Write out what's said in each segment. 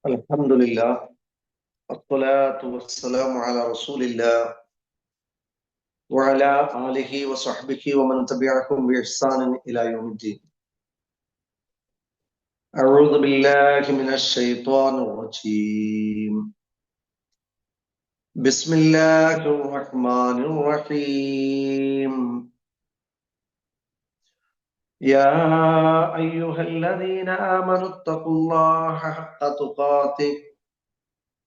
الحمد لله والصلاة والسلام على رسول الله وعلى آله وصحبه ومن تبعهم بإحسان إلى يوم الدين. أعوذ بالله من الشيطان الرجيم. بسم الله الرحمن الرحيم. يا أيها الذين آمنوا اتقوا الله حق تقاته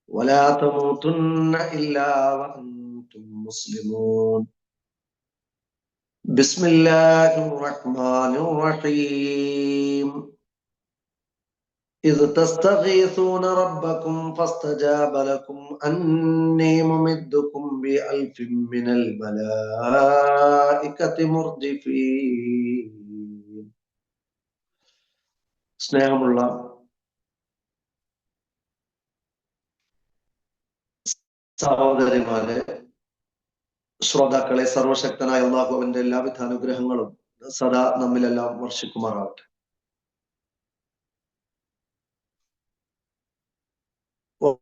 ولا تموتن إلا وأنتم مسلمون. بسم الله الرحمن الرحيم. إذ تستغيثون ربكم فاستجاب لكم أني ممدكم بألف من الملائكة مردفين. സ്നേഹമുള്ള സഹോദരിമാരെ, ശ്രോതാക്കളെ, സർവശക്തനായ അല്ലാഹുവിന്റെ എല്ലാവിധ അനുഗ്രഹങ്ങളും സദാ നമ്മിലെല്ലാം വർഷിക്കുമാറാവട്ടെ.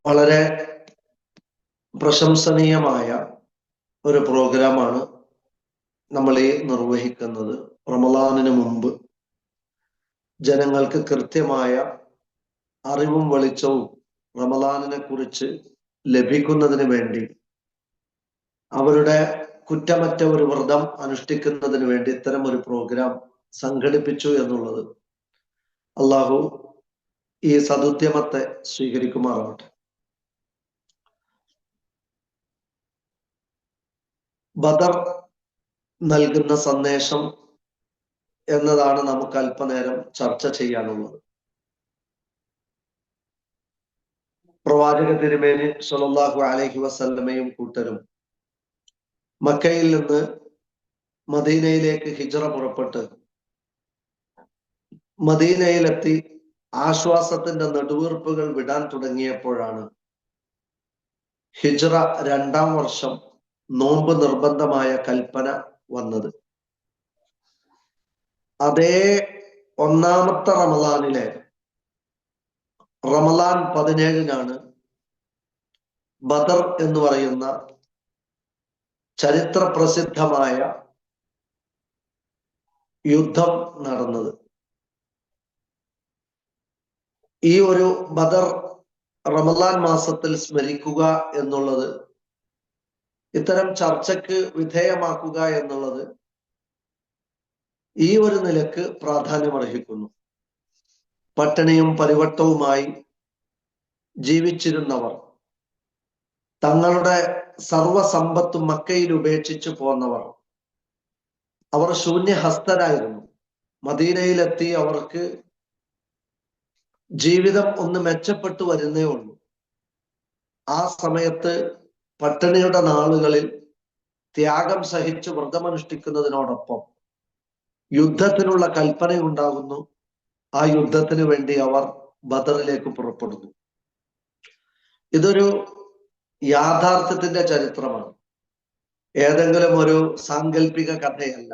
വളരെ പ്രശംസനീയമായ ഒരു പ്രോഗ്രാമാണ് നമ്മൾ ഈ നിർവഹിക്കുന്നത്. റമളാനിന് മുമ്പ് ജനങ്ങൾക്ക് കൃത്യമായ അറിവും വെളിച്ചവും റമളാനിനെ കുറിച്ച് ലഭിക്കുന്നതിന് വേണ്ടി, അവരുടെ കുറ്റമറ്റ ഒരു വ്രതം അനുഷ്ഠിക്കുന്നതിന് വേണ്ടി ഇത്തരം ഒരു പ്രോഗ്രാം സംഘടിപ്പിച്ചു എന്നുള്ളത് അള്ളാഹു ഈ സദുദ്യമത്തെ സ്വീകരിക്കുമാറാവട്ടെ. ബദർ നൽകുന്ന സന്ദേശം എന്നതാണ് നമുക്ക് അല്പനേരം ചർച്ച ചെയ്യാനുള്ളത്. പ്രവാചക തിരുമേനി സ്വല്ലല്ലാഹു അലൈഹി വസല്ലമയും കൂട്ടരും മക്കയിൽ നിന്ന് മദീനയിലേക്ക് ഹിജ്റ പുറപ്പെട്ട് മദീനയിലെത്തി ആശ്വാസത്തിന്റെ നെടുവീർപ്പുകൾ വിടാൻ തുടങ്ങിയപ്പോഴാണ് ഹിജ്റ 2-ാം വർഷം നോമ്പ് നിർബന്ധമായ കൽപ്പന വന്നത്. അതേ ഒന്നാമത്തെ റമളാനിലെ റമളാൻ 17-നാണ് ബദർ എന്ന് പറയുന്ന ചരിത്ര പ്രസിദ്ധമായ യുദ്ധം നടന്നത്. ഈ ഒരു ബദർ റമളാൻ മാസത്തിൽ സ്മരിക്കുക എന്നുള്ളത്, ഇത്തരം ചർച്ചയ്ക്ക് വിധേയമാക്കുക എന്നുള്ളത് ഈ ഒരു നിലക്ക് പ്രാധാന്യമർഹിക്കുന്നു. പട്ടിണിയും പരിവട്ടവുമായി ജീവിച്ചിരുന്നവർ, തങ്ങളുടെ സർവസമ്പത്തും മക്കയിൽ ഉപേക്ഷിച്ചു പോന്നവർ, അവർ ശൂന്യഹസ്തരായിരുന്നു. മദീനയിലെത്തി അവർക്ക് ജീവിതം ഒന്ന് മെച്ചപ്പെട്ടു വരുന്നേ ഉള്ളൂ. ആ സമയത്ത് പട്ടിണിയുടെ നാളുകളിൽ ത്യാഗം സഹിച്ച് വ്രതമനുഷ്ഠിക്കുന്നതിനോടൊപ്പം യുദ്ധത്തിനുള്ള കൽപ്പനയുണ്ടാകുന്നു. ആ യുദ്ധത്തിന് വേണ്ടി അവർ ബദറിലേക്ക് പുറപ്പെടുന്നു. ഇതൊരു യാഥാർത്ഥ്യത്തിന്റെ ചരിത്രമാണ്, ഏതെങ്കിലും ഒരു സാങ്കല്പിക കഥയല്ല.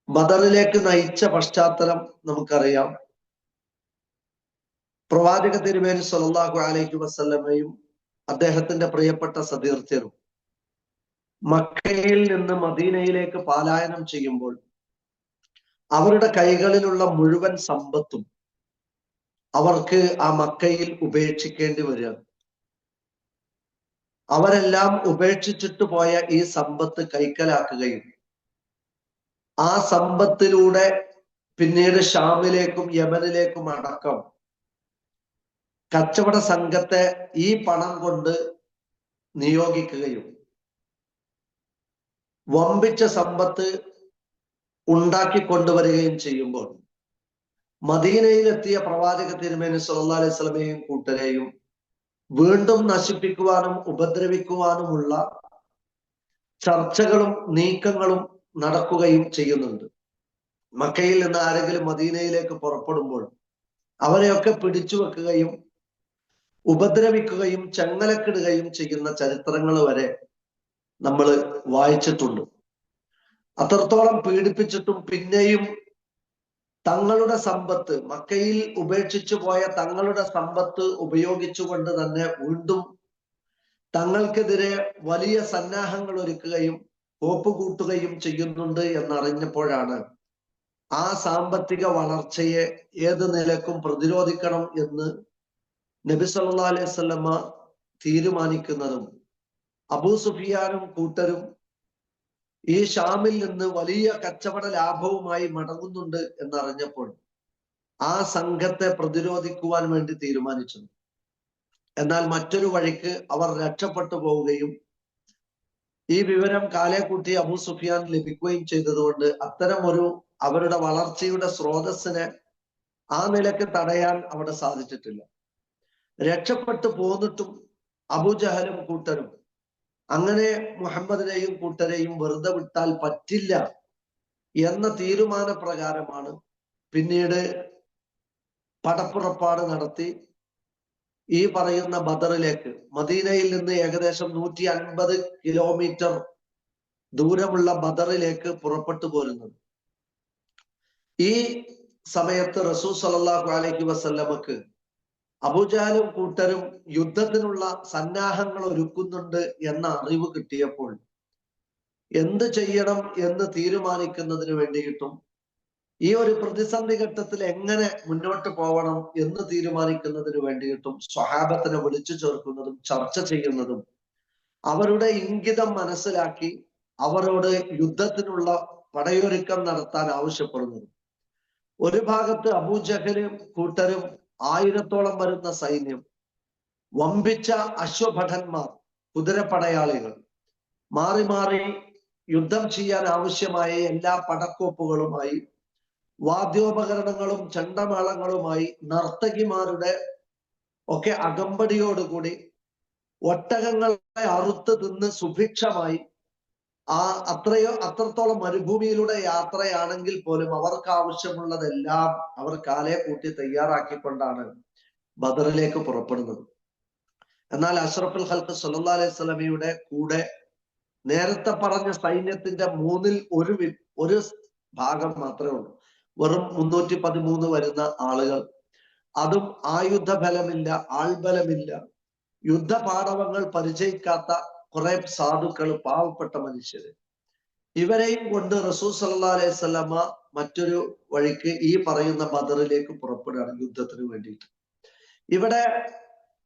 ബദറിലേക്ക് നയിച്ച പശ്ചാത്തലം നമുക്കറിയാം. പ്രവാചക തിരുമേനി സ്വല്ലല്ലാഹു അലൈഹി വസല്ലമയും അദ്ദേഹത്തിന്റെ പ്രിയപ്പെട്ട സതീർത്ഥ്യരും മക്കയിൽ നിന്ന് മദീനയിലേക്ക് പലായനം ചെയ്യുമ്പോൾ അവരുടെ കൈകളിലുള്ള മുഴുവൻ സമ്പത്തും അവർക്ക് ആ മക്കയിൽ ഉപേക്ഷിക്കേണ്ടി വരികയാണ്. അവരെല്ലാം ഉപേക്ഷിച്ചിട്ട് പോയ ഈ സമ്പത്ത് കൈക്കലാക്കുകയും ആ സമ്പത്തിലൂടെ പിന്നീട് ഷാമിലേക്കും യമനിലേക്കും അടക്കം കച്ചവട സംഘത്തെ ഈ പണം കൊണ്ട് നിയോഗിക്കുകയും വമ്പിച്ച സമ്പത്ത് ഉണ്ടാക്കിക്കൊണ്ടുവരികയും ചെയ്യുമ്പോൾ മദീനയിലെത്തിയ പ്രവാചക തിരുമേനി സ്വല്ലല്ലാഹു അലൈഹി വസല്ലമയെയും കൂട്ടരെയും വീണ്ടും നശിപ്പിക്കുവാനും ഉപദ്രവിക്കുവാനുമുള്ള ചർച്ചകളും നീക്കങ്ങളും നടക്കുകയും ചെയ്യുന്നുണ്ട്. മക്കയിൽ നിന്ന് ആരെങ്കിലും മദീനയിലേക്ക് പുറപ്പെടുമ്പോൾ അവരെയൊക്കെ പിടിച്ചു വെക്കുകയും ഉപദ്രവിക്കുകയും ചങ്ങലക്കിടുകയും ചെയ്യുന്ന ചരിത്രങ്ങൾ വരെ നമ്മൾ വായിച്ചിട്ടുണ്ട്. അത്രത്തോളം പീഡിപ്പിച്ചിട്ടും പിന്നെയും തങ്ങളുടെ സമ്പത്ത്, മക്കയിൽ ഉപേക്ഷിച്ചു പോയ തങ്ങളുടെ സമ്പത്ത് ഉപയോഗിച്ചുകൊണ്ട് തന്നെ വീണ്ടും തങ്ങൾക്കെതിരെ വലിയ സന്നാഹങ്ങൾ ഒരുക്കുകയും കോപ്പ് കൂട്ടുകയും ചെയ്യുന്നുണ്ട് എന്നറിഞ്ഞപ്പോഴാണ് ആ സാമ്പത്തിക വളർച്ചയെ ഏത് നിലക്കും പ്രതിരോധിക്കണം എന്ന് നബി സല്ലല്ലാഹു അലൈഹി വസല്ലമ തീരുമാനിക്കുന്നതും അബൂ സുഫിയാനും കൂട്ടരും ഈ ഷാമിൽ നിന്ന് വലിയ കച്ചവട ലാഭവുമായി മടങ്ങുന്നുണ്ട് എന്നറിഞ്ഞപ്പോൾ ആ സംഘത്തെ പ്രതിരോധിക്കുവാൻ വേണ്ടി തീരുമാനിച്ചു. എന്നാൽ മറ്റൊരു വഴിക്ക് അവർ രക്ഷപ്പെട്ടു പോവുകയും ഈ വിവരം കാലേക്കൂട്ടി അബൂ സുഫിയാൻ ലഭിക്കുകയും ചെയ്തതുകൊണ്ട് അത്തരം ഒരു അവരുടെ വളർച്ചയുടെ സ്രോതസ്സിനെ ആ നിലക്ക് തടയാൻ അവിടെ സാധിച്ചിട്ടില്ല. രക്ഷപ്പെട്ടു പോന്നിട്ടും അബൂജഹലും കൂട്ടരും അങ്ങനെ മുഹമ്മദിനെയും കൂട്ടരെയും വെറുതെ വിട്ടാൽ പറ്റില്ല എന്ന തീരുമാന പ്രകാരമാണ് പിന്നീട് പടപ്പുറപ്പാട് നടത്തി ഈ പറയുന്ന ബദറിലേക്ക്, മദീനയിൽ നിന്ന് ഏകദേശം 150 കിലോമീറ്റർ ദൂരമുള്ള ബദറിലേക്ക് പുറപ്പെട്ടു പോരുന്നത്. ഈ സമയത്ത് റസൂൽ സല്ലല്ലാഹു അലൈഹി വസല്ലമക്ക് അബൂജഹലും കൂട്ടരും യുദ്ധത്തിനുള്ള സന്നാഹങ്ങൾ ഒരുക്കുന്നുണ്ട് എന്ന അറിവ് കിട്ടിയപ്പോൾ എന്ത് ചെയ്യണം എന്ന് തീരുമാനിക്കുന്നതിന് വേണ്ടിയിട്ടും ഈ ഒരു പ്രതിസന്ധി ഘട്ടത്തിൽ എങ്ങനെ മുന്നോട്ട് പോകണം എന്ന് തീരുമാനിക്കുന്നതിന് വേണ്ടിയിട്ടും സ്വഹാബത്തിനെ വിളിച്ചു ചേർക്കുന്നതും ചർച്ച ചെയ്യുന്നതും അവരുടെ ഇംഗിതം മനസ്സിലാക്കി അവരോട് യുദ്ധത്തിനുള്ള പടയൊരുക്കം നടത്താൻ ആവശ്യപ്പെടുന്നതും. ഒരു ഭാഗത്ത് അബൂജഹലും കൂട്ടരും 1000-ഓളം വരുന്ന സൈന്യം, വമ്പിച്ച അശ്വഭടന്മാർ, കുതിരപ്പടയാളികൾ, മാറി മാറി യുദ്ധം ചെയ്യാൻ ആവശ്യമായ എല്ലാ പടക്കോപ്പുകളുമായി, വാദ്യോപകരണങ്ങളും ചെണ്ടമേളങ്ങളുമായി, നർത്തകിമാരുടെ ഒക്കെ അകമ്പടിയോടുകൂടി ഒട്ടകങ്ങളെ അറുത്ത് തിന്ന് സുഭിക്ഷമായി അത്രത്തോളം മരുഭൂമിയിലൂടെ യാത്രയാണെങ്കിൽ പോലും അവർക്ക് ആവശ്യമുള്ളതെല്ലാം അവർ കാലേ കൂട്ടി തയ്യാറാക്കിക്കൊണ്ടാണ് ബദറിലേക്ക് പുറപ്പെടുന്നത്. എന്നാൽ അഷ്റഫുൽ ഖൽഖ് സല്ലല്ലാഹു അലൈഹി വസല്ലമയുടെ കൂടെ നേരത്തെ പറഞ്ഞ സൈന്യത്തിന്റെ 1/3 ഭാഗം മാത്രമേ ഉള്ളൂ. വെറും 313 വരുന്ന ആളുകൾ, അതും ആയുധ ബലമില്ല, ആൾബലമില്ല, യുദ്ധപാടവങ്ങൾ പരിചയിക്കാത്ത കുറെ സാധുക്കൾ, പാവപ്പെട്ട മനുഷ്യര്. ഇവരെയും കൊണ്ട് റസൂൽ സല്ലല്ലാഹു അലൈഹി വസല്ലമ മറ്റൊരു വഴിക്ക് ഈ പറയുന്ന ബദറിലേക്ക് പുറപ്പെടുകയാണ് യുദ്ധത്തിന് വേണ്ടിയിട്ട്. ഇവിടെ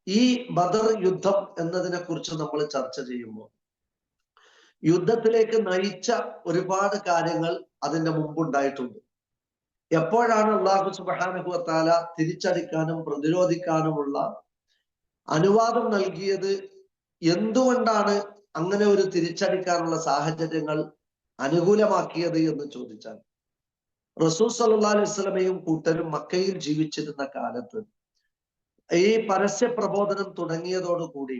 ഈ ബദർ യുദ്ധം എന്നതിനെ കുറിച്ച് നമ്മൾ ചർച്ച ചെയ്യുമ്പോൾ യുദ്ധത്തിലേക്ക് നയിച്ച ഒരുപാട് കാര്യങ്ങൾ അതിന്റെ മുമ്പുണ്ടായിട്ടുണ്ട്. എപ്പോഴാണ് അല്ലാഹു സുബ്ഹാനഹു വ തആല തിരിച്ചടിക്കാനും പ്രതിരോധിക്കാനുമുള്ള അനുവാദം നൽകിയത്, എന്തുകൊണ്ടാണ് അങ്ങനെ ഒരു തിരിച്ചടിക്കാനുള്ള സാഹചര്യങ്ങൾ അനുകൂലമാക്കിയത് എന്ന് ചോദിച്ചാൽ, റസൂൽ സല്ലല്ലാഹു അലൈഹി വസല്ലമയും കൂട്ടരും മക്കയിൽ ജീവിച്ചിരുന്ന കാലത്ത് ഈ പരസ്യ പ്രബോധനം തുടങ്ങിയതോടുകൂടി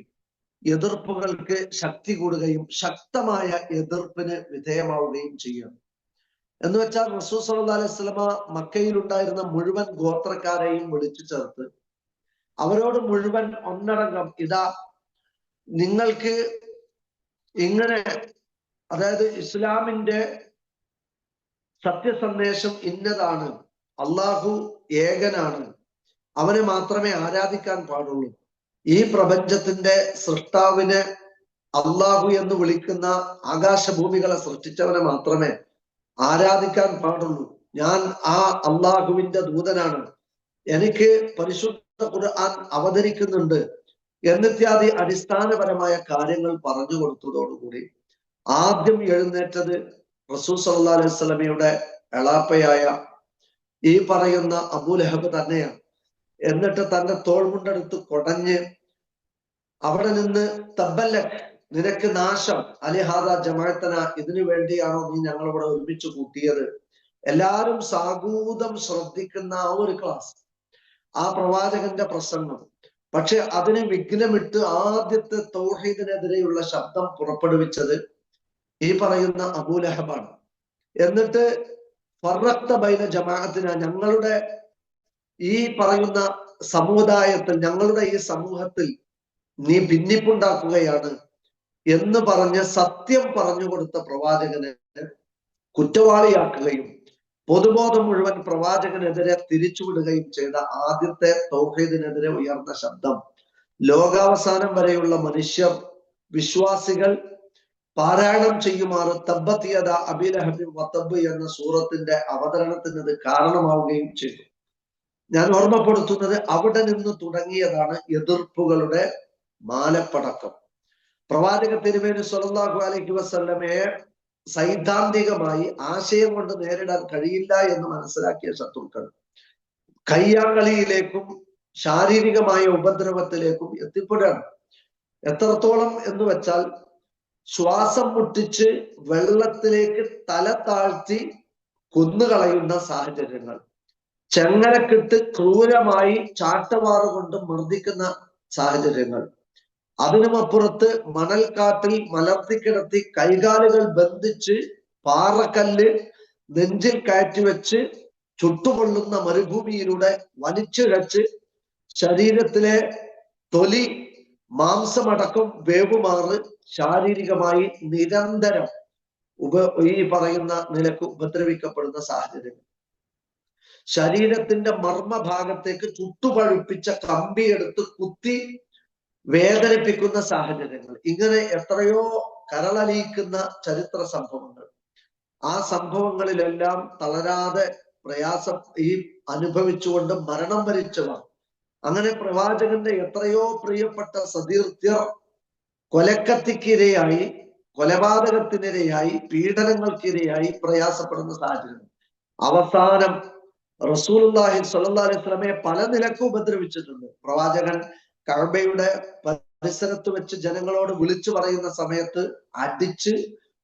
എതിർപ്പുകൾക്ക് ശക്തി കൂടുകയും ശക്തമായ എതിർപ്പിന് വിധേയമാവുകയും ചെയ്യണം. എന്ന് വെച്ചാൽ റസൂൽ സല്ലല്ലാഹു അലൈഹി വസല്ലമ മക്കയിൽ ഉണ്ടായിരുന്ന മുഴുവൻ ഗോത്രക്കാരെയും വിളിച്ചു ചേർത്ത് അവരോട് മുഴുവൻ ഒന്നടങ്കം, ഇതാ നിങ്ങൾക്ക് ഇങ്ങനെ, അതായത് ഇസ്ലാമിന്റെ സത്യസന്ദേശം ഇന്നതാണ്, അള്ളാഹു ഏകനാണ്, അവനെ മാത്രമേ ആരാധിക്കാൻ പാടുള്ളൂ, ഈ പ്രപഞ്ചത്തിന്റെ സൃഷ്ടാവിനെ അള്ളാഹു എന്ന് വിളിക്കുന്ന ആകാശഭൂമികളെ സൃഷ്ടിച്ചവനെ മാത്രമേ ആരാധിക്കാൻ പാടുള്ളൂ, ഞാൻ ആ അള്ളാഹുവിന്റെ ദൂതനാണ്, എനിക്ക് പരിശുദ്ധ ഖുർആൻ അവതരിക്കുന്നുണ്ട് എന്നിത്യാദി അടിസ്ഥാനപരമായ കാര്യങ്ങൾ പറഞ്ഞു കൊടുത്തതോടുകൂടി ആദ്യം എഴുന്നേറ്റത് റസൂൽ സല്ലല്ലാഹു അലൈഹി വസല്ലമയുടെ എളാപ്പയായ ഈ പറയുന്ന അബൂലഹബ് തന്നെയാണ്. എന്നിട്ട് തന്റെ തോൾമുണ്ടെടുത്ത് കൊടഞ്ഞ് അവിടെ നിന്ന് തബ്ബല്ലക്, നിനക്ക് നാശം, അലിഹാദ ജമാഅത്തന, ഇതിനു വേണ്ടിയാണോ നീ ഞങ്ങളിവിടെ ഒരുമിച്ച് കൂട്ടിയത്? എല്ലാവരും സാഗൂതം ശ്രദ്ധിക്കുന്ന ആ ഒരു ക്ലാസ്, ആ പ്രവാചകന്റെ പ്രസംഗം. പക്ഷെ അതിന് വിഘ്നമിട്ട് ആദ്യത്തെ തൗഹീദിനെതിരെയുള്ള ശബ്ദം പുറപ്പെടുവിച്ചത് ഈ പറയുന്ന അബൂലഹബാണ്. എന്നിട്ട് ഫറഖ്ത ബൈന ജമാഅത്തിന, ഞങ്ങളുടെ ഈ പറയുന്ന സമുദായത്തിൽ, ഞങ്ങളുടെ ഈ സമൂഹത്തിൽ നീ ഭിന്നിപ്പുണ്ടാക്കുകയാണ് എന്ന് പറഞ്ഞ് സത്യം പറഞ്ഞു കൊടുത്ത പ്രവാചകനെ കുറ്റവാളിയാക്കുകയും പൊതുബോധം മുഴുവൻ പ്രവാചകനെതിരെ തിരിച്ചുവിടുകയും ചെയ്ത ആദ്യത്തെ തൗഹീദിനെതിരെ ഉയർന്ന ശബ്ദം ലോകാവസാനം വരെയുള്ള മനുഷ്യർ വിശ്വാസികൾ പാരായണം ചെയ്യുമാറ് തബ്ബത് യദാ അബീ ലഹബിൻ വതബ്ബ് എന്ന സൂറത്തിന്റെ അവതരണത്തിന് ഇത് കാരണമാവുകയും ചെയ്തു. ഞാൻ ഓർമ്മപ്പെടുത്തുന്നത് അവിടെ നിന്ന് തുടങ്ങിയതാണ് എതിർപ്പുകളുടെ മാലപ്പടക്കം. പ്രവാചക തിരുമേനി സ്വല്ലല്ലാഹു അലൈഹി വസല്ലമയെ സൈദ്ധാന്തികമായി ആശയം കൊണ്ട് നേരിടാൻ കഴിയില്ല എന്ന് മനസ്സിലാക്കിയ ശത്രുക്കൾ കയ്യാങ്കളിയിലേക്കും ശാരീരികമായ ഉപദ്രവത്തിലേക്കും എത്തിപ്പെടുകയാണ്. എത്രത്തോളം എന്ന് വെച്ചാൽ ശ്വാസം മുട്ടിച്ച് വെള്ളത്തിലേക്ക് തല താഴ്ത്തി കൊന്നുകളയുന്ന സാഹചര്യങ്ങൾ, ചെങ്ങലക്കിട്ട് ക്രൂരമായി ചാട്ടവാറുകൊണ്ട് മർദ്ദിക്കുന്ന സാഹചര്യങ്ങൾ, അതിനുമപ്പുറത്ത് മണൽക്കാട്ടിൽ മലർത്തിക്കിടത്തി കൈകാലുകൾ ബന്ധിച്ച് പാറക്കല്ല് നെഞ്ചിൽ കയറ്റിവെച്ച് ചുട്ടുകൊള്ളുന്ന മരുഭൂമിയിലൂടെ വലിച്ചിഴച്ച് ശരീരത്തിലെ തൊലി മാംസമടക്കം വേവുമാറ് ശാരീരികമായി നിരന്തരം ഈ പറയുന്ന നിലക്ക് ഉപദ്രവിക്കപ്പെടുന്ന സാഹചര്യങ്ങൾ, ശരീരത്തിന്റെ മർമ്മഭാഗത്തേക്ക് ചുട്ടുപഴുപ്പിച്ച കമ്പിയെടുത്ത് കുത്തി വേദനിപ്പിക്കുന്ന സാഹചര്യങ്ങൾ, ഇങ്ങനെ എത്രയോ കരളലിയിക്കുന്ന ചരിത്ര സംഭവങ്ങൾ. ആ സംഭവങ്ങളിലെല്ലാം തളരാതെ പ്രയാസം ഈ അനുഭവിച്ചുകൊണ്ട് മരണം വരിച്ചവർ, അങ്ങനെ പ്രവാചകന്റെ എത്രയോ പ്രിയപ്പെട്ട സതീർത്ഥ്യർ കൊലക്കത്തിക്കിരയായി, കൊലപാതകത്തിനിരയായി, പീഡനങ്ങൾക്കിരയായി പ്രയാസപ്പെടുന്ന സാഹചര്യം. അവസാനം റസൂലുള്ളാഹി സ്വല്ലല്ലാഹു അലൈഹി വസല്ലമയെ പല നിലക്കും ഉപദ്രവിച്ചിട്ടുണ്ട്. പ്രവാചകൻ കഅബയുടെ പരിസരത്ത് വെച്ച് ജനങ്ങളോട് വിളിച്ചു പറയുന്ന സമയത്ത് അടിച്ച്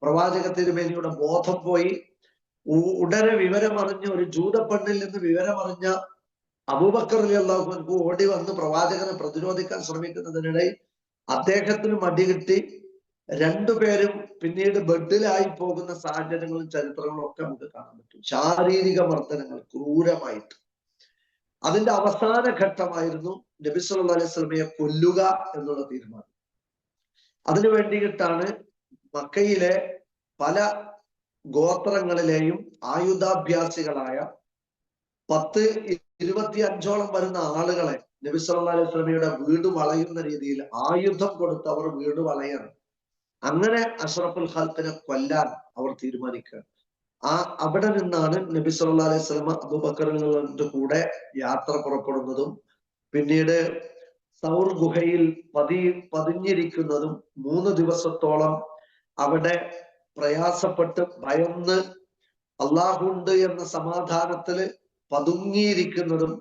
പ്രവാചക തിരുമേനിയുടെ ബോധം പോയി. ഉടനെ വിവരമറിഞ്ഞ് ഒരു ജൂതപ്പെണ്ണിൽ നിന്ന് വിവരമറിഞ്ഞ അബൂബക്കർ റളിയല്ലാഹു അൻഹു ഓടി വന്ന് പ്രവാചകനെ പ്രതിരോധിക്കാൻ ശ്രമിക്കുന്നതിനിടയിൽ അദ്ദേഹത്തിന് മടികിട്ടി. രണ്ടുപേരും പിന്നീട് ബെഡിലായി പോകുന്ന സാഹചര്യങ്ങളും ചരിത്രങ്ങളും ഒക്കെ നമുക്ക് കാണാൻ പറ്റും. ശാരീരിക മർദ്ദനങ്ങൾ ക്രൂരമായിട്ട്. അതിന്റെ അവസാന ഘട്ടമായിരുന്നു നബി സല്ലല്ലാഹു അലൈഹി വസല്ലമയെ കൊല്ലുക എന്നുള്ള തീരുമാനം. അതിനു വേണ്ടിയിട്ടാണ് മക്കയിലെ പല ഗോത്രങ്ങളിലെയും ആയുധാഭ്യാസികളായ 10-25ഓളം വരുന്ന ആളുകളെ നബി സല്ലല്ലാഹു അലൈഹി വസല്ലമയുടെ വീട് വളയുന്ന രീതിയിൽ ആയുധം കൊടുത്ത് അവർ വീട് വളയാണ്. അങ്ങനെ അഷ്റഫുൽ ഖൽഖിനെ കൊല്ലാൻ അവർ തീരുമാനിക്കുക. അവിടെ നിന്നാണ് നബി സല്ലല്ലാഹു അലൈഹി വസല്ലമ അബൂബക്കറിന്റെ കൂടെ യാത്ര പുറപ്പെടുന്നതും പിന്നീട് സൗർ ഗുഹയിൽ പതിഞ്ഞിരിക്കുന്നതും 3 ദിവസത്തോളം അവിടെ പ്രയാസപ്പെട്ട് ഭയന്ന് അള്ളാഹുണ്ട് എന്ന സമാധാനത്തില് പതുങ്ങിയിരിക്കുന്നതും,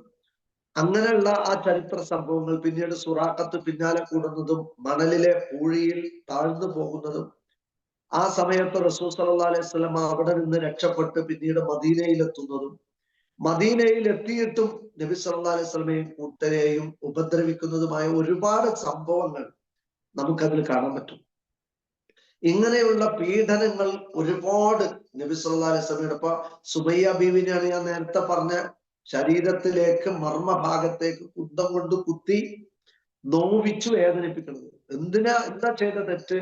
അങ്ങനെയുള്ള ആ ചരിത്ര സംഭവങ്ങൾ. പിന്നീട് സുറാഖത്ത് പിന്നാലെ കൂടുന്നതും മണലിലെ പൂഴിയിൽ താഴ്ന്നു പോകുന്നതും, ആ സമയത്ത് റസൂൽ സല്ലല്ലാഹു അലൈഹി വസല്ലം അവിടെ നിന്ന് രക്ഷപ്പെട്ട് പിന്നീട് മദീനയിലെത്തുന്നതും, മദീനയിൽ എത്തിയിട്ടും നബി സല്ലല്ലാഹു അലൈഹി വസല്ലമയും കൂട്ടരെയും ഉപദ്രവിക്കുന്നതുമായ ഒരുപാട് സംഭവങ്ങൾ നമുക്കതിൽ കാണാൻ പറ്റും. ഇങ്ങനെയുള്ള പീഡനങ്ങൾ ഒരുപാട് നബി സല്ലല്ലാഹു അലൈഹി വസല്ലമയുടെ, ഇപ്പൊ സുബയ്യ ബീവിനെയാണ് ഞാൻ നേരത്തെ പറഞ്ഞ ശരീരത്തിലേക്ക് മർമ്മഭാഗത്തേക്ക് കുന്തം കൊണ്ട് കുത്തി നോവിച്ചു വേദനിപ്പിക്കുന്നത്. എന്താ ചെയ്ത തെറ്റ്?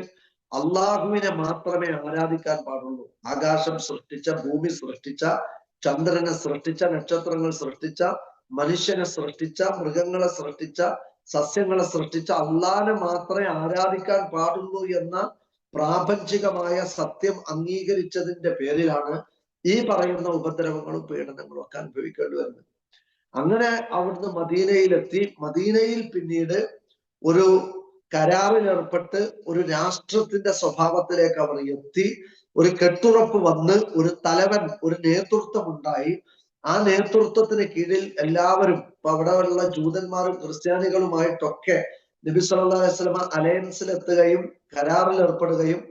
അള്ളാഹുവിനെ മാത്രമേ ആരാധിക്കാൻ പാടുള്ളൂ. ആകാശം സൃഷ്ടിച്ച, ഭൂമി സൃഷ്ടിച്ച, ചന്ദ്രനെ സൃഷ്ടിച്ച, നക്ഷത്രങ്ങൾ സൃഷ്ടിച്ച, മനുഷ്യനെ സൃഷ്ടിച്ച, മൃഗങ്ങളെ സൃഷ്ടിച്ച, സസ്യങ്ങളെ സൃഷ്ടിച്ച അള്ളാഹിനെ മാത്രമേ ആരാധിക്കാൻ പാടുള്ളൂ എന്ന പ്രാപഞ്ചികമായ സത്യം അംഗീകരിച്ചതിന്റെ പേരിലാണ് ഈ പറയുന്ന ഉപദ്രവങ്ങളും പീഡനങ്ങളും ഒക്കെ അനുഭവിക്കേണ്ടി വരുന്നത്. അങ്ങനെ അവിടുന്ന് മദീനയിലെത്തി. മദീനയിൽ പിന്നീട് ഒരു കരാറിലേർപ്പെട്ട് ഒരു രാഷ്ട്രത്തിന്റെ സ്വഭാവത്തിലേക്ക് അവർ എത്തി. ഒരു കെട്ടുറപ്പ് വന്ന് ഒരു തലവൻ, ഒരു നേതൃത്വം ഉണ്ടായി. ആ നേതൃത്വത്തിന് കീഴിൽ എല്ലാവരും, ഇപ്പൊ അവിടെയുള്ള ജൂതന്മാരും ക്രിസ്ത്യാനികളുമായിട്ടൊക്കെ നബി സല്ലല്ലാഹു അലൈഹി വസല്ലം അലയൻസിലെത്തുകയും കരാറിൽ ഏർപ്പെടുകയും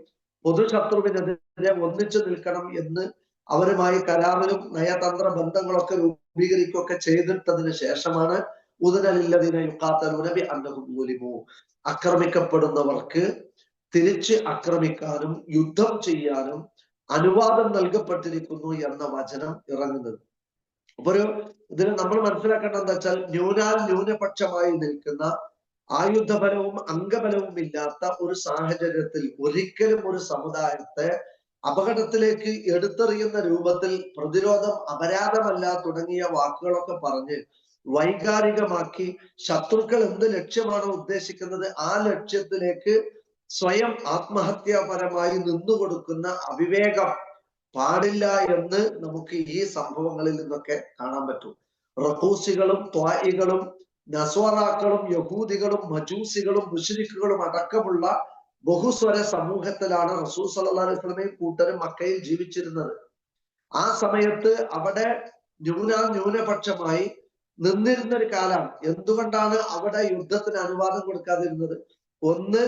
പൊതുശത്രുവിനെതിരെ ഒന്നിച്ചു നിൽക്കണം എന്ന് അവരുമായി കരാറിലും നയതന്ത്ര ബന്ധങ്ങളൊക്കെ രൂപീകരിക്കുകയൊക്കെ ചെയ്തിട്ടതിന് ശേഷമാണ് ആക്രമിക്കപ്പെടുന്നവർക്ക് തിരിച്ച് ആക്രമിക്കാനും യുദ്ധം ചെയ്യാനും അനുവാദം നൽകപ്പെട്ടിരിക്കുന്നു എന്ന വചനം ഇറങ്ങുന്നത്. അപ്പൊ ഇതിന് നമ്മൾ മനസ്സിലാക്കേണ്ടത് എന്താ വെച്ചാൽ, ന്യൂനപക്ഷമായി നിൽക്കുന്ന, ആയുധബലവും അംഗബലവും ഇല്ലാത്ത ഒരു സാഹചര്യത്തിൽ ഒരിക്കലും ഒരു സമുദായത്തെ അപകടത്തിലേക്ക് എടുത്തെറിയുന്ന രൂപത്തിൽ പ്രതിരോധം അപരാധമല്ല തുടങ്ങിയ വാക്കുകളൊക്കെ പറഞ്ഞ് വൈകാരികമാക്കി ശത്രുക്കൾ എന്ത് ലക്ഷ്യമാണോ ഉദ്ദേശിക്കുന്നത് ആ ലക്ഷ്യത്തിലേക്ക് സ്വയം ആത്മഹത്യാപരമായി നിന്നുകൊടുക്കുന്ന അവിവേകം പാടില്ല എന്ന് നമുക്ക് ഈ സംഭവങ്ങളിൽ നിന്നൊക്കെ കാണാൻ പറ്റും. റഖൂസികളും ത്വായികളും നസ്വറാക്കളും യഹൂദികളും മജൂസികളും മുശ്രിക്കുകളും അടക്കമുള്ള ബഹുസ്വര സമൂഹത്തിലാണ് റസൂൽ സല്ലല്ലാഹു അലൈഹി വസല്ലമയും കൂട്ടരും മക്കയിൽ ജീവിച്ചിരുന്നത്. ആ സമയത്ത് അവിടെ ന്യൂനപക്ഷമായി നിന്നിരുന്ന ഒരു കാലമാണ്. എന്തുകൊണ്ടാണ് അവിടെ യുദ്ധത്തിന് അനുവാദം കൊടുക്കാതിരുന്നത്? ഒന്ന്,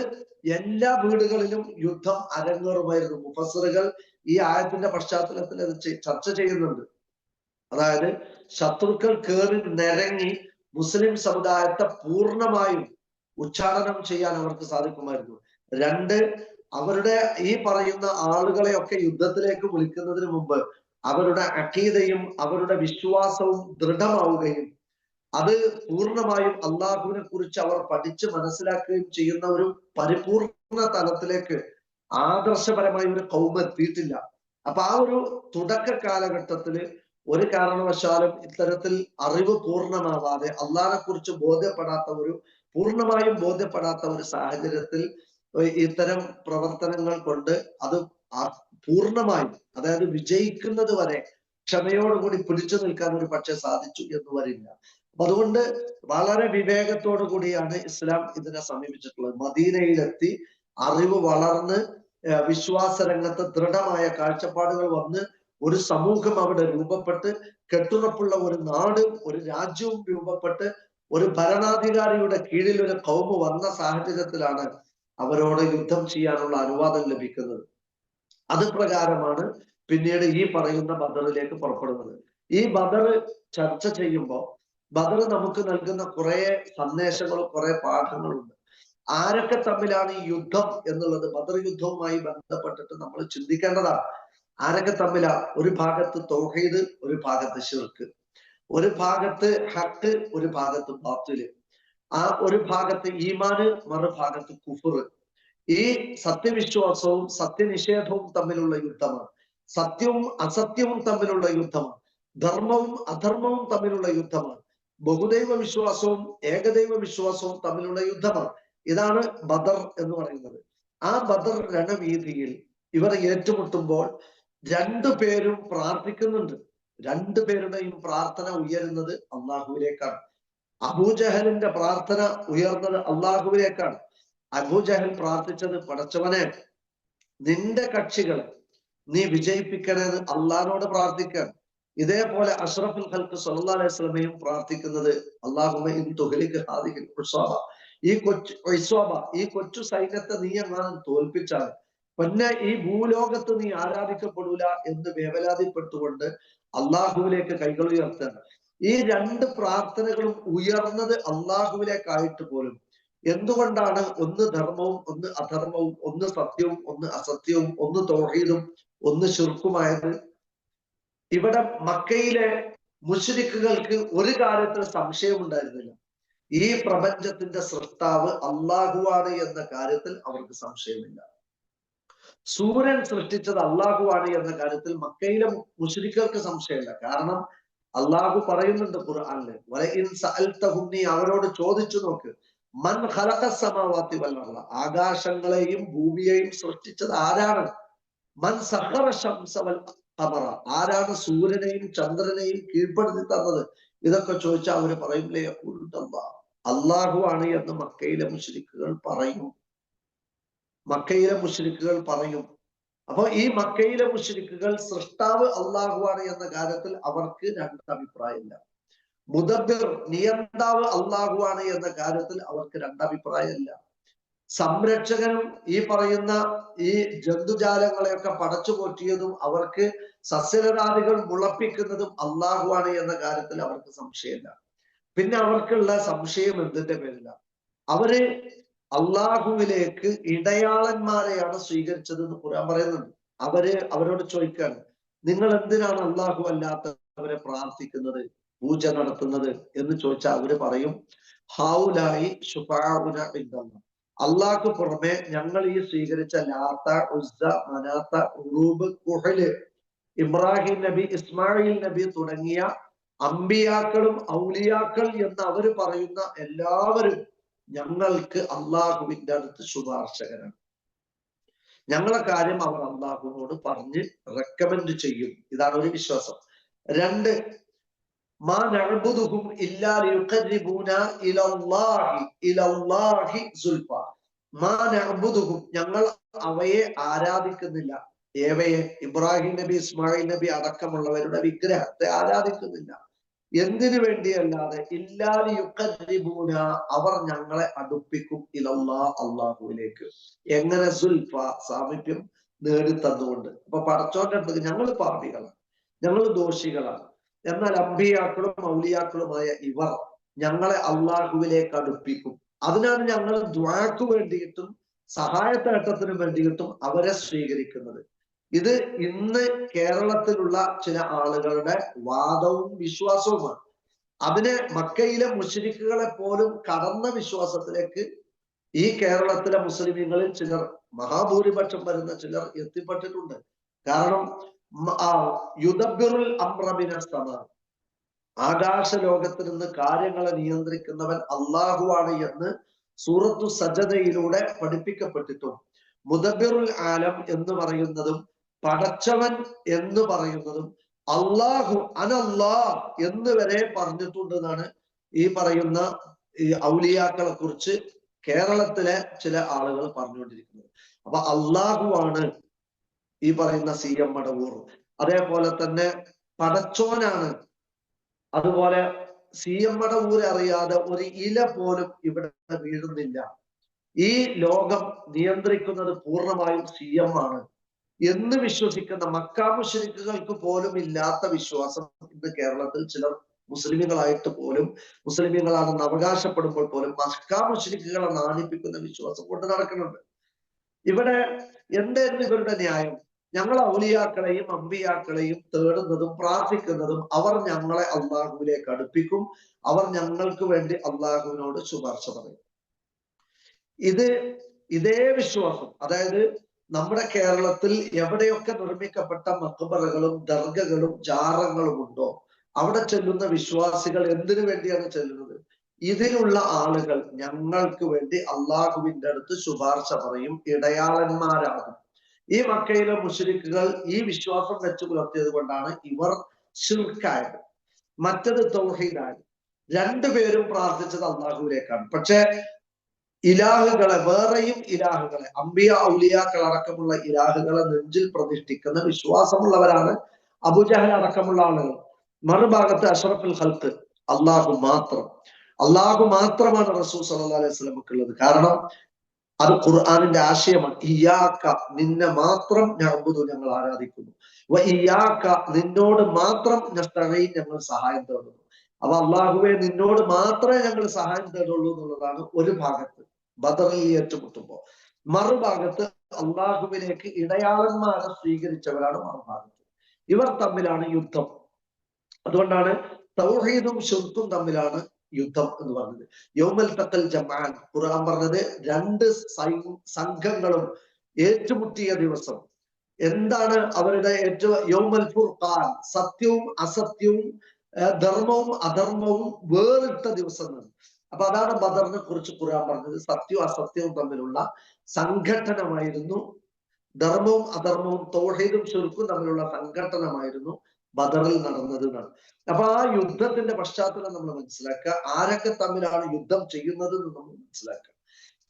എല്ലാ വീടുകളിലും യുദ്ധം അരങ്ങേറുമായിരുന്നു. മുഫസ്സിറുകൾ ഈ ആയത്തിന്റെ പശ്ചാത്തലത്തിൽ അത് ചർച്ച ചെയ്യുന്നുണ്ട്. അതായത് ശത്രുക്കൾ കയറി നിരങ്ങി മുസ്ലിം സമുദായത്തെ പൂർണ്ണമായും ഉച്ചാടനം ചെയ്യാൻ അവർക്ക് സാധിക്കുമായിരുന്നു. രണ്ട്, അവരുടെ ഈ പറയുന്ന ആളുകളെയൊക്കെ യുദ്ധത്തിലേക്ക് വിളിക്കുന്നതിന് മുമ്പ് അവരുടെ അഖീദയും അവരുടെ വിശ്വാസവും ദൃഢമാവുകയും അത് പൂർണ്ണമായും അള്ളാഹുവിനെ കുറിച്ച് അവർ പഠിച്ച് മനസ്സിലാക്കുകയും ചെയ്യുന്ന ഒരു പരിപൂർണ തലത്തിലേക്ക് ആദർശപരമായ ഒരു കൗമ എത്തിയിട്ടില്ല. അപ്പൊ ആ ഒരു തുടക്ക കാലഘട്ടത്തില് ഒരു കാരണവശാലും ഇത്തരത്തിൽ അറിവ് പൂർണ്ണമാവാതെ അള്ളാഹിനെ കുറിച്ച് പൂർണ്ണമായും ബോധ്യപ്പെടാത്ത ഒരു സാഹചര്യത്തിൽ ഇത്തരം പ്രവർത്തനങ്ങൾ കൊണ്ട് അത് പൂർണ്ണമായും, അതായത് വിജയിക്കുന്നത് വരെ ക്ഷമയോടുകൂടി പിടിച്ചു നിൽക്കാൻ ഒരു പക്ഷെ സാധിച്ചു എന്ന് വരില്ല. അപ്പൊ അതുകൊണ്ട് വളരെ വിവേകത്തോടു കൂടിയാണ് ഇസ്ലാം ഇതിനെ സമീപിച്ചിട്ടുള്ളത്. മദീനയിലെത്തി അറിവ് വളർന്ന് വിശ്വാസ രംഗത്ത് ദൃഢമായ കാഴ്ചപ്പാടുകൾ വന്ന് ഒരു സമൂഹം അവിടെ രൂപപ്പെട്ട് കെട്ടുറപ്പുള്ള ഒരു നാടും ഒരു രാജ്യവും രൂപപ്പെട്ട് ഒരു ഭരണാധികാരിയുടെ കീഴിൽ ഒരു കൗമ വന്ന സാഹചര്യത്തിലാണ് അവരോട് യുദ്ധം ചെയ്യാനുള്ള അനുവാദം ലഭിക്കുന്നത്. അത് പ്രകാരമാണ് പിന്നീട് ഈ പറയുന്ന ബദറിലേക്ക് പുറപ്പെടുന്നത്. ഈ ബദർ ചർച്ച ചെയ്യുമ്പോൾ ബദർ നമുക്ക് നൽകുന്ന കുറെ സന്ദേശങ്ങളും കുറെ പാഠങ്ങളുണ്ട്. ആരൊക്കെ തമ്മിലാണ് ഈ യുദ്ധം എന്നുള്ളത് ബദർ യുദ്ധവുമായി ബന്ധപ്പെട്ടിട്ട് നമ്മൾ ചിന്തിക്കേണ്ടതാണ്. ആരൊക്കെ തമ്മിലാ? ഒരു ഭാഗത്ത് തൗഹീദ്, ഒരു ഭാഗത്ത് ശിർക്ക്, ഒരു ഭാഗത്ത് ഹക്ക്, ഒരു ഭാഗത്ത് ബാത്തില്, ആ ഒരു ഭാഗത്ത് ഈമാന്, മറുഭാഗത്ത് കുഫർ. ഈ സത്യവിശ്വാസവും സത്യനിഷേധവും തമ്മിലുള്ള യുദ്ധമാണ്. സത്യവും അസത്യവും തമ്മിലുള്ള യുദ്ധമാണ്. ധർമ്മവും അധർമ്മവും തമ്മിലുള്ള യുദ്ധമാണ്. ബഹുദൈവ വിശ്വാസവും ഏകദൈവ വിശ്വാസവും തമ്മിലുള്ള യുദ്ധമാണ്. ഇതാണ് ബദർ എന്ന് പറയുന്നത്. ആ ബദർ രണവീതിയിൽ ഇവർ ഏറ്റുമുട്ടുമ്പോൾ രണ്ടുപേരും പ്രാർത്ഥിക്കുന്നുണ്ട്. രണ്ടുപേരുടെയും പ്രാർത്ഥന ഉയരുന്നത് അള്ളാഹുവിലേക്കാണ്. അബൂജഹലിന്റെ പ്രാർത്ഥന ഉയർന്നത് അള്ളാഹുവിലേക്കാണ്. അബൂജഹൽ പ്രാർത്ഥിച്ചത്, പടച്ചവനെ നിന്റെ കക്ഷികളെ നീ വിജയിപ്പിക്കണമെന്ന് അള്ളാഹിനോട് പ്രാർത്ഥിക്കാൻ. ഇതേപോലെ അഷ്റഫുൽ ഖൽഖ് സല്ലല്ലാഹു അലൈഹി വസല്ലമയും പ്രാർത്ഥിക്കുന്നത് അല്ലാഹുമ്മ ഇൻ തുഹ്ലിക് ഹാദിഹിൽ ഉസ്വാബ, ഈ കൊച്ചു സൈന്യത്തെ നീ എങ്ങാനും തോൽപ്പിച്ചാൽ പിന്നെ ഈ ഭൂലോകത്ത് നീ ആരാധിക്കപ്പെടൂല എന്ന് വേവലാതിപ്പെട്ടുകൊണ്ട് അള്ളാഹുവിലേക്ക് കൈകൾ ഉയർത്തുക. ഈ രണ്ട് പ്രാർത്ഥനകളും ഉയർന്നത് അള്ളാഹുവിലേക്കായിട്ട് പോലും എന്തുകൊണ്ടാണ് ഒന്ന് ധർമ്മവും ഒന്ന് അധർമ്മവും, ഒന്ന് സത്യവും ഒന്ന് അസത്യവും, ഒന്ന് തൗഹീദും ഒന്ന് ശിർക്കുമായത്? ഇവിടെ മക്കയിലെ മുശ്രിക്കുകൾക്ക് ഒരു കാര്യത്തിൽ സംശയമുണ്ടായിരുന്നില്ല. ഈ പ്രപഞ്ചത്തിന്റെ സൃഷ്ടാവ് അള്ളാഹുവാണ് എന്ന കാര്യത്തിൽ അവർക്ക് സംശയമില്ല. സൂര്യൻ സൃഷ്ടിച്ചത് അള്ളാഹുവാണ് എന്ന കാര്യത്തിൽ മക്കയിലെ മുശ്രിക്കുകൾക്ക് സംശയമില്ല. കാരണം അള്ളാഹു പറയുന്നുണ്ട് ഖുർആനില്, വലഇൻ സഅൽതഹും, നീ അവരോട് ചോദിച്ചു നോക്ക്, മൻ ഖലഖസ് സമാവാതി വൽ അർള, ആകാശങ്ങളെയും ഭൂമിയെയും സൃഷ്ടിച്ചത് ആരാണ്? മൻ സഖറ ശംസ വൽ ഖമറ, ആരാണ് സൂര്യനെയും ചന്ദ്രനെയും കീഴ്പ്പെടുത്തി തന്നത്? ഇതൊക്കെ ചോദിച്ചാൽ അവര് പറയില്ലേ, അള്ളാഹു ആണ് എന്ന് മക്കയിലെ മുശ്രിക്കുകൾ പറയും. അപ്പൊ ഈ മക്കയിലെ മുശ്രിക്കുകൾ സൃഷ്ടാവ് അള്ളാഹുവാണ് എന്ന കാര്യത്തിൽ അവർക്ക് രണ്ട് അഭിപ്രായമില്ല. മുദബ്ബിർ, നിയന്താവ് അള്ളാഹുവാണ് എന്ന കാര്യത്തിൽ അവർക്ക് രണ്ടഭിപ്രായമില്ല. സംരക്ഷകനും ഈ പറയുന്ന ഈ ജന്തുജാലങ്ങളെയൊക്കെ പടച്ചു പോറ്റിയതും അവർക്ക് സസ്യലതാദികൾ മുളപ്പിക്കുന്നതും അള്ളാഹുവാണ് എന്ന കാര്യത്തിൽ അവർക്ക് സംശയമില്ല. പിന്നെ അവർക്കുള്ള സംശയം എന്തിന്റെ പേരില്ല? അവര് അള്ളാഹുവിലേക്ക് ഇടയാളന്മാരെയാണ് സ്വീകരിച്ചത് എന്ന് ഖുർആൻ പറയുന്നുണ്ട്. അവരോട് ചോദിക്കാണ്, നിങ്ങൾ എന്തിനാണ് അള്ളാഹു അല്ലാത്തവരെ പ്രാർത്ഥിക്കുന്നത്, പൂജ നടത്തുന്നത് എന്ന് ചോദിച്ചാൽ അവര് പറയും, ഹൗലായി ശുഫാഉന ഇൻദല്ലാഹ്, അള്ളാഹ്ക്ക് പുറമെ ഞങ്ങൾ ഈ സ്വീകരിച്ച ലാത്ത, ഉസ്സ, മനാത്ത, ഉറൂബ്, കുഹല്, ഇബ്രാഹിം നബി, ഇസ്മായിൽ നബി തുടങ്ങിയ അമ്പിയാക്കളും ഔലിയാക്കൾ എന്ന് അവര് പറയുന്ന എല്ലാവരും ഞങ്ങൾക്ക് അള്ളാഹുവിന്റെ അടുത്ത് ശുപാർശകരാണ്. ഞങ്ങളെ കാര്യം അവർ അള്ളാഹുവിനോട് പറഞ്ഞ് റെക്കമെൻഡ് ചെയ്യും. ഇതാണ് ഒരു വിശ്വാസം. രണ്ട്, മാ നഅ്ബുദുഹും ഇല്ലാ ലിയുഖർരിബൂന ഇലല്ലാഹി സുൽഫ. മാ നഅ്ബുദുഹും ഞങ്ങൾ അവയെ ആരാധിക്കുന്നില്ല. ഏവയെ? ഇബ്രാഹിം നബി, ഇസ്മായിൽ നബി അടക്കമുള്ളവരുടെ വിഗ്രഹത്തെ ആരാധിക്കുന്നില്ല. എന്തിനു വേണ്ടിയല്ലാതെ? ഇല്ലാ ലിയുഖർരിബൂന അവർ ഞങ്ങളെ അടുപ്പിക്കും ഇലല്ലാഹ് അള്ളാഹുവിലേക്ക്. എങ്ങനെ? സുൽഫ സാമീപ്യം നേടിത്തന്നുകൊണ്ട്. അപ്പൊ പടച്ചോന്റെ അടുത്ത് ഞങ്ങൾ പാപികളാണ്, ഞങ്ങൾ ദോഷികളാണ്. എന്നാൽ അമ്പിയാക്കളും ഔലിയാക്കളുമായ ഇവർ ഞങ്ങളെ അള്ളാഹുവിലേക്ക് അടുപ്പിക്കും. അതിനാണ് ഞങ്ങൾ ദുആക്ക് വേണ്ടിയിട്ടും സഹായത്തേട്ടത്തിന് വേണ്ടിയിട്ടും അവരെ സ്വീകരിക്കുന്നത്. ഇത് ഇന്ന് കേരളത്തിലുള്ള ചില ആളുകളുടെ വാദവും വിശ്വാസവുമാണ്. അതിനെ മക്കയിലെ മുശ്രിക്കുകളെ പോലും കടന്ന വിശ്വാസത്തിലേക്ക് ഈ കേരളത്തിലെ മുസ്ലിമീങ്ങളിൽ ചിലർ, മഹാഭൂരിപക്ഷം വരുന്ന ചിലർ എത്തിപ്പെട്ടിട്ടുണ്ട്. കാരണം യുദബ്ബിറുൽ അംറ മിനസ് സമാ, ആകാശ ലോകത്ത് നിന്ന് കാര്യങ്ങളെ നിയന്ത്രിക്കുന്നവൻ അള്ളാഹുവാണ് എന്ന് സൂറത്തു സജദയിലൂടെ പഠിപ്പിക്കപ്പെട്ടിട്ടും മുദബ്ബിറുൽ ആലം എന്ന് പറയുന്നതും പടച്ചവൻ എന്ന് പറയുന്നതും അള്ളാഹു അനല്ലാഹ് എന്ന് വരെ പറഞ്ഞിട്ടുണ്ടെന്നാണ് ഈ പറയുന്ന ഈ ഔലിയാക്കളെ കുറിച്ച് കേരളത്തിലെ ചില ആളുകൾ പറഞ്ഞുകൊണ്ടിരിക്കുന്നത്. അപ്പൊ അള്ളാഹുവാണ് ഈ പറയുന്ന CM മടവൂർ. അതേപോലെ തന്നെ പടച്ചോനാണ്. അതുപോലെ CM മടവൂർ അറിയാതെ ഒരു ഇല പോലും ഇവിടെ വീഴുന്നില്ല. ഈ ലോകം നിയന്ത്രിക്കുന്നത് പൂർണ്ണമായും CM ആണ് എന്ന് വിശ്വസിക്കുന്ന മക്ക മുശ്രിക്കുകൾക്ക് പോലും ഇല്ലാത്ത വിശ്വാസം ഇന്ന് കേരളത്തിൽ ചിലർ മുസ്ലിമുകളായിട്ട് പോലും, മുസ്ലിമുകളാണെന്ന് അവകാശപ്പെടുമ്പോൾ പോലും മക്ക മുശ്രിക്കുകളെ നാണിപ്പിക്കുന്ന വിശ്വാസം കൊണ്ട് നടക്കുന്നുണ്ട്. ഇവിടെ എന്തായിരുന്നു ഇവരുടെ ന്യായം? ഞങ്ങൾ ഔലിയാക്കളെയും അമ്പിയാക്കളെയും തേടുന്നതും പ്രാർത്ഥിക്കുന്നതും അവർ ഞങ്ങളെ അള്ളാഹുവിലേക്ക് അടുപ്പിക്കും, അവർ ഞങ്ങൾക്ക് വേണ്ടി അള്ളാഹുവിനോട് ശുപാർശ പറയും. ഇതേ വിശ്വാസം, അതായത് നമ്മുടെ കേരളത്തിൽ എവിടെയൊക്കെ നിർമ്മിക്കപ്പെട്ട മഖ്ബറകളും ദർഗകളും ജാറങ്ങളും ഉണ്ടോ അവിടെ ചെല്ലുന്ന വിശ്വാസികൾ എന്തിനു വേണ്ടിയാണ് ചെല്ലുന്നത്? ഇതിലുള്ള ആളുകൾ ഞങ്ങൾക്ക് വേണ്ടി അള്ളാഹുവിന്റെ അടുത്ത് ശുപാർശ പറയും, ഇടയാളന്മാരാകും. ഈ മക്കയിലെ മുശ്രിക്കുകൾ ഈ വിശ്വാസം വെച്ച് പുലർത്തിയത് കൊണ്ടാണ് ഇവർ ശിർക്കായത്. മറ്റത് തൗഹീദാണ്. രണ്ടുപേരും പ്രാർത്ഥിച്ചത് അള്ളാഹുവിലേക്കാണ്. പക്ഷെ ഇലാഹുകളെ, വേറെയും ഇലാഹുകളെ, അമ്പിയ ഔലിയാക്കൾ അടക്കമുള്ള ഇലാഹുകളെ നെഞ്ചിൽ പ്രതിഷ്ഠിക്കുന്ന വിശ്വാസമുള്ളവരാണ് അബൂജഹൽ അടക്കമുള്ള ആളുകൾ. മറുഭാഗത്ത് അഷ്റഫുൽ ഖൽഖ് അള്ളാഹു മാത്രമാണ് റസൂൽ സല്ലല്ലാഹു അലൈഹി വസല്ലമക്കുള്ളത്. കാരണം അത് ഖുർആനിന്റെ ആശയമാണ്. ഇയ്യാക, നിന്നെ മാത്രം നഅ്ബുദു, ഞങ്ങൾ ആരാധിക്കുന്നു. വ ഇയ്യാക, നിന്നോട് മാത്രം നസ്തഈൻ, ഞങ്ങൾ സഹായം തേടുന്നു. അപ്പൊ അള്ളാഹുവെ നിന്നോട് മാത്രമേ ഞങ്ങൾ സഹായം തേടുള്ളൂ എന്നുള്ളതാണ് ഒരു ഭാഗത്ത് ബദറിൽ ഏറ്റുമുട്ടുമ്പോ. മറുഭാഗത്ത് അള്ളാഹുവിലേക്ക് ഇടയാളന്മാരെ സ്വീകരിച്ചവരാണ് മറുഭാഗത്ത്. ഇവർ തമ്മിലാണ് യുദ്ധം. അതുകൊണ്ടാണ് തൗഹീദും ശിർക്കും തമ്മിലാണ് യുദ്ധം എന്ന് പറഞ്ഞത്. യൗമൽ തഖൽ ജംആൻ, ഖുർആൻ പറഞ്ഞത് രണ്ട് സംഘങ്ങളും ഏറ്റുമുട്ടിയ ദിവസം. എന്താണ് അവരുടെ യൗമൽ ഫുർഖാൻ, സത്യവും അസത്യവും ധർമ്മവും അധർമ്മവും വേറിട്ട ദിവസം. അപ്പൊ അതാണ് ബദറിനെ കുറിച്ച് ഖുർആൻ പറഞ്ഞത്. സത്യവും അസത്യവും തമ്മിലുള്ള സംഘട്ടനമായിരുന്നു, ധർമ്മവും അധർമ്മവും തൗഹീദും ശിർക്കും തമ്മിലുള്ള സംഘട്ടനമായിരുന്നു ബദറിൽ നടന്നത് എന്നാണ്. അപ്പൊ ആ യുദ്ധത്തിന്റെ പശ്ചാത്തലം നമ്മൾ മനസ്സിലാക്കുക, ആരൊക്കെ തമ്മിലാണ് യുദ്ധം ചെയ്യുന്നത് എന്ന് നമ്മൾ മനസ്സിലാക്കുക.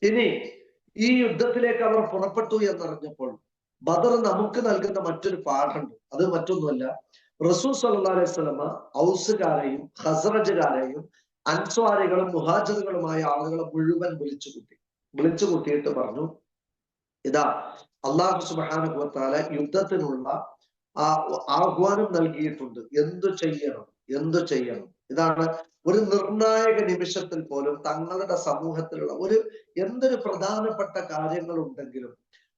ഇനി ഈ യുദ്ധത്തിലേക്ക് അവർ പുറപ്പെട്ടു എന്നറിഞ്ഞപ്പോൾ ബദർ നമുക്ക് നൽകുന്ന മറ്റൊരു പാഠമുണ്ട്. അത് മറ്റൊന്നുമല്ല, റസൂൽ സല്ലല്ലാഹു അലൈഹി വസല്ലമ ഔസുകാരെയും ഖസ്റജുകാരെയും അൻസ്വാരികളും മുഹാജിറുകളുമായ ആളുകളെ മുഴുവൻ വിളിച്ചു കൂട്ടിയിട്ട് പറഞ്ഞു, ഇതാ അല്ലാഹു സുബ്ഹാനഹു വ തആല യുദ്ധത്തിനുള്ള ആഹ്വാനം നൽകിയിട്ടുണ്ട്. എന്തു ചെയ്യണം. ഇതാണ് ഒരു നിർണായക നിമിഷത്തിൽ പോലും തങ്ങളുടെ സമൂഹത്തിലുള്ള എന്തൊരു പ്രധാനപ്പെട്ട കാര്യങ്ങൾ ഉണ്ടെങ്കിലും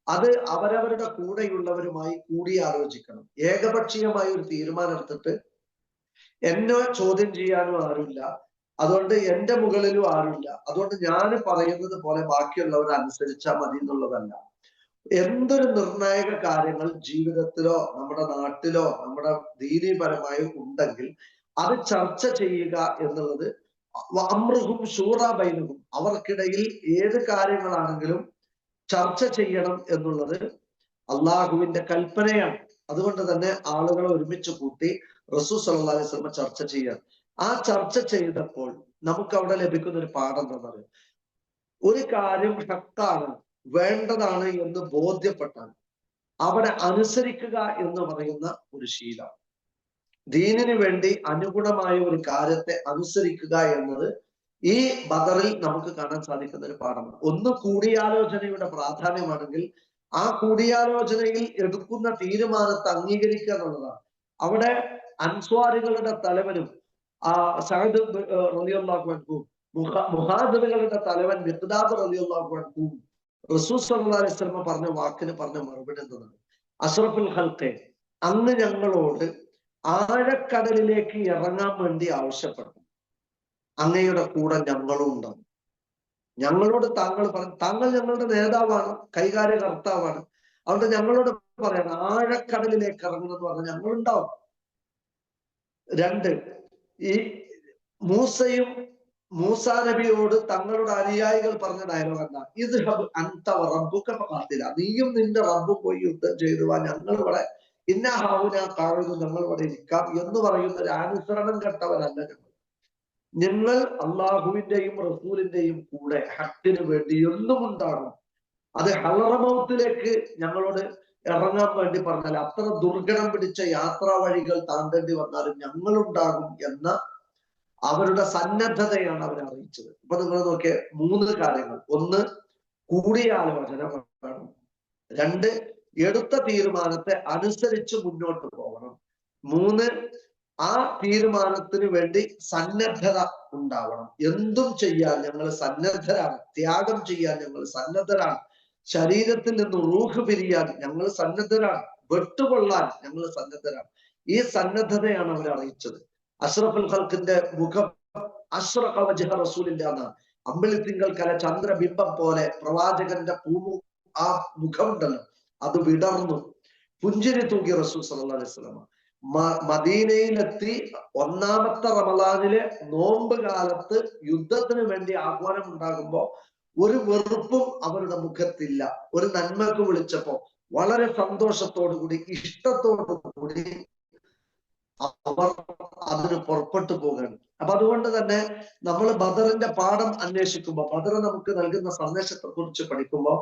അത് അവരവരുടെ കൂടെയുള്ളവരുമായി കൂടിയാലോചിക്കണം. ഏകപക്ഷീയമായ ഒരു തീരുമാനം എടുത്തിട്ട് എന്നെ ചോദ്യം ചെയ്യാനും ആരുമില്ല, അതുകൊണ്ട് എന്റെ മുകളിലും ആരുമില്ല, അതുകൊണ്ട് ഞാൻ പറയുന്നത് പോലെ ബാക്കിയുള്ളവർ അനുസരിച്ചാൽ മതി എന്നുള്ളതല്ല. എന്തൊരു നിർണായക കാര്യങ്ങൾ ജീവിതത്തിലോ നമ്മുടെ നാട്ടിലോ നമ്മുടെ ദീനീപരമായോ ഉണ്ടെങ്കിൽ അത് ചർച്ച ചെയ്യുക എന്നുള്ളത് അമ്രുഹും ഷൂറ ബൈനഹും, അവർക്കിടയിൽ ഏത് കാര്യങ്ങളാണെങ്കിലും ചർച്ച ചെയ്യണം എന്നുള്ളത് അള്ളാഹുവിന്റെ കൽപ്പനയാണ്. അതുകൊണ്ട് തന്നെ ആളുകളെ ഒരുമിച്ച് കൂട്ടി റസൂൽ സല്ലല്ലാഹു അലൈഹി വസല്ലം ചർച്ച ചെയ്യാൻ. ആ ചർച്ച ചെയ്തപ്പോൾ നമുക്ക് അവിടെ ലഭിക്കുന്ന ഒരു പാഠം എന്താണെന്ന്, ഒരു കാര്യം ഹക്കാണ്, വേണ്ടതാണ് എന്ന് ബോധ്യപ്പെട്ടാൽ അവിടെ അനുസരിക്കുക എന്ന് പറയുന്ന ഒരു ശീലം, ദീനിനു വേണ്ടി അനുഗുണമായ ഒരു കാര്യത്തെ അനുസരിക്കുക എന്നത് ഈ ബദറിൽ നമുക്ക് കാണാൻ സാധിക്കുന്ന ഒരു പാഠമാണ്. ഒന്ന് കൂടിയാലോചനയുടെ പ്രാധാന്യമാണെങ്കിൽ ആ കൂടിയാലോചനയിൽ എടുക്കുന്ന തീരുമാനത്തെ അംഗീകരിക്കുക എന്നുള്ളതാണ്. അവിടെ അൻസ്വാരികളുടെ തലവനും സഅദ് റളിയല്ലാഹു അൻഹു, മുഹാജിറുകളുടെ തലവൻ മിഖ്ദാദ് റളിയല്ലാഹു അൻഹു റസൂൽ സല്ലല്ലാഹു അലൈഹി വസല്ലം പറഞ്ഞ വാക്കിന് പറഞ്ഞ മറുപടി എന്താണ്? അഷ്റഫുൽ ഖൽഖെ, അന്ന് ഞങ്ങളോട് ആഴക്കടലിലേക്ക് ഇറങ്ങാൻ വേണ്ടി ആവശ്യപ്പെട്ടു, അങ്ങയുടെ കൂടെ ഞങ്ങളും ഉണ്ടാവും. ഞങ്ങളോട് താങ്കൾ പറഞ്ഞു, താങ്കൾ ഞങ്ങളുടെ നേതാവാണ്, കൈകാര്യകർത്താവാണ്, അതുകൊണ്ട് ഞങ്ങളോട് പറയണം ആഴക്കടലിലേക്ക് ഇറങ്ങുമെന്ന് പറഞ്ഞാൽ ഞങ്ങളുണ്ടാവും. രണ്ട്, ഈ മൂസാ നബിയോട് തങ്ങളുടെ അനുയായികൾ പറഞ്ഞ ഡയലോഗ് എന്താ? ഇത് അൻത റബ്ബുക ഫഖാതില, നീയും നിന്റെ റബ്ബും പോയി യുദ്ധം ചെയ്തുവാ, ഞങ്ങൾ ഇവിടെ ഇന്ന ഹാവുന കാഴുന്നു, ഞങ്ങൾ ഇവിടെ ഇരിക്കാം എന്ന് പറയുന്ന ഒരു അനുസരണം കെട്ടവരല്ല ഞങ്ങൾ അള്ളാഹുവിന്റെയും റസൂലിന്റെയും കൂടെ ഹക്കിന് വേണ്ടി എന്നും ഉണ്ടാകും. അത് ഹളറമൗത്തിലേക്ക് ഞങ്ങളോട് ഇറങ്ങാൻ വേണ്ടി പറഞ്ഞാൽ, അത്ര ദുർഘടം പിടിച്ച യാത്രാ വഴികൾ താണ്ടേണ്ടി വന്നാലും ഞങ്ങളുണ്ടാകും എന്ന അവരുടെ സന്നദ്ധതയാണ് അവർ അറിയിച്ചത്. അപ്പൊ നിങ്ങൾ നോക്കിയ 3 കാര്യങ്ങൾ: ഒന്ന്, കൂടിയാലോചന വേണം; 2, എടുത്ത തീരുമാനത്തെ അനുസരിച്ച് മുന്നോട്ട് പോകണം; 3, ആ തീരുമാനത്തിന് വേണ്ടി സന്നദ്ധത ഉണ്ടാവണം. എന്തും ചെയ്യാൻ ഞങ്ങൾ സന്നദ്ധരാണ്, ത്യാഗം ചെയ്യാൻ ഞങ്ങൾ സന്നദ്ധരാണ്, ശരീരത്തിൽ നിന്ന് റൂഹ് പിരിയാൻ ഞങ്ങൾ സന്നദ്ധരാണ്, വെട്ടുകൊള്ളാൻ ഞങ്ങൾ സന്നദ്ധരാണ്. ഈ സന്നദ്ധതയാണ് അവർ അറിയിച്ചത്. അഷ്റഫുൽ ഖൽഖിന്റെ മുഖം അഷ്റഖ വജ്ഹ റസൂലിന്റെ എന്നാണ്. അമ്പിളിത്തിങ്കൾ കല ചന്ദ്രബിംബം പോലെ പ്രവാചകന്റെ ആ മുഖമുണ്ടല്ലോ, അത് വിടർന്നു പുഞ്ചിരി തൂക്കി റസൂൽ സല്ലല്ലാഹു അലൈഹി വസല്ലം. മദീനയിലെത്തി 1ാമത്തെ റമളാനിലെ നോമ്പ് കാലത്ത് യുദ്ധത്തിന് വേണ്ടി ആഹ്വാനം ഉണ്ടാകുമ്പോ ഒരു വെറുപ്പും അവരുടെ മുഖത്തില്ല. ഒരു നന്മക്ക് വിളിച്ചപ്പോ വളരെ സന്തോഷത്തോടു കൂടി, ഇഷ്ടത്തോടു കൂടി അവർ അതിന് പുറപ്പെട്ടു പോവുകയാണ്. അപ്പൊ അതുകൊണ്ട് തന്നെ നമ്മൾ ബദറിന്റെ പാഠം അന്വേഷിക്കുമ്പോൾ, ബദർ നമുക്ക് നൽകുന്ന സന്ദേശത്തെ കുറിച്ച് പഠിക്കുമ്പോൾ,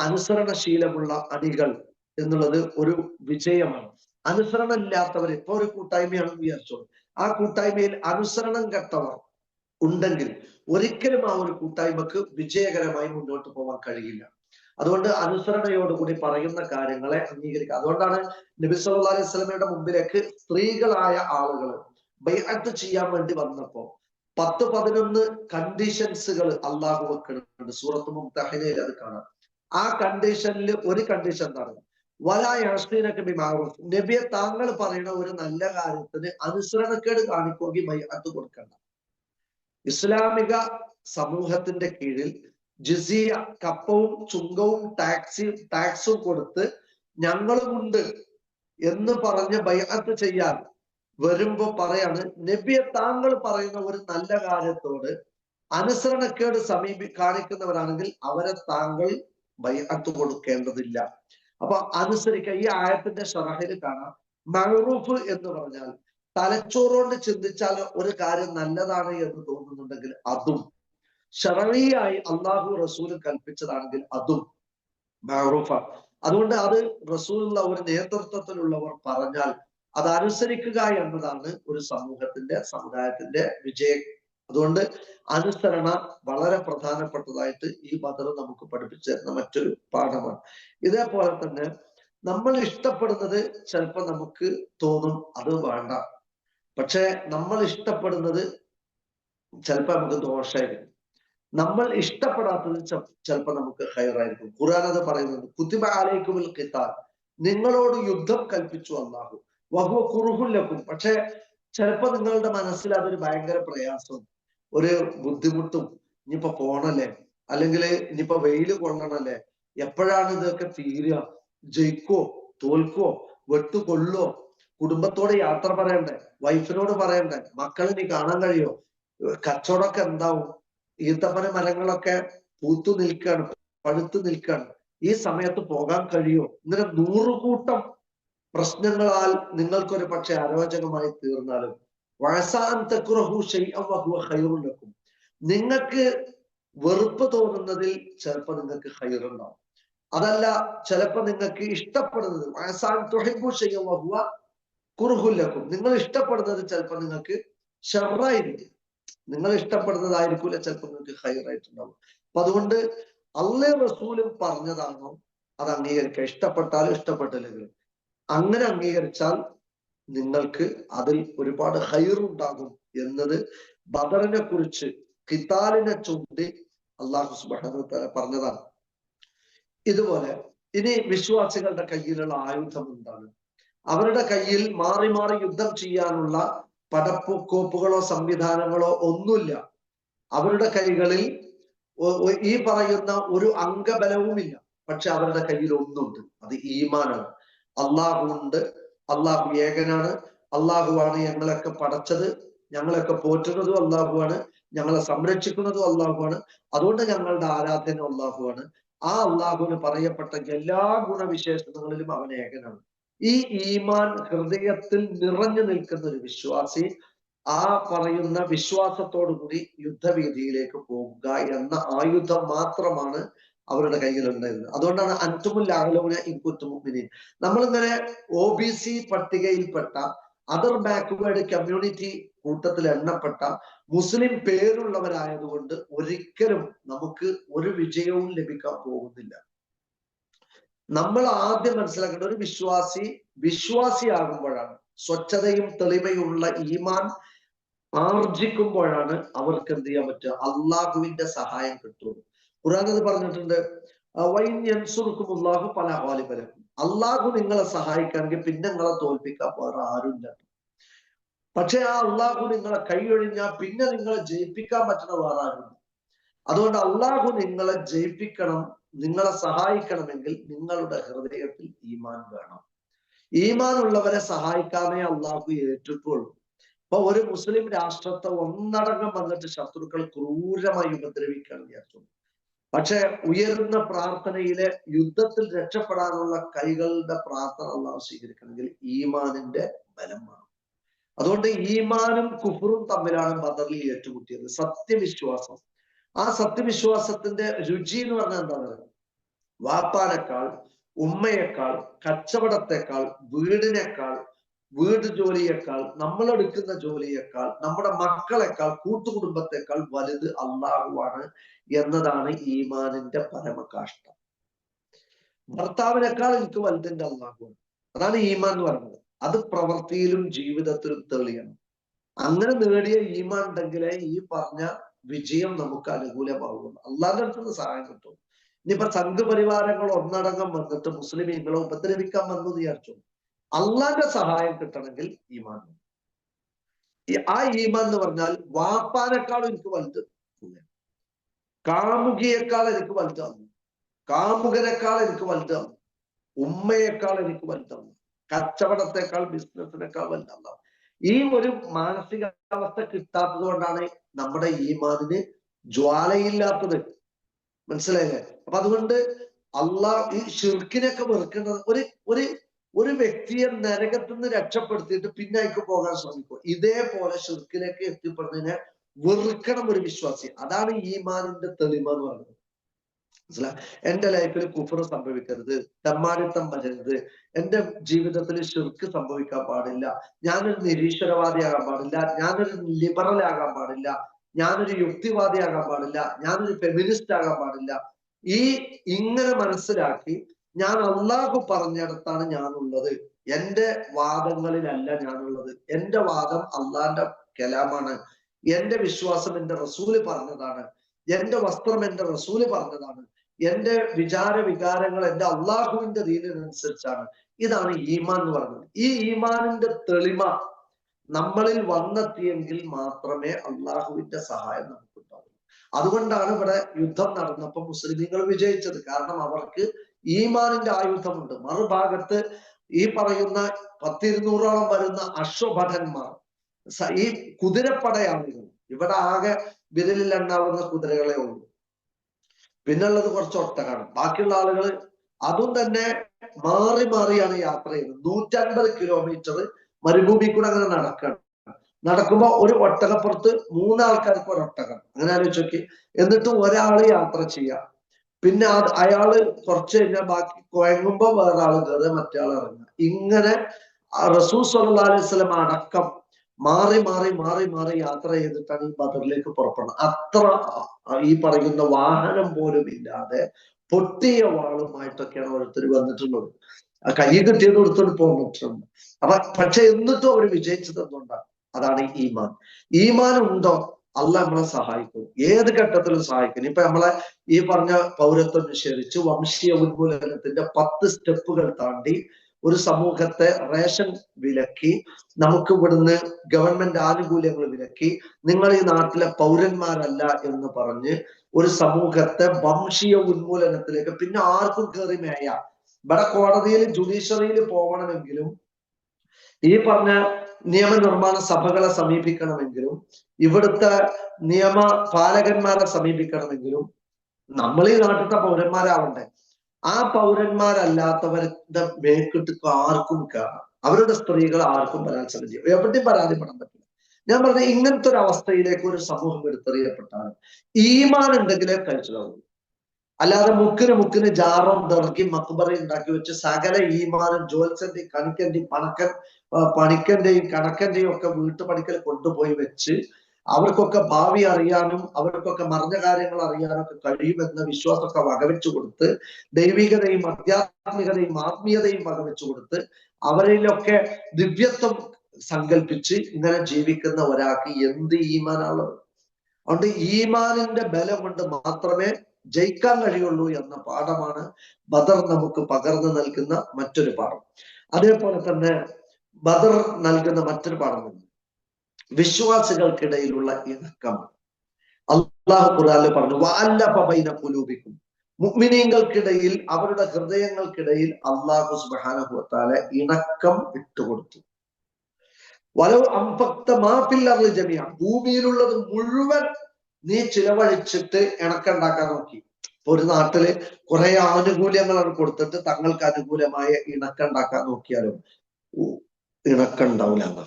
അനുസരണശീലമുള്ള അണികൾ എന്നുള്ളത് ഒരു വിജയമാണ്. അനുസരണം ഇല്ലാത്തവർ, ഇപ്പൊ ഒരു കൂട്ടായ്മയാണെന്ന് വിചാരിച്ചോളൂ, ആ കൂട്ടായ്മയിൽ അനുസരണം കെട്ടവർ ഉണ്ടെങ്കിൽ ഒരിക്കലും ആ ഒരു കൂട്ടായ്മക്ക് വിജയകരമായി മുന്നോട്ട് പോകാൻ കഴിയില്ല. അതുകൊണ്ട് അനുസരണയോടുകൂടി പറയുന്ന കാര്യങ്ങളെ അംഗീകരിക്കുക. അതുകൊണ്ടാണ് നബി സല്ലല്ലാഹു അലൈഹി വസല്ലമയുടെ മുമ്പിലേക്ക് സ്ത്രീകളായ ആളുകൾ ബൈഅത്ത് ചെയ്യാൻ വേണ്ടി വന്നപ്പോ 10-11 കണ്ടീഷൻസുകൾ അള്ളാഹു വെക്കുന്നുണ്ട്. സൂറത്ത് മുംതഹിനയിൽ അത് കാണാം. ആ കണ്ടീഷനിൽ ഒരു കണ്ടീഷൻ എന്താണ്? വലാ യഅ്സീനക ബിമഅറൂഫ്, നബിയെ താങ്കൾ പറയുന്ന ഒരു നല്ല കാര്യത്തിന് അനുസരണക്കേട് കാണിക്കുകയും ബൈഅത്ത് കൊടുക്കണ്ട. ഇസ്ലാമിക സമൂഹത്തിന്റെ കീഴിൽ ജിസിയ, കപ്പവും ചുങ്കവും ടാക്സും കൊടുത്ത് ഞങ്ങളുമുണ്ട് എന്ന് പറഞ്ഞ് ബൈഅത്ത് ചെയ്യാൻ വരുമ്പോ പറയാണ്, നബിയെ താങ്കൾ പറയുന്ന ഒരു നല്ല കാര്യത്തോട് അനുസരണക്കേട് കാണിക്കുന്നവരാണെങ്കിൽ അവരെ താങ്കൾ ബൈഅത്ത് കൊടുക്കേണ്ടതില്ല. അപ്പൊ അനുസരിക്കുക. ഈ ആയത്തിന്റെ ഷറഹിൽ കാണാം, മഅറൂഫ് എന്ന് പറഞ്ഞാൽ തലച്ചോറുകൊണ്ട് ചിന്തിച്ചാൽ ഒരു കാര്യം നല്ലതാണ് എന്ന് തോന്നുന്നുണ്ടെങ്കിൽ അതും, ശറഈയായി അള്ളാഹു റസൂൽ കൽപ്പിച്ചതാണെങ്കിൽ അതും മഅറൂഫാണ്. അതുകൊണ്ട് അത് റസൂലുള്ള ഒരു നേതൃത്വത്തിലുള്ളവർ പറഞ്ഞാൽ അത് അനുസരിക്കുക എന്നതാണ് ഒരു സമുദായത്തിന്റെ വിജയം. അതുകൊണ്ട് അനുസരണ വളരെ പ്രധാനപ്പെട്ടതായിട്ട് ഈ ബദർ നമുക്ക് പഠിപ്പിച്ചു തരുന്ന മറ്റൊരു പാഠമാണ്. ഇതേപോലെ തന്നെ നമ്മൾ ഇഷ്ടപ്പെടുന്നത് ചിലപ്പോൾ നമുക്ക് തോന്നും അത് വേണ്ട, പക്ഷെ നമ്മൾ ഇഷ്ടപ്പെടുന്നത് ചിലപ്പോൾ നമുക്ക് ദോഷമായിരിക്കും. നമ്മൾ ഇഷ്ടപ്പെടാത്തത് ചിലപ്പോൾ നമുക്ക് ഖൈറായിരിക്കും. ഖുർആൻ അത് പറയുന്നത്, കുതിബ അലൈക്കുമുൽ ഖിതാൽ, നിങ്ങളോട് യുദ്ധം കൽപ്പിച്ചു അല്ലാഹു, വഹുവ കുറുഹുൽ ലക്കും, പക്ഷെ ചിലപ്പോൾ നിങ്ങളുടെ മനസ്സിൽ അതൊരു ഭയങ്കര പ്രയാസം. ഒരു ബുദ്ധിമുട്ടും, ഇനിയിപ്പോ പോണല്ലേ, അല്ലെങ്കിൽ ഇനിയിപ്പോ വെയില് കൊള്ളണല്ലേ, എപ്പോഴാണ് ഇതൊക്കെ തീരുക, ജയിക്കോ തോൽക്കോ വെട്ടുകൊള്ളോ, കുടുംബത്തോട് യാത്ര പറയണ്ടേ, വൈഫിനോട് പറയണ്ടേ, മക്കളിനി കാണാൻ കഴിയോ, കച്ചവടമൊക്കെ എന്താവും, ഈത്തപ്പന മരങ്ങളൊക്കെ പൂത്തു നിൽക്കുകയാണ്, പഴുത്തു നിൽക്കുകയാണ്, ഈ സമയത്ത് പോകാൻ കഴിയോ, ഇങ്ങനെ 100 കൂട്ടം പ്രശ്നങ്ങളാൽ നിങ്ങൾക്കൊരു പക്ഷെ അരോചകമായി തീർന്നാലും നിങ്ങൾക്ക് വെറുപ്പ് തോന്നുന്നതിൽ ചിലപ്പോൾ നിങ്ങൾക്ക് ഹൈറുണ്ടാവും. അതല്ല, ചിലപ്പോൾ നിങ്ങൾക്ക് ഇഷ്ടപ്പെടുന്നത് കുറുഹുല്ലക്കും, നിങ്ങൾ ഇഷ്ടപ്പെടുന്നത് ചിലപ്പോൾ നിങ്ങൾക്ക് ഷർറായിരിക്കും, നിങ്ങൾ ഇഷ്ടപ്പെടുന്നതായിരിക്കൂല ചിലപ്പോൾ നിങ്ങൾക്ക് ഹൈറായിട്ടുണ്ടാവും. അപ്പൊ അതുകൊണ്ട് അള്ളാഹു റസൂലും പറഞ്ഞതാണോ അത് അംഗീകരിക്കുക, ഇഷ്ടപ്പെട്ടാലും ഇഷ്ടപ്പെട്ടില്ലെങ്കിലും അങ്ങനെ അംഗീകരിച്ചാൽ നിങ്ങൾക്ക് അതിൽ ഒരുപാട് ഹൈറുണ്ടാകും എന്നത് ബദറിനെ കുറിച്ച് ഖിതാലിനെ ചൂണ്ടി അള്ളാഹു സുബ്ഹാനഹു വ തആല പറഞ്ഞതാണ്. ഇതുപോലെ ഇനി വിശ്വാസികളുടെ കയ്യിലുള്ള ആയുധം എന്താണ്? അവരുടെ കയ്യിൽ മാറി മാറി യുദ്ധം ചെയ്യാനുള്ള പടപ്പുകോപ്പുകളോ സംവിധാനങ്ങളോ ഒന്നുമില്ല. അവരുടെ കൈകളിൽ ഈ പറയുന്ന ഒരു അംഗബലവുമില്ല. പക്ഷെ അവരുടെ കയ്യിൽ ഒന്നുണ്ട്, അത് ഈമാനാണ്. അള്ളാഹു ഉണ്ട്, അള്ളാഹു ഏകനാണ്, അള്ളാഹുവാണ് ഞങ്ങളൊക്കെ പടച്ചത്, ഞങ്ങളൊക്കെ പോറ്റുന്നതും അള്ളാഹുവാണ്, ഞങ്ങളെ സംരക്ഷിക്കുന്നതും അള്ളാഹുവാണ്, അതുകൊണ്ട് ഞങ്ങളുടെ ആരാധന അള്ളാഹുവാണ്. ആ അള്ളാഹുവിന് പറയപ്പെട്ട എല്ലാ ഗുണവിശേഷണങ്ങളിലും അവൻ ഏകനാണ്. ഈ ഈമാൻ ഹൃദയത്തിൽ നിറഞ്ഞു നിൽക്കുന്ന ഒരു വിശ്വാസി ആ പറയുന്ന വിശ്വാസത്തോടു കൂടി യുദ്ധവീതിയിലേക്ക് പോകുക എന്ന ആയുധം മാത്രമാണ് അവരുടെ കയ്യിലുണ്ടായിരുന്നത്. അതുകൊണ്ടാണ് അൻതുമുൽ അഅലൗന ഇൻ കുൻതും മുഅ്മിനീൻ. നമ്മളിങ്ങനെ OBC പട്ടികയിൽപ്പെട്ട അതർ ബാക്ക്വേർഡ് കമ്മ്യൂണിറ്റി കൂട്ടത്തിൽ എണ്ണപ്പെട്ട മുസ്ലിം പേരുള്ളവരായതുകൊണ്ട് ഒരിക്കലും നമുക്ക് ഒരു വിജയവും ലഭിക്കാൻ പോകുന്നില്ല. നമ്മൾ ആദ്യം മനസ്സിലാക്കേണ്ട, ഒരു വിശ്വാസിയാകുമ്പോഴാണ്, സ്വച്ഛതയും തെളിമയുള്ള ഈമാൻ ആർജിക്കുമ്പോഴാണ് അവർക്ക് എന്ത് ചെയ്യാൻ പറ്റുക, അള്ളാഹുവിന്റെ സഹായം കിട്ടുള്ളൂ. ഖുർആൻ അത് പറഞ്ഞിട്ടുണ്ട്, അള്ളാഹു നിങ്ങളെ സഹായിക്കാമെങ്കിൽ പിന്നെ നിങ്ങളെ തോൽപ്പിക്കാൻ വേറെ ആരുമില്ല. പക്ഷെ ആ അള്ളാഹു നിങ്ങളെ കൈയൊഴിഞ്ഞാൽ പിന്നെ നിങ്ങളെ ജയിപ്പിക്കാൻ പറ്റുന്ന വേറെ ആരുമില്ല. അതുകൊണ്ട് അള്ളാഹു നിങ്ങളെ ജയിപ്പിക്കണം, നിങ്ങളെ സഹായിക്കണമെങ്കിൽ നിങ്ങളുടെ ഹൃദയത്തിൽ ഈമാൻ വേണം. ഈമാൻ ഉള്ളവരെ സഹായിക്കാനേ അള്ളാഹു ഏറ്റിട്ടുള്ളൂ. അപ്പൊ ഒരു മുസ്ലിം രാഷ്ട്രത്തെ ഒന്നടങ്കം വന്നിട്ട് ശത്രുക്കൾ ക്രൂരമായി ഉപദ്രവിക്കുകയാണ് വിചാരിച്ചു. പക്ഷെ ഉയരുന്ന പ്രാർത്ഥനയിലെ യുദ്ധത്തിൽ രക്ഷപ്പെടാനുള്ള കൈകളുടെ പ്രാർത്ഥന അള്ളാഹു സ്വീകരിക്കണമെങ്കിൽ ഈമാനിന്റെ ബലം വേണം. അതുകൊണ്ട് ഈമാനും കുഫറും തമ്മിലാണ് ബദറിൽ ഏറ്റുമുട്ടിയത്, സത്യവിശ്വാസം. ആ സത്യവിശ്വാസത്തിന്റെ രുചി എന്ന് പറഞ്ഞാൽ എന്താണ്? വാപ്പാനേക്കാൾ, ഉമ്മയേക്കാൾ, കച്ചവടത്തെക്കാൾ, വീടിനേക്കാൾ, വീട് ജോലിയേക്കാൾ, നമ്മളെടുക്കുന്ന ജോലിയേക്കാൾ, നമ്മുടെ മക്കളെക്കാൾ, കൂട്ടുകുടുംബത്തെക്കാൾ വലുത് അള്ളാഹുവാണ് എന്നതാണ് ഈമാനിന്റെ പരമകാഷ്ഠം. ഭർത്താവിനേക്കാൾ എനിക്ക് വലുതിന്റെ അള്ളാഹുവാണ്, അതാണ് ഈമാൻ എന്ന് പറയുന്നത്. അത് പ്രവൃത്തിയിലും ജീവിതത്തിലും തെളിയണം. അങ്ങനെ നേടിയ ഈമാൻ ഉണ്ടെങ്കിലേ ഈ പറഞ്ഞ വിജയം നമുക്ക് അനുകൂലമാകുള്ളൂ, അള്ളാഹിന്റെ അടുത്ത് നിന്ന് സഹായം കിട്ടും. ഇനിയിപ്പോ സംഘപരിവാരങ്ങൾ ഒന്നടങ്കം വന്നിട്ട് മുസ്ലിമീങ്ങളെ ഉപദ്രവിക്കാൻ വന്നു വിചാരിച്ചു, അള്ളാന്റെ സഹായം കിട്ടണമെങ്കിൽ ഈമാൻ. ആ ഈമാൻ എന്ന് പറഞ്ഞാൽ വാപ്പാനേക്കാളും എനിക്ക് വലുത്, കാമുകിയേക്കാൾ എനിക്ക് വലുതാണ്, കാമുകനേക്കാൾ എനിക്ക് വലുതാണ്, ഉമ്മയേക്കാൾ എനിക്ക് വലുതാണ്, കച്ചവടത്തെക്കാൾ, ബിസിനസിനേക്കാൾ വലുതാണ്. ഈ ഒരു മാനസികാവസ്ഥ കിട്ടാത്തത് കൊണ്ടാണ് നമ്മുടെ ഈമാനിന് ജ്വാലയില്ലാത്തത്. മനസ്സിലായില്ലേ? അപ്പൊ അതുകൊണ്ട് അള്ളാഹ് ഈ ഷിർക്കിനൊക്കെ വെറുക്കുന്നത്, ഒരു വ്യക്തിയെ നരകത്തിൽ നിന്ന് രക്ഷപ്പെടുത്തിയിട്ട് പിന്നെ അയക്ക് പോകാൻ ശ്രമിക്കും. ഇതേപോലെ ഷിർക്കിലേക്ക് എത്തിപ്പെടുന്നതിനെ വെറുക്കണം ഒരു വിശ്വാസി. അതാണ് ഈമാനിന്റെ തെളിമ എന്ന് പറയുന്നത്. മനസ്സിലായി? എന്റെ ലൈഫിൽ കുഫർ സംഭവിക്കരുത്, തെമ്മാടിത്തം വരരുത്, എന്റെ ജീവിതത്തിൽ ഷിർക്ക് സംഭവിക്കാൻ പാടില്ല, ഞാനൊരു നിരീശ്വരവാദിയാകാൻ പാടില്ല, ഞാനൊരു ലിബറൽ ആകാൻ പാടില്ല, ഞാനൊരു യുക്തിവാദിയാകാൻ പാടില്ല, ഞാനൊരു ഫെമിനിസ്റ്റ് ആകാൻ പാടില്ല. ഇങ്ങനെ മനസ്സിലാക്കി ഞാൻ അള്ളാഹു പറഞ്ഞിടത്താണ് ഞാനുള്ളത്, എന്റെ വാദങ്ങളിലല്ല ഞാനുള്ളത്, എന്റെ വാദം അള്ളാന്റെ കലാമാണ്, എന്റെ വിശ്വാസം എന്റെ റസൂല് പറഞ്ഞതാണ്, എന്റെ വസ്ത്രം എന്റെ റസൂല് പറഞ്ഞതാണ്, എന്റെ വികാരങ്ങൾ എന്റെ അള്ളാഹുവിന്റെ ദീനിനനുസരിച്ചാണ്. ഇതാണ് ഈമാൻ എന്ന് പറയുന്നത്. ഈ ഈമാനിന്റെ തെളിമ നമ്മളിൽ വന്നെത്തിയെങ്കിൽ മാത്രമേ അള്ളാഹുവിന്റെ സഹായം നമുക്കുണ്ടാവൂ. അതുകൊണ്ടാണ് ഇവിടെ യുദ്ധം നടന്നപ്പോൾ മുസ്ലിമീങ്ങൾ വിജയിച്ചത്. കാരണം അവർക്ക് ഈമാനിന്റെ ആയുധമുണ്ട്. മറുഭാഗത്ത് ഈ പറയുന്ന 100-200ഓളം വരുന്ന അശ്വഭടന്മാർ, ഈ കുതിരപ്പടയാളികൾ, ഇവിടെ ആകെ വിരലിൽ എണ്ണാവുന്ന കുതിരകളെ ഉള്ളൂ. പിന്നുള്ളത് കുറച്ച് ഒട്ടകമാണ്. ബാക്കിയുള്ള ആളുകൾ അതും തന്നെ മാറി മാറിയാണ് യാത്ര ചെയ്യുന്നത്. 150 കിലോമീറ്റർ മരുഭൂമി കൂടെ അങ്ങനെ നടക്കണം. നടക്കുമ്പോ ഒരു ഒട്ടകപ്പുറത്ത് 3 ആൾക്കാർക്ക് ഒരൊട്ടകം, അങ്ങനെ ആലോചിച്ച് നോക്കി. എന്നിട്ട് ഒരാള് യാത്ര ചെയ്യാം, പിന്നെ അയാള് കുറച്ച് കഴിഞ്ഞാൽ ബാക്കി കുഴങ്ങുമ്പോ വേറെ ആള് കയറുക, മറ്റേ ആൾ ഇറങ്ങുക. ഇങ്ങനെ റസൂൽ സ്വല്ലല്ലാഹു അലൈഹി വസല്ലം അടക്കം മാറി മാറി മാറി മാറി യാത്ര ചെയ്തിട്ടാണ് ഈ ബദറിലേക്ക് പുറപ്പെടുന്നത്. അത്ര ഈ പറയുന്ന വാഹനം പോലും ഇല്ലാതെ പൊട്ടിയ വാളുമായിട്ടൊക്കെയാണ് ഓരോരുത്തർ വന്നിട്ടുള്ളത്. കൈ കിട്ടിയത് കൊടുത്തോണ്ട് പോന്നിട്ടുണ്ട്. പക്ഷെ എന്നിട്ടും അവർ വിജയിച്ചത് എന്തുകൊണ്ടാണ്? അതാണ് ഈമാൻ. ഈമാൻ ഉണ്ടോ അള്ളാഹ് നമ്മളെ സഹായിക്കും, ഏത് ഘട്ടത്തിലും സഹായിക്കും. ഇപ്പൊ നമ്മളെ ഈ പറഞ്ഞ പൗരത്വം നിഷേധിച്ച് വംശീയ ഉന്മൂലനത്തിന്റെ 10 സ്റ്റെപ്പുകൾ താണ്ടി ഒരു സമൂഹത്തെ റേഷൻ വിലക്കി, നമുക്ക് ഇവിടുന്ന് ഗവൺമെന്റ് ആനുകൂല്യങ്ങൾ വിലക്കി, നിങ്ങൾ ഈ നാട്ടിലെ പൗരന്മാരല്ല എന്ന് പറഞ്ഞ് ഒരു സമൂഹത്തെ വംശീയ ഉന്മൂലനത്തിലേക്ക് പിന്നെ ആർക്കും കയറി മേയാം. ഇവിടെ കോടതിയിൽ ജുഡീഷ്യറിയിൽ പോകണമെങ്കിലും ഈ പറഞ്ഞ നിയമനിർമ്മാണ സഭകളെ സമീപിക്കണമെങ്കിലും ഇവിടുത്തെ നിയമ പാലകന്മാരെ സമീപിക്കണമെങ്കിലും നമ്മൾ ഈ നാട്ടിലത്തെ പൗരന്മാരാവണ്ടേ. ആ പൗരന്മാരല്ലാത്തവരുടെ മേക്കിട്ട് ആർക്കും കയറാം. അവരുടെ സ്ത്രീകൾ ആർക്കും ബലാത്സംഗം ചെയ്യും, എവിടെയും പരാതിപ്പെടാൻ പറ്റില്ല. ഞാൻ പറഞ്ഞ ഇങ്ങനത്തെ ഒരു അവസ്ഥയിലേക്ക് ഒരു സമൂഹം എടുത്തെറിയപ്പെട്ടാണ് ഈമാൻ ഉണ്ടെങ്കിലേ കഴിച്ചിലാവൂ. അല്ലാതെ മുക്കിന് ജാറും ദർഗി മക്ബറയും ഉണ്ടാക്കി വെച്ച് സകല ഈമാനും ജോത്സന്റെയും കണിക്കന്റെയും പണിക്കന്റെയും കണക്കന്റെയും ഒക്കെ വീട്ടുപണിക്കൽ കൊണ്ടുപോയി വെച്ച് അവർക്കൊക്കെ ഭാവി അറിയാനും അവർക്കൊക്കെ മറിഞ്ഞ കാര്യങ്ങൾ അറിയാനൊക്കെ കഴിയുമെന്ന വിശ്വാസമൊക്കെ വകവെച്ചു കൊടുത്ത്, ദൈവികതയും ആധ്യാത്മികതയും ആത്മീയതയും വകവെച്ചു കൊടുത്ത് അവരിലൊക്കെ ദിവ്യത്വം സങ്കല്പിച്ച് ഇങ്ങനെ ജീവിക്കുന്ന ഒരാൾക്ക് എന്ത് ഈമാനാണുള്ളത്? അതുകൊണ്ട് ഈമാനിന്റെ ബലം കൊണ്ട് മാത്രമേ ജയിക്കാൻ കഴിയുള്ളൂ എന്ന പാഠമാണ് ബദർ നമുക്ക് പകർന്നു നൽകുന്ന മറ്റൊരു പാഠം. അതേപോലെ തന്നെ ബദർ നൽകുന്ന മറ്റൊരു പാഠം വിശ്വാസികൾക്കിടയിലുള്ള ഇണക്കമാണ്. അല്ലാഹു ഖുർആനിൽ പറഞ്ഞു, വഅല്ലഫ ബൈന ഖുലൂബിക്കും, മുഅ്മിനീങ്ങൾക്കിടയിൽ അവരുടെ ഹൃദയങ്ങൾക്കിടയിൽ അല്ലാഹു സുബ്ഹാനഹു വ തആല ഇണക്കം ഇട്ടുകൊടുത്തു. വലൗ അൻഫഖ്ത മാ ഫിൽ അർളി ജമീഅ, ഭൂമിയിലുള്ളത് മുഴുവൻ നീ ചിലവഴിച്ചിട്ട് ഇണക്കുണ്ടാക്കാൻ നോക്കി. ഇപ്പൊ ഒരു നാട്ടില് കുറെ ആനുകൂല്യങ്ങളാണ് കൊടുത്തിട്ട് തങ്ങൾക്ക് അനുകൂലമായ ഇണക്കുണ്ടാക്കാൻ നോക്കിയാലും ഇണക്കുണ്ടാവില്ല എന്നാ.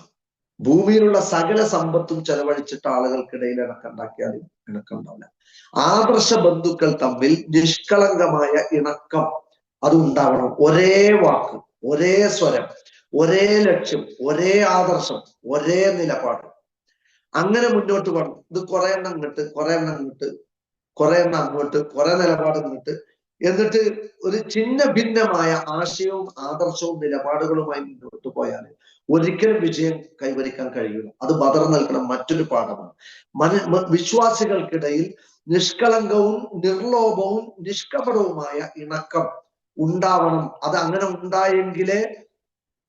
ഭൂമിയിലുള്ള സകല സമ്പത്തും ചെലവഴിച്ചിട്ട് ആളുകൾക്കിടയിൽ ഇണക്കുണ്ടാക്കിയാലും ഇണക്കുണ്ടാവില്ല. ആദർശ ബന്ധുക്കൾ തമ്മിൽ നിഷ്കളങ്കമായ ഇണക്കം അത് ഉണ്ടാവണം. ഒരേ വാക്ക്, ഒരേ സ്വരം, ഒരേ ലക്ഷ്യം, ഒരേ ആദർശം, ഒരേ നിലപാട്, അങ്ങനെ മുന്നോട്ട് പോകണം. ഇത് കുറെ എണ്ണം ഇങ്ങോട്ട്, കുറെ എണ്ണം ഇങ്ങോട്ട്, കുറെ എണ്ണം അങ്ങോട്ട്, കുറെ നിലപാട് ഇങ്ങോട്ട്, എന്നിട്ട് ഒരു ചിഹ്ന ഭിന്നമായ ആശയവും ആദർശവും നിലപാടുകളുമായി മുന്നോട്ട് പോയാൽ ഒരിക്കലും വിജയം കൈവരിക്കാൻ കഴിയില്ല. അത് ബദർ നൽകുന്ന മറ്റൊരു പാഠമാണ്. വിശ്വാസികൾക്കിടയിൽ നിഷ്കളങ്കവും നിർലോഭവും നിഷ്കപടവുമായ ഇണക്കം ഉണ്ടാവണം. അത് അങ്ങനെ ഉണ്ടായെങ്കിലേ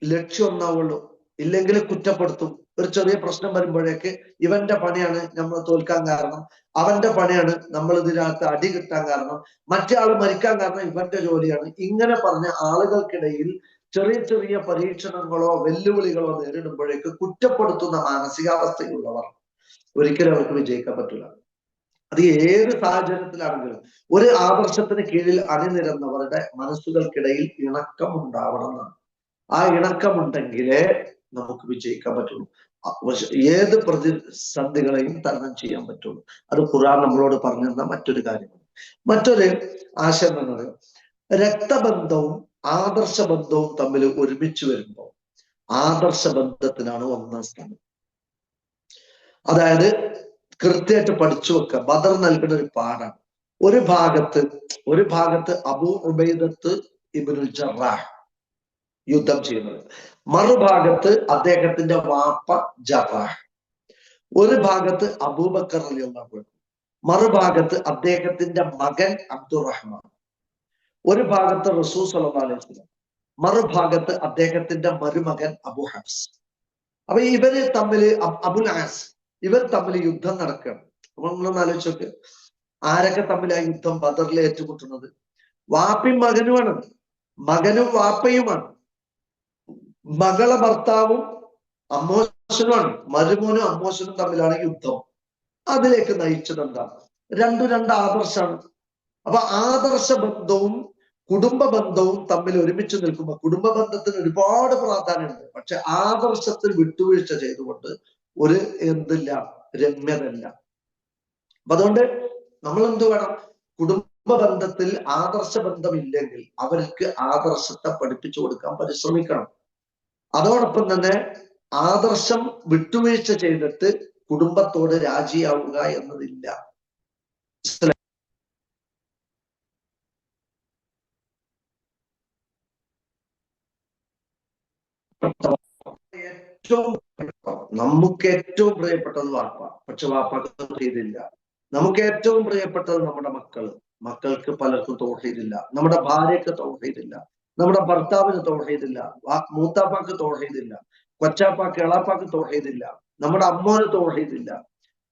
ലക്ഷ്യം ഒന്നാവുള്ളൂ. ഇല്ലെങ്കിൽ കുറ്റപ്പെടുത്തും. ഒരു ചെറിയ പ്രശ്നം വരുമ്പോഴേക്ക് ഇവന്റെ പണിയാണ് നമ്മൾ തോൽക്കാൻ കാരണം, അവന്റെ പണിയാണ് നമ്മൾ ഇതിനകത്ത് അടി കിട്ടാൻ കാരണം, മറ്റേ ആൾ മരിക്കാൻ കാരണം ഇവന്റെ ജോലിയാണ്. ഇങ്ങനെ പറഞ്ഞ ആളുകൾക്കിടയിൽ ചെറിയ ചെറിയ പരീക്ഷണങ്ങളോ വെല്ലുവിളികളോ നേരിടുമ്പോഴേക്ക് കുറ്റപ്പെടുത്തുന്ന മാനസികാവസ്ഥയുള്ളവർ ഒരിക്കലും അവർക്ക് വിജയിക്കാൻ പറ്റില്ല. അത് ഏത് സാഹചര്യത്തിലാണെങ്കിലും ഒരു ആദർശത്തിന് കീഴിൽ അണിനിരന്നവരുടെ മനസ്സുകൾക്കിടയിൽ ഇണക്കം ഉണ്ടാവണം എന്നാണ്. ആ ഇണക്കമുണ്ടെങ്കിലേ നമുക്ക് വിജയിക്കാൻ പറ്റുള്ളൂ. ഏത് പ്രതിസന്ധികളെയും തരണം ചെയ്യാൻ പറ്റുള്ളൂ. അത് ഖുർആൻ നമ്മളോട് പറഞ്ഞു തന്ന മറ്റൊരു കാര്യമാണ്. മറ്റൊരു ആശയം എന്നത് രക്തബന്ധവും ആദർശ ബന്ധവും തമ്മിൽ ഒരുമിച്ച് വരുമ്പോൾ ആദർശ ബന്ധത്തിനാണ് ഒന്നാം സ്ഥാനം. അതായത് കൃത്യമായിട്ട് പഠിച്ചു വെക്കുക. ബദർ നൽകുന്ന ഒരു പാഠാണ്. ഒരു ഭാഗത്ത് അബൂ ഉബൈദത്ത് ഇബ്നുൽ ജറാഹ് യുദ്ധം ചെയ്യുന്നത്, മറുഭാഗത്ത് അദ്ദേഹത്തിന്റെ വാപ്പ ജറാഹ്, ഒരു ഭാഗത്ത് അബൂബക്കർ റളിയല്ലാഹു അൻഹു, മറുഭാഗത്ത് അദ്ദേഹത്തിന്റെ മകൻ അബ്ദുറഹ്മാൻ, ഒരു ഭാഗത്ത് റസൂൽ സ്വല്ലല്ലാഹു അലൈഹി വസല്ലം, മറുഭാഗത്ത് അദ്ദേഹത്തിന്റെ മരുമകൻ അബൂ ഹഫ്സ്. അപ്പൊ ഇവര് തമ്മില് അബുൽ ആസ് ഇവർ തമ്മിൽ യുദ്ധം നടക്കുകയാണ്. അപ്പൊ നമ്മളൊന്ന് ആലോചിച്ചോക്ക്, ആരൊക്കെ തമ്മിലാ യുദ്ധം ബദറിൽ ഏറ്റുമുട്ടുന്നത്? വാപ്പയും മകനുമാണ്, മകനും വാപ്പയുമാണ്, മകളെ ഭർത്താവും അമ്മോശനുമാണ്, മരുമോനും അമ്മോശനും തമ്മിലാണ് യുദ്ധം. അതിലേക്ക് നയിച്ചത് എന്താണ്? രണ്ട് ആദർശാണ്. അപ്പൊ ആദർശ ബന്ധവും കുടുംബ ബന്ധവും തമ്മിൽ ഒരുമിച്ച് നിൽക്കുമ്പോൾ കുടുംബ ബന്ധത്തിന് ഒരുപാട് പ്രാധാന്യമുണ്ട്. പക്ഷെ ആദർശത്തിൽ വിട്ടുവീഴ്ച ചെയ്തുകൊണ്ട് ഒരു എന്തില്ല, രമ്യതല്ല. അപ്പൊ അതുകൊണ്ട് നമ്മൾ എന്ത് വേണം? കുടുംബ ബന്ധത്തിൽ ആദർശ ബന്ധമില്ലെങ്കിൽ അവർക്ക് ആദർശത്തെ പഠിപ്പിച്ചു കൊടുക്കാൻ പരിശ്രമിക്കണം. അതോടൊപ്പം തന്നെ ആദർശം വിട്ടുവീഴ്ച ചെയ്തിട്ട് കുടുംബത്തോട് രാജിയാവുക എന്നതില്ല. ഏറ്റവും നമുക്ക് ഏറ്റവും പ്രിയപ്പെട്ടത് വാപ്പ, പക്ഷെ വാപ്പക്ക് തൗഹീദില്ല. നമുക്ക് ഏറ്റവും പ്രിയപ്പെട്ടത് നമ്മുടെ മക്കള്, മക്കൾക്ക് പലർക്കും തൗഹീദില്ല. നമ്മുടെ ഭാര്യക്ക് തൗഹീദില്ല, നമ്മുടെ ഭർത്താവിന് തൗഹീദില്ല, മൂത്താപ്പാക്ക് തൗഹീദില്ല, കൊച്ചാപ്പാക്ക് എളാപ്പാക്ക് തൗഹീദില്ല, നമ്മുടെ അമ്മോന് തൗഹീദില്ല.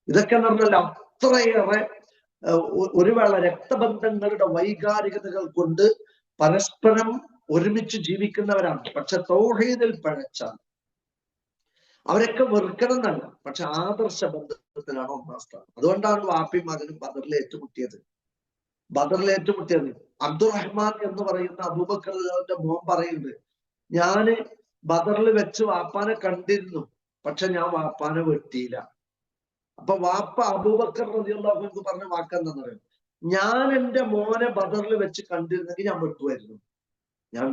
ഇതൊക്കെ എന്ന് പറഞ്ഞാൽ അത്രയേറെ ഒരു വേള രക്തബന്ധങ്ങളുടെ വൈകാരികതകൾ കൊണ്ട് പരസ്പരം ഒരുമിച്ച് ജീവിക്കുന്നവരാണ്. പക്ഷെ തൗഹീദിൽ പിഴച്ചാൽ അവരൊക്കെ വെറുക്കണം എന്നല്ല, പക്ഷെ ആദർശ ബന്ധത്തിലാണ് ഒന്നാം സ്ഥാനം. അതുകൊണ്ടാണ് വാപ്പിയും മകനും ബദറിൽ ഏറ്റുമുട്ടിയത്. അബ്ദുറഹ്മാൻ എന്ന് പറയുന്ന അബൂബക്കറിന്റെ മോൻ പറയുന്നത്, ഞാന് ബദറിൽ വെച്ച് വാപ്പാനെ കണ്ടിരുന്നു, പക്ഷെ ഞാൻ വാപ്പാനെ വെട്ടിയില്ല. അപ്പൊ വാപ്പ അബൂബക്കർ റളിയല്ലാഹു അൻഹു പറഞ്ഞ വാക്കെന്താന്ന് പറയും, ഞാൻ എന്റെ മോനെ ബദറിൽ വെച്ച് കണ്ടിരുന്നെങ്കിൽ ഞാൻ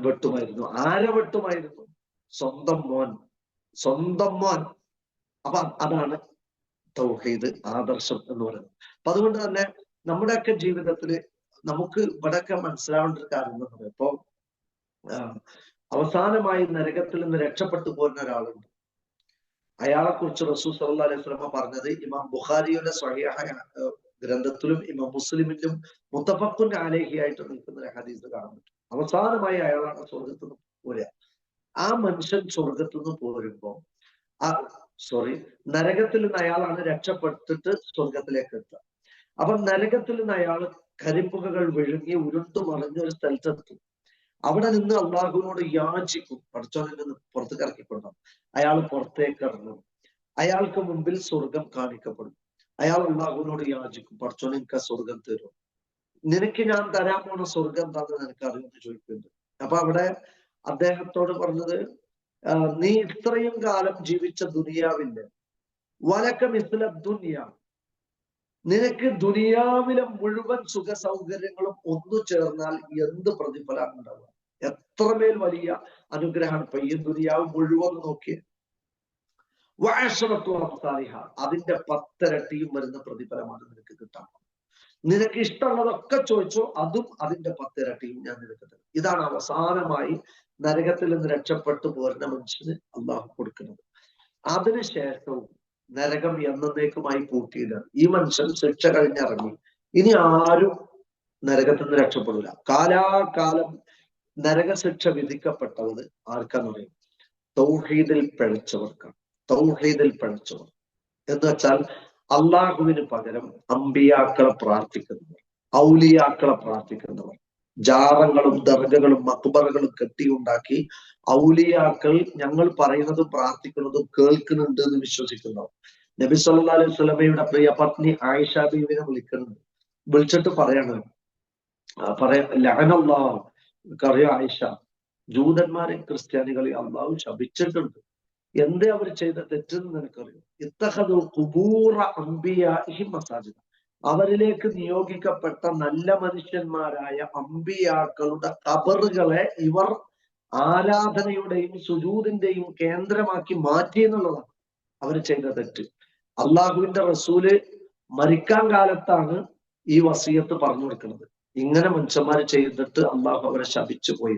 വെട്ടുമായിരുന്നു. ആരെ വെട്ടുമായിരുന്നു? സ്വന്തം മോൻ. അപ്പൊ അതാണ് തൗഹീദ്, ആദർശം എന്ന് പറയുന്നത്. അപ്പൊ അതുകൊണ്ട് തന്നെ നമ്മുടെയൊക്കെ ജീവിതത്തിൽ നമുക്ക് ഇവിടെയൊക്കെ മനസ്സിലാവേണ്ട ഒരു കാര്യം എന്ന് പറയുന്നത്, ഇപ്പൊ അവസാനമായി നരകത്തിൽ നിന്ന് രക്ഷപ്പെട്ടു പോരുന്ന ഒരാളുണ്ട്. അയാളെ കുറിച്ച് റസൂൽ സല്ലല്ലാഹു അലൈഹി വസല്ലം പറഞ്ഞത് ഇമാം ബുഖാരിയുടെ സ്വഹീഹ ഗ്രന്ഥത്തിലും ഇമാം മുസ്ലിമിലും മുത്തഫഖുൻ അലൈഹി ആയിട്ട് നിൽക്കുന്ന ഒരു ഹദീസ് കാണാൻ പറ്റും. അവസാനമായി അയാളാണ് സ്വർഗത്തിൽ നിന്ന് പോരുക. ആ മനുഷ്യൻ സ്വർഗത്തിൽ നിന്ന് പോരുമ്പോ നരകത്തിൽ നിന്ന് അയാളാണ് രക്ഷപ്പെട്ടിട്ട് സ്വർഗത്തിലേക്ക് എത്തുക. അപ്പൊ നരകത്തിൽ നിന്ന് അയാൾ കരിമ്പുകകൾ വിഴുങ്ങി ഉരുണ്ടു മറിഞ്ഞൊരു സ്ഥലത്തെത്തും. അവിടെ നിന്ന് അള്ളാഹുവിനോട് യാചിക്കും, പഠിച്ചോനിൽ നിന്ന് പുറത്തേക്ക് ഇറക്കിക്കൊണ്ടാവും. അയാൾ പുറത്തേക്ക് ഇറങ്ങും, അയാൾക്ക് മുമ്പിൽ സ്വർഗം കാണിക്കപ്പെടും. അയാൾ അള്ളാഹുവിനോട് യാചിക്കും, പഠിച്ചോൻ എനിക്ക് ആ സ്വർഗം തരും, നിനക്ക് ഞാൻ തരാൻ പോണ സ്വർഗം എന്താണെന്ന് നിനക്ക് അറിയുമെന്ന് ചോദിക്കുന്നുണ്ട്. അപ്പൊ അവിടെ അദ്ദേഹത്തോട് പറഞ്ഞത്, നീ ഇത്രയും കാലം ജീവിച്ച ദുനിയാവിന്റെ വലക്ക മിസ്ല ദുനിയ, നിനക്ക് ദുനിയാവിലെ മുഴുവൻ സുഖ സൗകര്യങ്ങളും ഒന്നു ചേർന്നാൽ എന്ത് പ്രതിഫലമാണ് ഉണ്ടാവുക? എത്രമേൽ വലിയ അനുഗ്രഹമാണ്. ഇപ്പൊ ഈ ദുനിയാവ് മുഴുവൻ നോക്കിയ അതിന്റെ 10 ഇരട്ടിയും വരുന്ന പ്രതിഫലമാണ് നിനക്ക് കിട്ടാൻ. നിനക്ക് ഇഷ്ടമുള്ളതൊക്കെ ചോദിച്ചോ, അതും അതിന്റെ 10 ഇരട്ടിയും ഞാൻ നിനക്ക് തരും. ഇതാണ് അവസാനമായി നരകത്തിൽ നിന്ന് രക്ഷപ്പെട്ടു പോരുന്ന മനുഷ്യന് അള്ളാഹു കൊടുക്കുന്നത്. അതിനുശേഷവും നരകം എന്നേക്കുമായി പൂട്ടിയിടാണ്. ഈ മനുഷ്യൻ ശിക്ഷ കഴിഞ്ഞിറങ്ങി, ഇനി ആരും നരകത്തിൽ നിന്ന് രക്ഷപ്പെടില്ല. കാലാകാലം നരകശിക്ഷ വിധിക്കപ്പെട്ടത് ആർക്കാന്നറിയും? തൗഹീദിൽ പിഴച്ചവർക്കാണ്. തൗഹീദിൽ പിഴച്ചവർ എന്ന് വെച്ചാൽ അള്ളാഹുവിന് പകരം അമ്പിയാക്കളെ പ്രാർത്ഥിക്കുന്നവർ, ഔലിയാക്കളെ പ്രാർത്ഥിക്കുന്നവർ, ജാറങ്ങളും ദർഗകളും മക്ബറകളും കെട്ടിയുണ്ടാക്കി ഔലിയാക്കൾ ഞങ്ങൾ പറയുന്നതും പ്രാർത്ഥിക്കുന്നതും കേൾക്കുന്നുണ്ട് എന്ന് വിശ്വസിക്കുന്നവർ. നബി സല്ലല്ലാഹു അലൈഹി വസല്ലമയുടെ പ്രിയ പത്നി ആയിഷ ബീവിനെ വിളിച്ചിട്ട് പറയണം, ലഅനല്ലാഹ്, അറിയാം ആയിഷ, ജൂതന്മാരെ ക്രിസ്ത്യാനികളെ അള്ളാഹു ശപിച്ചിട്ടുണ്ട്. എന്തേ അവർ ചെയ്ത തെറ്റെന്ന് നിനക്കറിയും? ഇത്തഖദു ഖുബൂറ അംബിയാഇഹിം മസാജിദ, അവരിലേക്ക് നിയോഗിക്കപ്പെട്ട നല്ല മനുഷ്യന്മാരായ അമ്പിയാക്കളുടെ ഖബറുകളെ ഇവർ ആരാധനയുടെയും സുജൂദിന്റെയും കേന്ദ്രമാക്കി മാറ്റി എന്നുള്ളതാണ് അവർ ചെയ്ത തെറ്റ്. അള്ളാഹുവിന്റെ റസൂല് മരിക്കാൻ കാലത്താണ് ഈ വസിയത്ത് പറഞ്ഞു കൊടുക്കുന്നത്. ഇങ്ങനെ മനുഷ്യന്മാർ ചെയ്തിട്ട് അള്ളാഹു അവരെ ശപിച്ചു പോയി.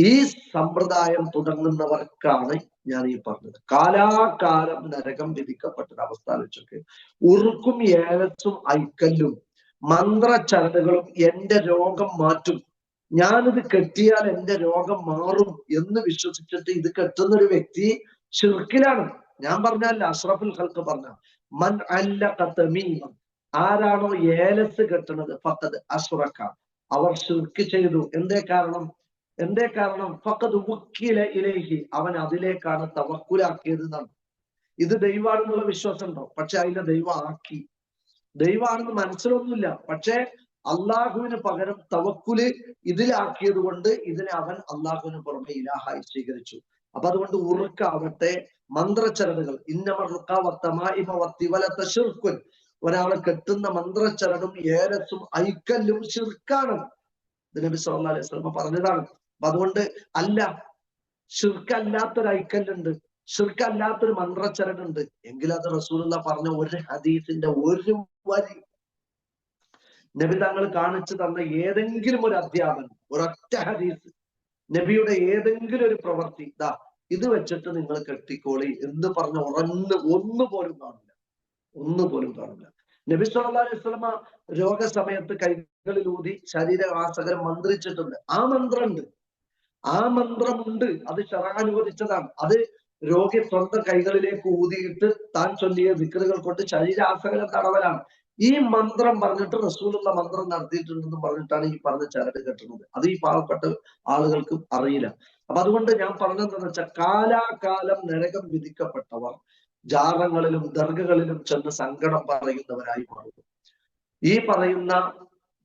ഈ സമ്പ്രദായം തുടങ്ങുന്നവർക്കാണ് ഞാൻ ഈ പറഞ്ഞത്. കാലാകാലം നരകം വിധിക്കപ്പെട്ടൊരു അവസ്ഥ വെച്ചൊക്കെ ഉറുക്കും ഏലസും ഐക്കല്ലും മന്ത്രചരടുകളും എന്റെ രോഗം മാറ്റും, ഞാനിത് കെട്ടിയാൽ എന്റെ രോഗം മാറും എന്ന് വിശ്വസിച്ചിട്ട് ഇത് കെട്ടുന്ന ഒരു വ്യക്തി ശിർക്കിലാണ്. ഞാൻ പറഞ്ഞല്ല, അഷ്റഫുൽ ഖൽഖ് പറഞ്ഞ. മൻ അല്ലഖ തമീമൻ, ആരാണോ ഏലസ് കെട്ടുന്നത്, ഫഖദ് അശ്റക, അവർ ശിർക്ക് ചെയ്തു. എന്തേ കാരണം ഫഖദ് വുക്കില ഇലൈഹി, അവൻ അതിലേക്കാണ് തവക്കുലാക്കിയത് എന്നാണ്. ഇത് ദൈവമാണെന്നുള്ള വിശ്വാസം ഉണ്ടോ? പക്ഷെ അതിനെ ദൈവം ആക്കി. ദൈവമാണെന്ന് മനസ്സിലൊന്നുമില്ല, പക്ഷെ അള്ളാഹുവിന് പകരം തവക്കുല് ഇതിലാക്കിയത് കൊണ്ട് ഇതിനെ അവൻ അള്ളാഹുവിന് പുറമെ ഇലാഹായി സ്വീകരിച്ചു. അപ്പൊ അതുകൊണ്ട് ഉറുക്കാവട്ടെ, മന്ത്രച്ചരടുകൾ, ഒരാളെ കെട്ടുന്ന മന്ത്രച്ചരടും ഏലസും ഐക്കല്ലും ശിർക്കാണ്. ഇത് നബി സല്ലല്ലാഹു അലൈഹി വസല്ലം പറഞ്ഞതാണ്. അപ്പൊ അതുകൊണ്ട് അല്ല, ശിർക്കല്ലാത്തൊരു ഐക്കല്ലുണ്ട്, ശിർക്കല്ലാത്തൊരു മന്ത്രച്ചരടുണ്ട് എങ്കിൽ അത് റസൂലുള്ള പറഞ്ഞ ഒരു ഹദീസിന്റെ ഒരു വരി, നബി തങ്ങൾ കാണിച്ചു തന്ന ഏതെങ്കിലും ഒരു അധ്യാപനം, ഒരൊറ്റ ഹദീസ്, നബിയുടെ ഏതെങ്കിലും ഒരു പ്രവൃത്തി, ഇത് വെച്ചിട്ട് നിങ്ങൾ കെട്ടിക്കോളി എന്ന് പറഞ്ഞ ഒന്നുപോലും കാണില്ല. നബി സല്ലല്ലാഹു അലൈഹി വസല്ലമ രോഗസമയത്ത് കൈകളിലൂതി ശരീരവാസകരം മന്ത്രിച്ചിട്ടുണ്ട്. ആ മന്ത്രമുണ്ട്, അത് ശറഅ് അനുവദിച്ചതാണ്. അത് രോഗി സ്വന്തം കൈകളിലേക്ക് ഊതിയിട്ട് താൻ ചൊല്ലിയ ദിക്റുകൾ കൊണ്ട് ശരീരാസകലം തടവലാണ്. ഈ മന്ത്രം പറഞ്ഞിട്ട് റസൂലുള്ള മന്ത്രം നടത്തിയിട്ടുണ്ടെന്ന് പറഞ്ഞിട്ടാണ് ഈ പറഞ്ഞ ചരട് കെട്ടുന്നത്. അത് ഈ പാവപ്പെട്ട ആളുകൾക്ക് അറിയില്ല. അപ്പൊ അതുകൊണ്ട് ഞാൻ പറഞ്ഞതെന്ന് വെച്ചാൽ, കാലാകാലം നരകം വിധിക്കപ്പെട്ടവർ ജാറങ്ങളിലും ദർഗകളിലും ചെന്ന് സങ്കടം പറയുന്നവരായി മാറുന്നു. ഈ പറയുന്ന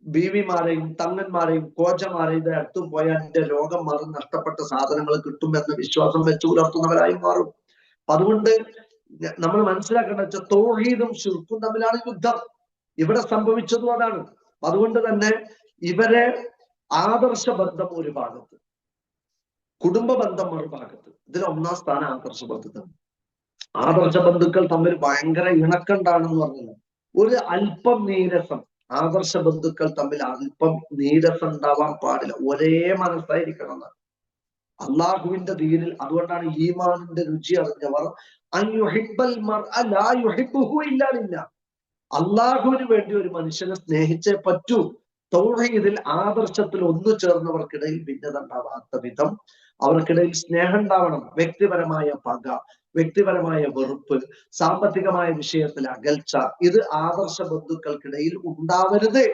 ബീവിമാരെയും തങ്ങന്മാരെയും കോച്ചമാരെയും അടുത്തും പോയാൽ എന്റെ രോഗം മാറും, നഷ്ടപ്പെട്ട സാധനങ്ങൾ കിട്ടുമെന്ന വിശ്വാസം വെച്ച് പുലർത്തുന്നവരായി മാറും. അപ്പൊ അതുകൊണ്ട് നമ്മൾ മനസ്സിലാക്കേണ്ട വെച്ചാൽ, തൗഹീദും ശിർക്കും തമ്മിലാണ് യുദ്ധം. ഇവിടെ സംഭവിച്ചതും അതാണ്. അതുകൊണ്ട് തന്നെ ഇവരെ ആദർശ ബന്ധം ഒരു ഭാഗത്ത്, കുടുംബ ബന്ധം മറുഭാഗത്ത്. ഇതിൽ ഒന്നാം സ്ഥാനം ആദർശ ബന്ധത്താണ്. ആദർശ ബന്ധുക്കൾ തമ്മിൽ ഭയങ്കര ഇണക്കണ്ടാണെന്ന് പറഞ്ഞത് ഒരു അല്പം നീരസം, ആദർശ ബന്ധുക്കൾ തമ്മിൽ അല്പം നീരസം ഉണ്ടാവാൻ പാടില്ല, ഒരേ മനസ്സായിരിക്കണം എന്നാണ് അള്ളാഹുവിന്റെ ദീനിൽ. അതുകൊണ്ടാണ് ഈമാനിന്റെ രുചി അറിഞ്ഞവർ അള്ളാഹുവിന് വേണ്ടി ഒരു മനുഷ്യനെ സ്നേഹിച്ചേ പറ്റൂ. തൗഹീദിൽ ആദർശത്തിൽ ഒന്നു ചേർന്നവർക്കിടയിൽ ഭിന്നത ഉണ്ടാവാത്ത വിധം അവർക്കിടയിൽ സ്നേഹം ഉണ്ടാവണം. വ്യക്തിപരമായ പക, വ്യക്തിപരമായ വെറുപ്പ്, സാമ്പത്തികമായ വിഷയത്തിൽ അകൽച്ച, ഇത് ആദർശ ബന്ധുക്കൾക്കിടയിൽ ഉണ്ടാവരുത്.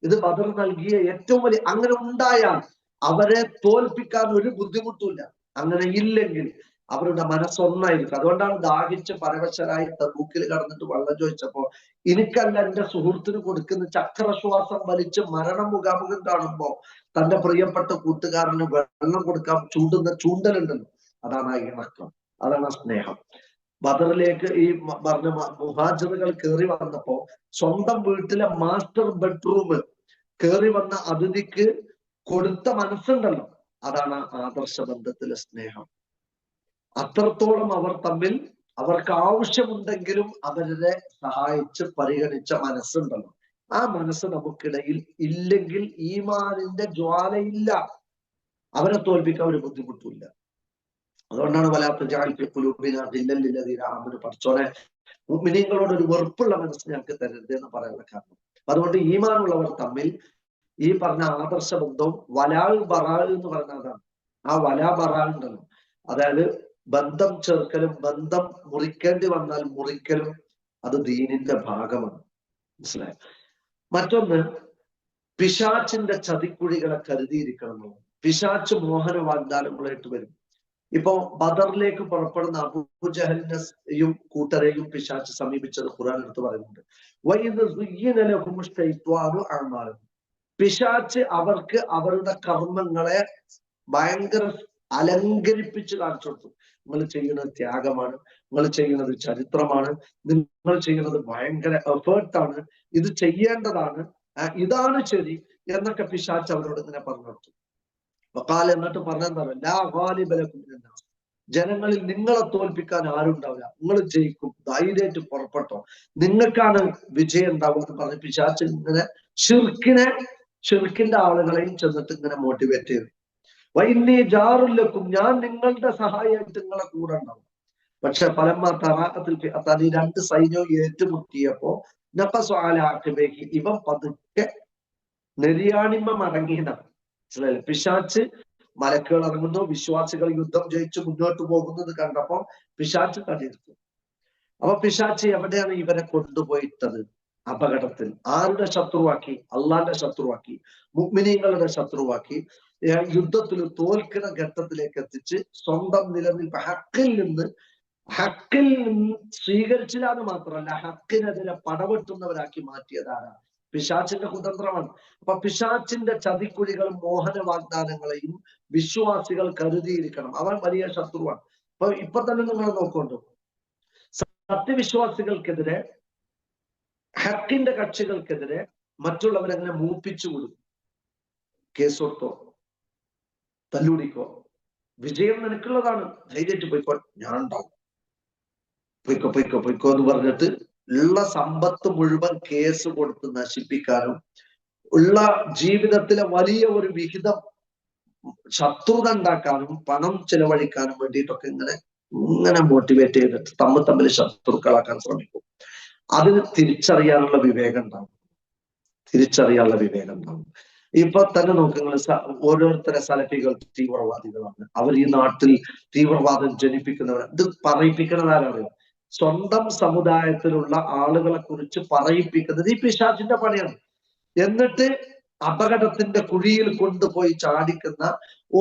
ഇത് ബദർ നൽകിയ ഏറ്റവും വലിയ, അങ്ങനെ ഉണ്ടായാൽ അവരെ തോൽപ്പിക്കാൻ ഒരു ബുദ്ധിമുട്ടില്ല. അങ്ങനെ ഇല്ലെങ്കിൽ അവരുടെ മനസ്സൊന്നായിരിക്കും. അതുകൊണ്ടാണ് ദാഹിച്ച് പരവശരായി തബൂക്കിൽ കടന്നിട്ട് വെള്ളം ചോദിച്ചപ്പോ, എനിക്കല്ല എന്റെ സുഹൃത്തിന് കൊടുക്കുന്ന ചക്രശ്വാസം വലിച്ച് മരണം മുഖാമുഖം കാണുമ്പോ തന്റെ പ്രിയപ്പെട്ട കൂട്ടുകാരന് വെള്ളം കൊടുക്കാൻ ചൂണ്ടലുണ്ടല്ലോ, അതാണ് ആ ഇണക്കം, അതാണ് ആ സ്നേഹം. ബദറിലേക്ക് ഈ പറഞ്ഞ മുഹാജിറുകൾ കയറി വന്നപ്പോ സ്വന്തം വീട്ടിലെ മാസ്റ്റർ ബെഡ്റൂം കയറി വന്ന അതിഥിക്ക് കൊടുത്ത മനസ്സുണ്ടല്ലോ, അതാണ് ആദർശ ബന്ധത്തിലെ സ്നേഹം. അത്രത്തോളം അവർ തമ്മിൽ അവർക്ക് ആവശ്യമുണ്ടെങ്കിലും അവരെ സഹായിച്ച് പരിഗണിച്ച മനസ്സുണ്ടല്ലോ. ആ മനസ്സ് നമുക്കിടയിൽ ഇല്ലെങ്കിൽ ഈമാനിന്റെ ജ്വാലയില്ല, അവരെ തോൽപ്പിക്കാൻ ഒരു ബുദ്ധിമുട്ടില്ല. അതുകൊണ്ടാണ് പഠിച്ചോനെ മുഅ്മിനീങ്ങളോട് ഒരു വെറുപ്പുള്ള മനസ്സ് ഞങ്ങൾക്ക് തരരുത് എന്ന് പറയാനുള്ള കാരണം. അതുകൊണ്ട് ഈമാനുള്ളവർ തമ്മിൽ ഈ പറഞ്ഞ ആദർശ ബന്ധവും വലാൽ ബറാൽ എന്ന് പറഞ്ഞ അതാണ്. ആ വലാ ബറാൽ ഉണ്ടല്ലോ, അതായത് ബന്ധം ചേർക്കലും ബന്ധം മുറിക്കേണ്ടി വന്നാൽ മുറിക്കലും, അത് ദീനിന്റെ ഭാഗമാണ്. മനസ്സിലായോ? മറ്റൊന്ന്, പിശാച്ചിന്റെ ചതിക്കുഴികളെ കരുതിയിരിക്കണം. പിശാച്ച് മോഹന വാഗ്ദാനങ്ങളായിട്ട് വരും. ഇപ്പോ ബദറിലേക്ക് പുറപ്പെടുന്ന അബൂജഹലിനെയും കൂട്ടരെയും പിശാച്ച് സമീപിച്ചത് ഖുർആൻ എടുത്ത് പറയുന്നുണ്ട്. പിശാച്ച് അവർക്ക് അവരുടെ കർമ്മങ്ങളെ ഭയങ്കര അലങ്കരിപ്പിച്ച് കാണിച്ചു കൊടുത്തു. നിങ്ങൾ ചെയ്യുന്നത് ത്യാഗമാണ്, നിങ്ങൾ ചെയ്യുന്നത് ചരിത്രമാണ്, നിങ്ങൾ ചെയ്യുന്നത് ഭയങ്കര എഫേർട്ടാണ്, ഇത് ചെയ്യേണ്ടതാണ്, ഇതാണ് ശരി എന്നൊക്കെ പിശാച്ച് അവരോട് ഇങ്ങനെ പറഞ്ഞു കൊടുത്തു. വഖാല, എന്നിട്ട് പറഞ്ഞെന്താണ്, ജനങ്ങളിൽ നിങ്ങളെ തോൽപ്പിക്കാൻ ആരും ഉണ്ടാവില്ല, നിങ്ങൾ ജയിക്കും, ധൈര്യമായിട്ട് പുറപ്പെട്ടോ, നിങ്ങൾക്കാണ് വിജയം ഉണ്ടാവുക എന്ന് പറഞ്ഞ് പിശാച്ച് ഇങ്ങനെ ഷിർക്കിന്റെ ആളുകളെയും ചെന്നിട്ട് ഇങ്ങനെ മോട്ടിവേറ്റ് ചെയ്തു. വൈന്നീ ജാറുല്ലക്കും, ഞാൻ നിങ്ങളുടെ സഹായമായിട്ട് നിങ്ങളെ കൂടെ ഉണ്ടാവും. പക്ഷെ പലമ്മ തറാഖത്തിൽ രണ്ട് സൈന്യവും ഏറ്റുമുട്ടിയപ്പോ നഖസ്വാലാഖിബേഹി, ഇവൻ പതുക്കെ നെരിയാണിമ മടങ്ങിയതാണ്. മനസ്സിലായില്ലേ? പിശാച്ച് മലക്കുകൾ ഇറങ്ങുന്നു, വിശ്വാസികൾ യുദ്ധം ജയിച്ച് മുന്നോട്ട് പോകുന്നത് കണ്ടപ്പോ പിശാച് തടിയെടുത്തു. അപ്പൊ പിശാച് എവിടെയാണ് ഇവരെ കൊണ്ടുപോയിട്ടത്? അപകടത്തിൽ. ആരുടെ ശത്രുവാക്കി? അള്ളാന്റെ ശത്രുവാക്കി, മുഅ്മിനീങ്ങളുടെ ശത്രുവാക്കി, യുദ്ധത്തിൽ തോൽക്കുന്ന ഘട്ടത്തിലേക്ക് എത്തിച്ച് സ്വന്തം നിലനിൽപ്പ് ഹക്കിൽ നിന്ന് സ്വീകരിച്ചില്ല എന്ന് മാത്രമല്ല, ഹക്കിനെതിരെ പടവെട്ടുന്നവരാക്കി മാറ്റിയതാണ്. പിശാചിന്റെ കുതന്ത്രമാണ്. അപ്പൊ പിശാചിന്റെ ചതിക്കുഴികളും മോഹന വാഗ്ദാനങ്ങളെയും വിശ്വാസികൾ കരുതിയിരിക്കണം. അവൻ വലിയ ശത്രുവാണ്. ഇപ്പൊ തന്നെ നിങ്ങൾ നോക്കൊണ്ടു, സത്യവിശ്വാസികൾക്കെതിരെ, ഹക്കിന്റെ കക്ഷികൾക്കെതിരെ മറ്റുള്ളവരെങ്ങനെ മൂപ്പിച്ചു കൊടുക്കും. കേസോട്ടോ, തല്ലൂടിക്കോ, വിജയം നിനക്കുള്ളതാണ്, ധൈര്യമായിട്ട് പോയിക്കോ, ഞാൻ ഉണ്ടാവും, പൊയ്ക്കോ എന്ന് പറഞ്ഞിട്ട് ഉള്ള സമ്പത്ത് മുഴുവൻ കേസ് കൊടുത്ത് നശിപ്പിക്കാനും, ഉള്ള ജീവിതത്തിലെ വലിയ ഒരു വിഹിതം ശത്രുത ഉണ്ടാക്കാനും, പണം ചെലവഴിക്കാനും വേണ്ടിയിട്ടൊക്കെ ഇങ്ങനെ മോട്ടിവേറ്റ് ചെയ്തിട്ട് തമ്മിൽ ശത്രുക്കളാക്കാൻ ശ്രമിക്കും. അതിന് തിരിച്ചറിയാനുള്ള വിവേകം ഉണ്ടാവും. ഇപ്പൊ തന്നെ നോക്കുക, ഓരോരുത്തരെ സലഫികൾ തീവ്രവാദികളാണ്, അവർ ഈ നാട്ടിൽ തീവ്രവാദം ജനിപ്പിക്കുന്നവർ. ഇത് പറയിപ്പിക്കുന്നത് ആരാണ്? സ്വന്തം സമുദായത്തിലുള്ള ആളുകളെ കുറിച്ച് പറയിപ്പിക്കുന്നത് ഈ പിശാചിന്റെ പണിയാണ്. എന്നിട്ട് അപകടത്തിന്റെ കുഴിയിൽ കൊണ്ടുപോയി ചാടിക്കുന്ന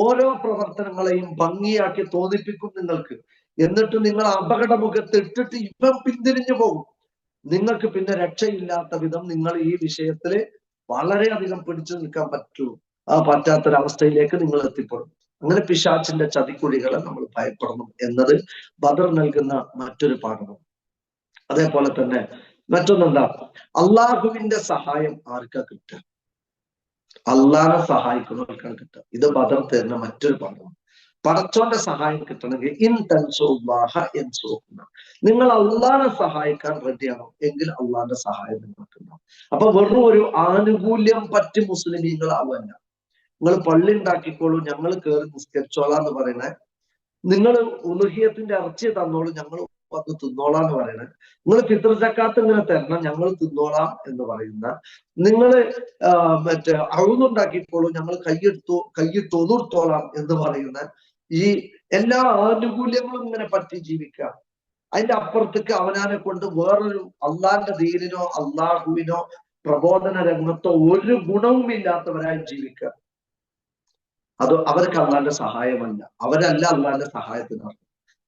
ഓരോ പ്രവർത്തനങ്ങളെയും ഭംഗിയാക്കി തോന്നിപ്പിക്കും നിങ്ങൾക്ക്. എന്നിട്ട് നിങ്ങൾ അപകടമുഖത്ത് ഇട്ടിട്ട് ഇവൻ പിന്തിരിഞ്ഞു പോകും. നിങ്ങൾക്ക് പിന്നെ രക്ഷയില്ലാത്ത വിധം നിങ്ങൾ ഈ വിഷയത്തില് വളരെയധികം പിടിച്ചു നിൽക്കാൻ പറ്റാത്തൊരവസ്ഥയിലേക്ക് നിങ്ങൾ എത്തിപ്പെടും. അങ്ങനെ പിശാചിന്റെ ചതിക്കുഴികളെ നമ്മൾ ഭയപ്പെടണം എന്നത് ബദർ നൽകുന്ന മറ്റൊരു പാഠമാണ്. അതേപോലെ തന്നെ മറ്റൊന്നെന്താ? അള്ളാഹുവിന്റെ സഹായം ആർക്കാ കിട്ടുക? അള്ളാഹനെ സഹായിക്കുന്നവർക്കാണ് കിട്ടുക. ഇത് ബദർ തരുന്ന മറ്റൊരു പാഠമാണ്. പടച്ചോന്റെ സഹായം കിട്ടണമെങ്കിൽ ഇൻ തൻസുല്ലാഹ യൻസുറുക്കും, നിങ്ങൾ അള്ളാഹനെ സഹായിക്കാൻ റെഡിയാണോ എങ്കിൽ അള്ളാഹിന്റെ സഹായം നിങ്ങൾക്കുണ്ടാവും. അപ്പൊ വെറും ഒരു ആനുകൂല്യം പറ്റി മുസ്ലിമീങ്ങളാവല്ല. നിങ്ങൾ പള്ളി ഉണ്ടാക്കിക്കോളൂ, ഞങ്ങൾ കയറി നിസ്കരിച്ചോളാന്ന് പറയണേ, നിങ്ങൾ ഉലുഹിയത്തിന്റെ ഇറച്ചി തന്നോളൂ, ഞങ്ങൾ വന്ന് തിന്നോളാന്ന് പറയണേ, നിങ്ങൾ ഫിത്ർ സക്കാത്ത് ഇങ്ങനെ തരണം, ഞങ്ങൾ തിന്നോളാം എന്ന് പറയുന്ന, നിങ്ങൾ മറ്റേ അഴുന്നുണ്ടാക്കിക്കോളൂ, ഞങ്ങൾ കൈയിട്ട് ഒതുർത്തോളാം എന്ന് പറയുന്ന ഈ എല്ലാ ആനുകൂല്യങ്ങളും ഇങ്ങനെ പറ്റി ജീവിക്കുക. അതിന്റെ അപ്പുറത്തേക്ക് അവനാനെ കൊണ്ട് വേറൊരു അള്ളാന്റെ ദീനിനോ അള്ളാഹുവിനോ പ്രബോധന രംഗത്തോ ഒരു ഗുണവും ഇല്ലാത്തവരായി ജീവിക്കുക. അത് അവർക്ക് അള്ളാന്റെ സഹായമല്ല, അവരല്ല അള്ളാന്റെ സഹായത്തിനാണ്.